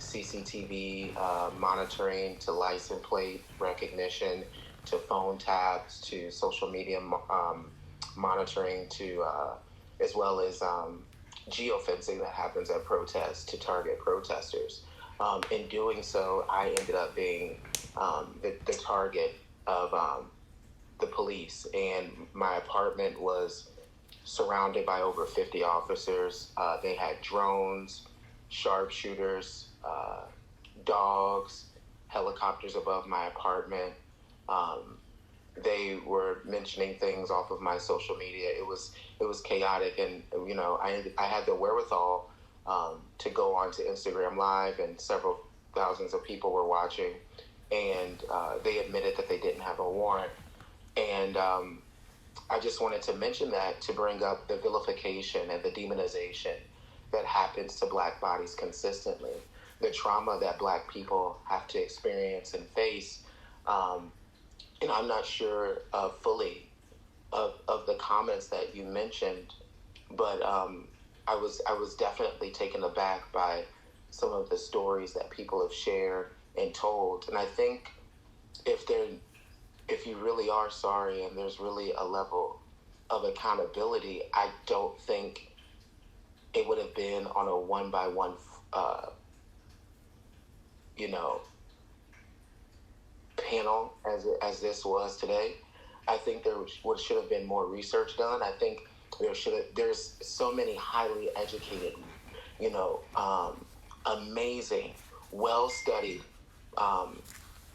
[SPEAKER 15] CCTV monitoring to license plate recognition to phone taps to social media monitoring to as well as geofencing that happens at protests to target protesters. In doing so, I ended up being the target of the police, and my apartment was surrounded by over 50 officers. They had drones, sharpshooters, dogs, helicopters above my apartment. They were mentioning things off of my social media. It was chaotic, and I had the wherewithal to go onto Instagram Live, and several thousands of people were watching, and they admitted that they didn't have a warrant. And I just wanted to mention that to bring up the vilification and the demonization that happens to Black bodies consistently. the trauma that Black people have to experience and face. And I'm not sure fully of the comments that you mentioned, but I was definitely taken aback by some of the stories that people have shared and told. And I think if you really are sorry and there's really a level of accountability, I don't think it would have been on a one-by-one, panel as this was today. I think there should have been more research done. I think there's so many highly educated, amazing, well-studied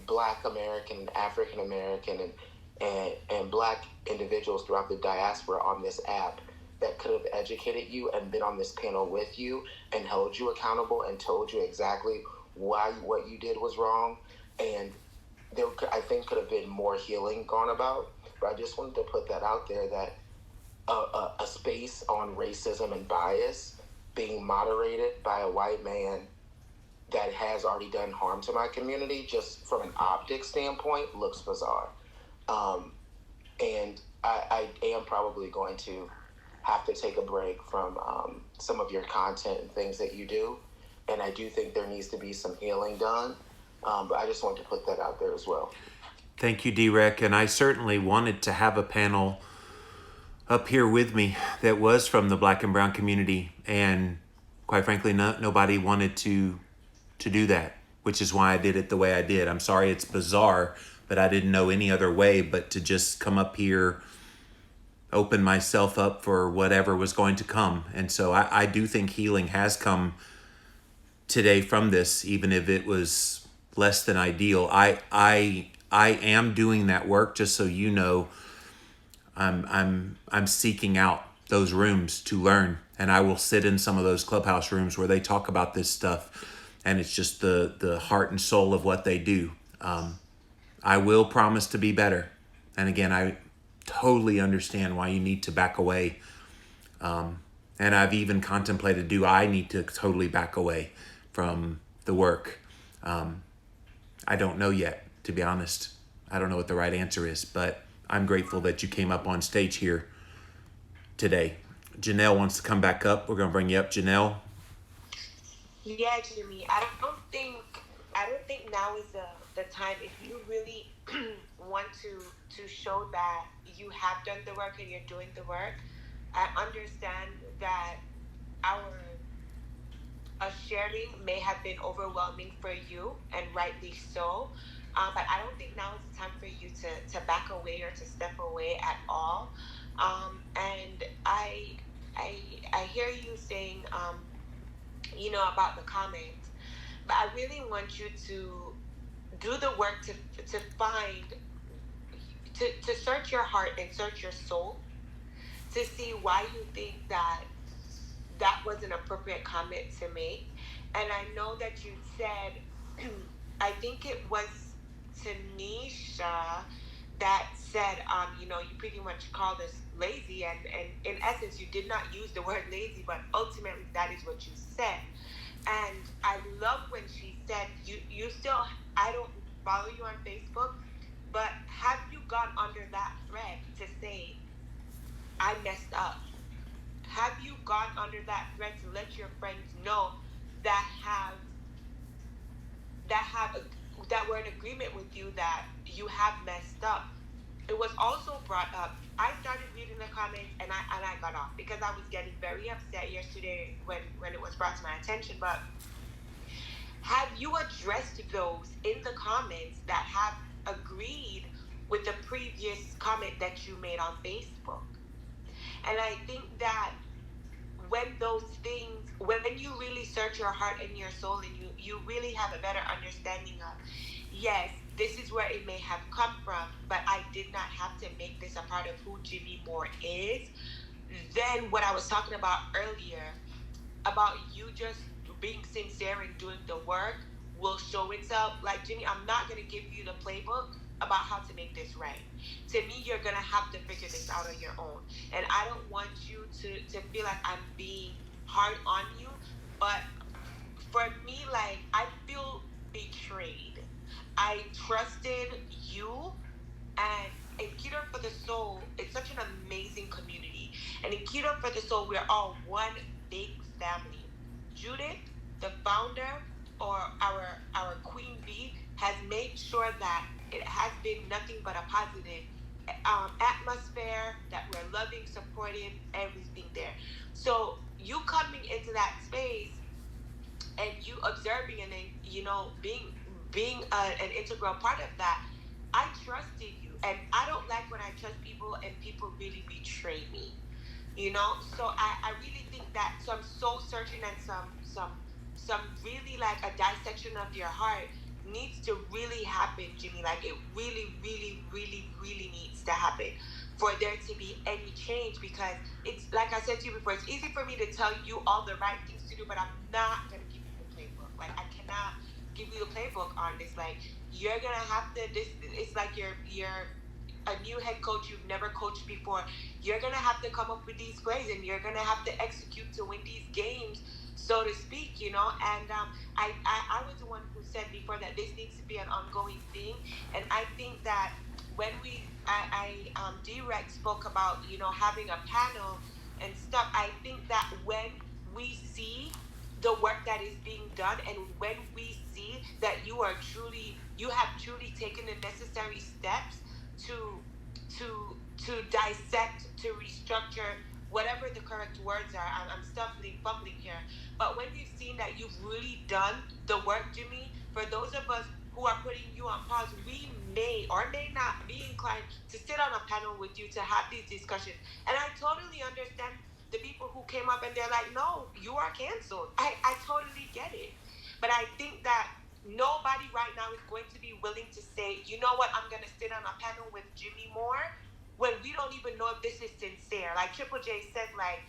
[SPEAKER 15] Black American, African American, and Black individuals throughout the diaspora on this app that could have educated you and been on this panel with you and held you accountable and told you exactly why what you did was wrong. And I think could have been more healing gone about. But I just wanted to put that out there, that a space on racism and bias being moderated by a white man that has already done harm to my community, just from an optic standpoint, looks bizarre. And I am probably going to have to take a break from some of your content and things that you do. And I do think there needs to be some healing done. But I just wanted to put that out there as well.
[SPEAKER 1] Thank you, D-Rec. And I certainly wanted to have a panel up here with me that was from the Black and brown community. And quite frankly, nobody wanted to do that, which is why I did it the way I did. I'm sorry it's bizarre, but I didn't know any other way but to just come up here, open myself up for whatever was going to come. And so I do think healing has come today from this, even if it was less than ideal. I am doing that work, just so you know. I'm seeking out those rooms to learn, and I will sit in some of those Clubhouse rooms where they talk about this stuff, and it's just the heart and soul of what they do. I will promise to be better. And again, I totally understand why you need to back away. And I've even contemplated, do I need to totally back away from the work? I don't know yet, to be honest. I don't know what the right answer is, but I'm grateful that you came up on stage here today. Janelle wants to come back up. We're going to bring you up, Janelle.
[SPEAKER 5] Yeah, Jimmy. I don't think now is the time, if you really want to show that you have done the work and you're doing the work. I understand that our sharing may have been overwhelming for you, and rightly so. But I don't think now is the time for you to back away or to step away at all. And I hear you saying, about the comments, but I really want you to do the work to find, to search your heart and search your soul to see why you think that was an appropriate comment to make. And I know that you said, I think it was Tanisha that said, you pretty much called us lazy, and in essence, you did not use the word lazy, but ultimately that is what you said. And I love when she said, you still, I don't follow you on Facebook, but have you gone under that thread to say, I messed up? Have you gone under that thread to let your friends know that we're in agreement with you that you have messed up? It was also brought up. I started reading the comments and I got off because I was getting very upset yesterday when it was brought to my attention. But have you addressed those in the comments that have agreed with the previous comment that you made on Facebook? And I think that when those things, when you really search your heart and your soul and you really have a better understanding of, yes, this is where it may have come from, but I did not have to make this a part of who Jimmy Moore is, then what I was talking about earlier, about you just being sincere and doing the work, will show itself. Like, Jimmy, I'm not going to give you the playbook about how to make this right. To me, you're going to have to figure this out on your own. And I don't want you to feel like I'm being hard on you, but for me, like, I feel betrayed. I trusted you, and in Keto for the Soul, it's such an amazing community. And in Keto for the Soul, we're all one big family. Judith, the founder, or our queen bee, has made sure that it has been nothing but a positive atmosphere, that we're loving, supportive, everything there. So you coming into that space and you observing, and then being an integral part of that, I trusted you, and I don't like when I trust people and people really betray me. So I really think that some soul searching and some really like a dissection of your heart needs to really happen, Jimmy. Like, it really, really, really, really needs to happen for there to be any change, because it's like I said to you before, it's easy for me to tell you all the right things to do, but I'm not gonna give you the playbook. Like, I cannot give you the playbook on this. Like, you're gonna have to, this it's like you're a new head coach, you've never coached before. You're gonna have to come up with these plays, and you're gonna have to execute to win these games, so to speak. And I was the one who said before that this needs to be an ongoing thing. And I think that when D-Rex spoke about having a panel and stuff, I think that when we see the work that is being done, and when we see that you have truly taken the necessary steps to dissect, to restructure, whatever the correct words are. I'm fumbling here. But when we've seen that you've really done the work, Jimmy, for those of us who are putting you on pause, we may or may not be inclined to sit on a panel with you to have these discussions. And I totally understand the people who came up and they're like, no, you are canceled. I totally get it. But I think that nobody right now is going to be willing to say, you know what, I'm going to sit on a panel with Jimmy Moore, when we don't even know if this is sincere. Like Triple J said, like,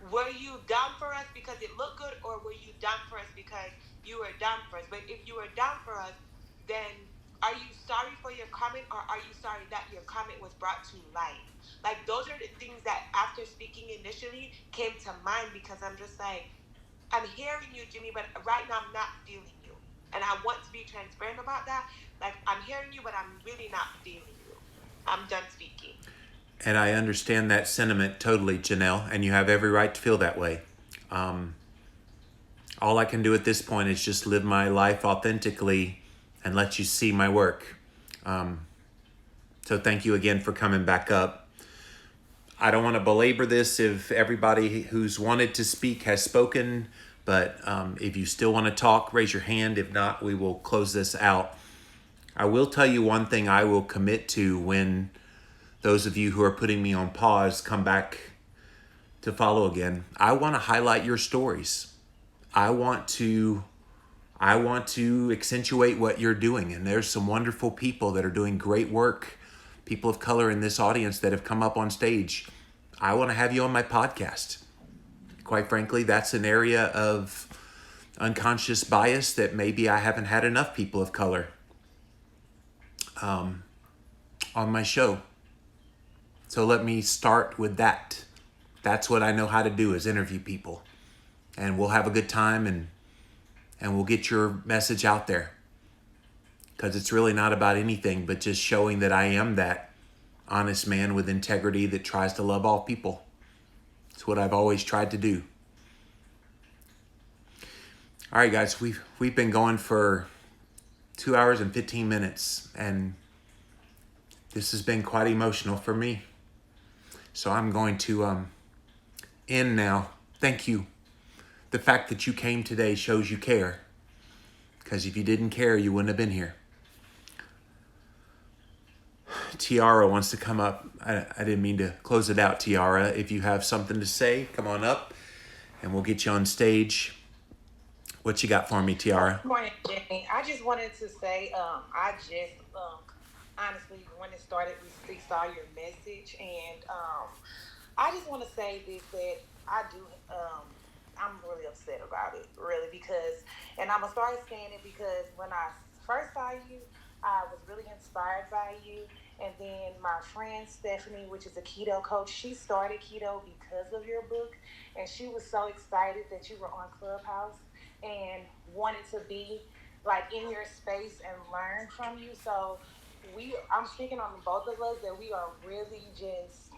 [SPEAKER 5] were you down for us because it looked good, or were you down for us because you were down for us? But if you were down for us, then are you sorry for your comment, or are you sorry that your comment was brought to light? Like, those are the things that after speaking initially came to mind, because I'm just like, I'm hearing you, Jimmy, but right now I'm not feeling you. And I want to be transparent about that. Like, I'm hearing you, but I'm really not feeling you. I'm done speaking.
[SPEAKER 1] And I understand that sentiment totally, Janelle, and you have every right to feel that way. All I can do at this point is just live my life authentically and let you see my work. So thank you again for coming back up. I don't want to belabor this if everybody who's wanted to speak has spoken, but if you still want to talk, raise your hand. If not, we will close this out. I will tell you one thing I will commit to when those of you who are putting me on pause come back to follow again. I want to highlight your stories. I want to accentuate what you're doing. And there's some wonderful people that are doing great work, people of color in this audience that have come up on stage. I want to have you on my podcast. Quite frankly, that's an area of unconscious bias that maybe I haven't had enough people of color on my show. So let me start with that. That's what I know how to do, is interview people. And we'll have a good time, and we'll get your message out there. Because it's really not about anything but just showing that I am that honest man with integrity that tries to love all people. It's what I've always tried to do. All right, guys, we've been going for 2 hours and 15 minutes, and this has been quite emotional for me. So I'm going to end now. Thank you. The fact that you came today shows you care. Because if you didn't care, you wouldn't have been here. Tiara wants to come up. I didn't mean to close it out, Tiara. If you have something to say, come on up and we'll get you on stage. What you got for me, Tiara?
[SPEAKER 16] Good morning, Jenny. I just wanted to say, honestly, when it started, we saw your message, and I just want to say this, that I'm really upset about it, really, because, and I'm going to start saying it because when I first saw you, I was really inspired by you. And then my friend Stephanie, which is a keto coach, she started keto because of your book, and she was so excited that you were on Clubhouse. and wanted to be like in your space and learn from you. So I'm speaking on both of us that we are really just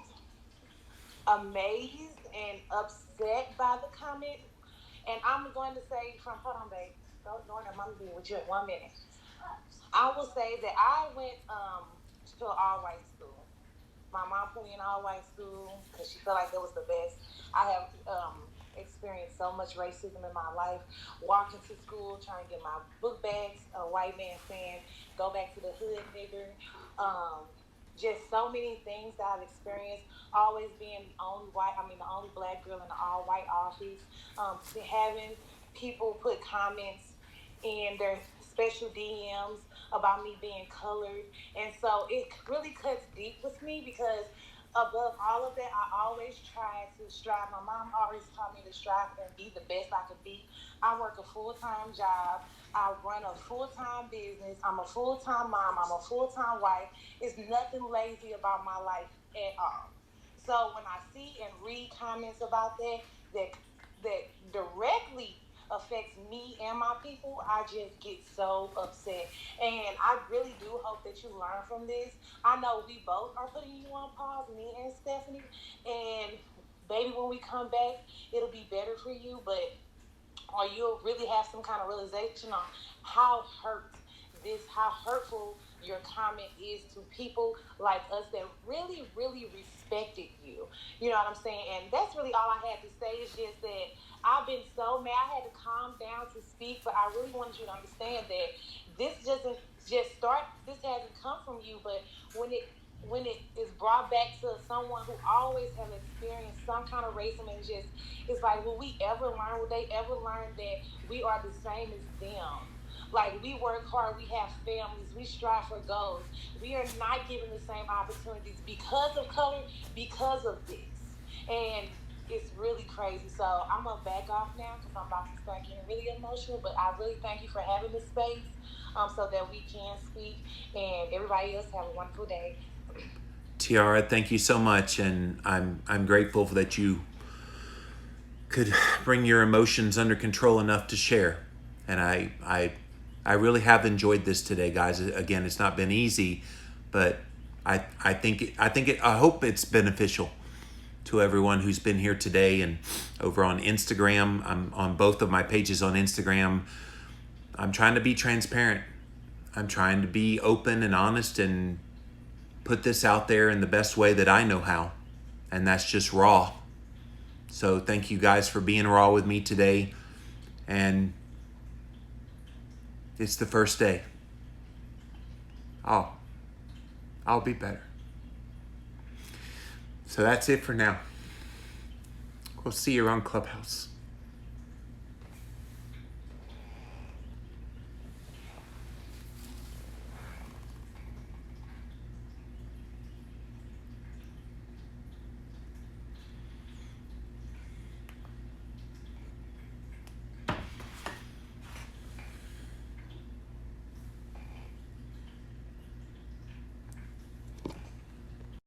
[SPEAKER 16] amazed and upset by the comment. And I'm going to say hold on, babe. Don't let mommy be with you in 1 minute. I will say that I went to an all-white school. My mom put me in all-white school because she felt like it was the best. I have experienced so much racism in my life. Walking to school, trying to get my book bags, a white man saying, "Go back to the hood, nigger." Just so many things that I've experienced. Always being the only black girl in the all-white office. Having people put comments in their special DMs about me being colored. And so it really cuts deep with me because above all of that, I always try to strive. My mom always taught me to strive and be the best I could be. I work a full-time job. I run a full-time business. I'm a full-time mom. I'm a full-time wife. It's nothing lazy about my life at all. So when I see and read comments about that directly affects me and my people, I just get so upset. And I really do hope that you learn from this. I know we both are putting you on pause, me and Stephanie. And baby, when we come back, it'll be better for you. Or you'll really have some kind of realization on how hurtful your comment is to people like us that really, really respected you. You know what I'm saying? And that's really all I had to say. Is just that I've been so mad. I had to calm down to speak, but I really wanted you to understand that this doesn't just start. This hasn't come from you, but when it is brought back to someone who always have experienced some kind of racism, and just it's like, will they ever learn that we are the same as them? Like, we work hard, we have families, we strive for goals. We are not given the same opportunities because of color, because of this. And it's really crazy. So I'm going to back off now because I'm about to start getting really emotional. But I really thank you for having this space so that we can speak. And everybody else have a wonderful day.
[SPEAKER 1] Tiara, thank you so much. And I'm grateful that you could bring your emotions under control enough to share. And I really have enjoyed this today, guys. Again, it's not been easy, but I hope it's beneficial to everyone who's been here today and over on Instagram. I'm on both of my pages on Instagram. I'm trying to be transparent. I'm trying to be open and honest and put this out there in the best way that I know how. And that's just raw. So thank you guys for being raw with me today. And it's the first day. I'll be better. So that's it for now. We'll see you around Clubhouse.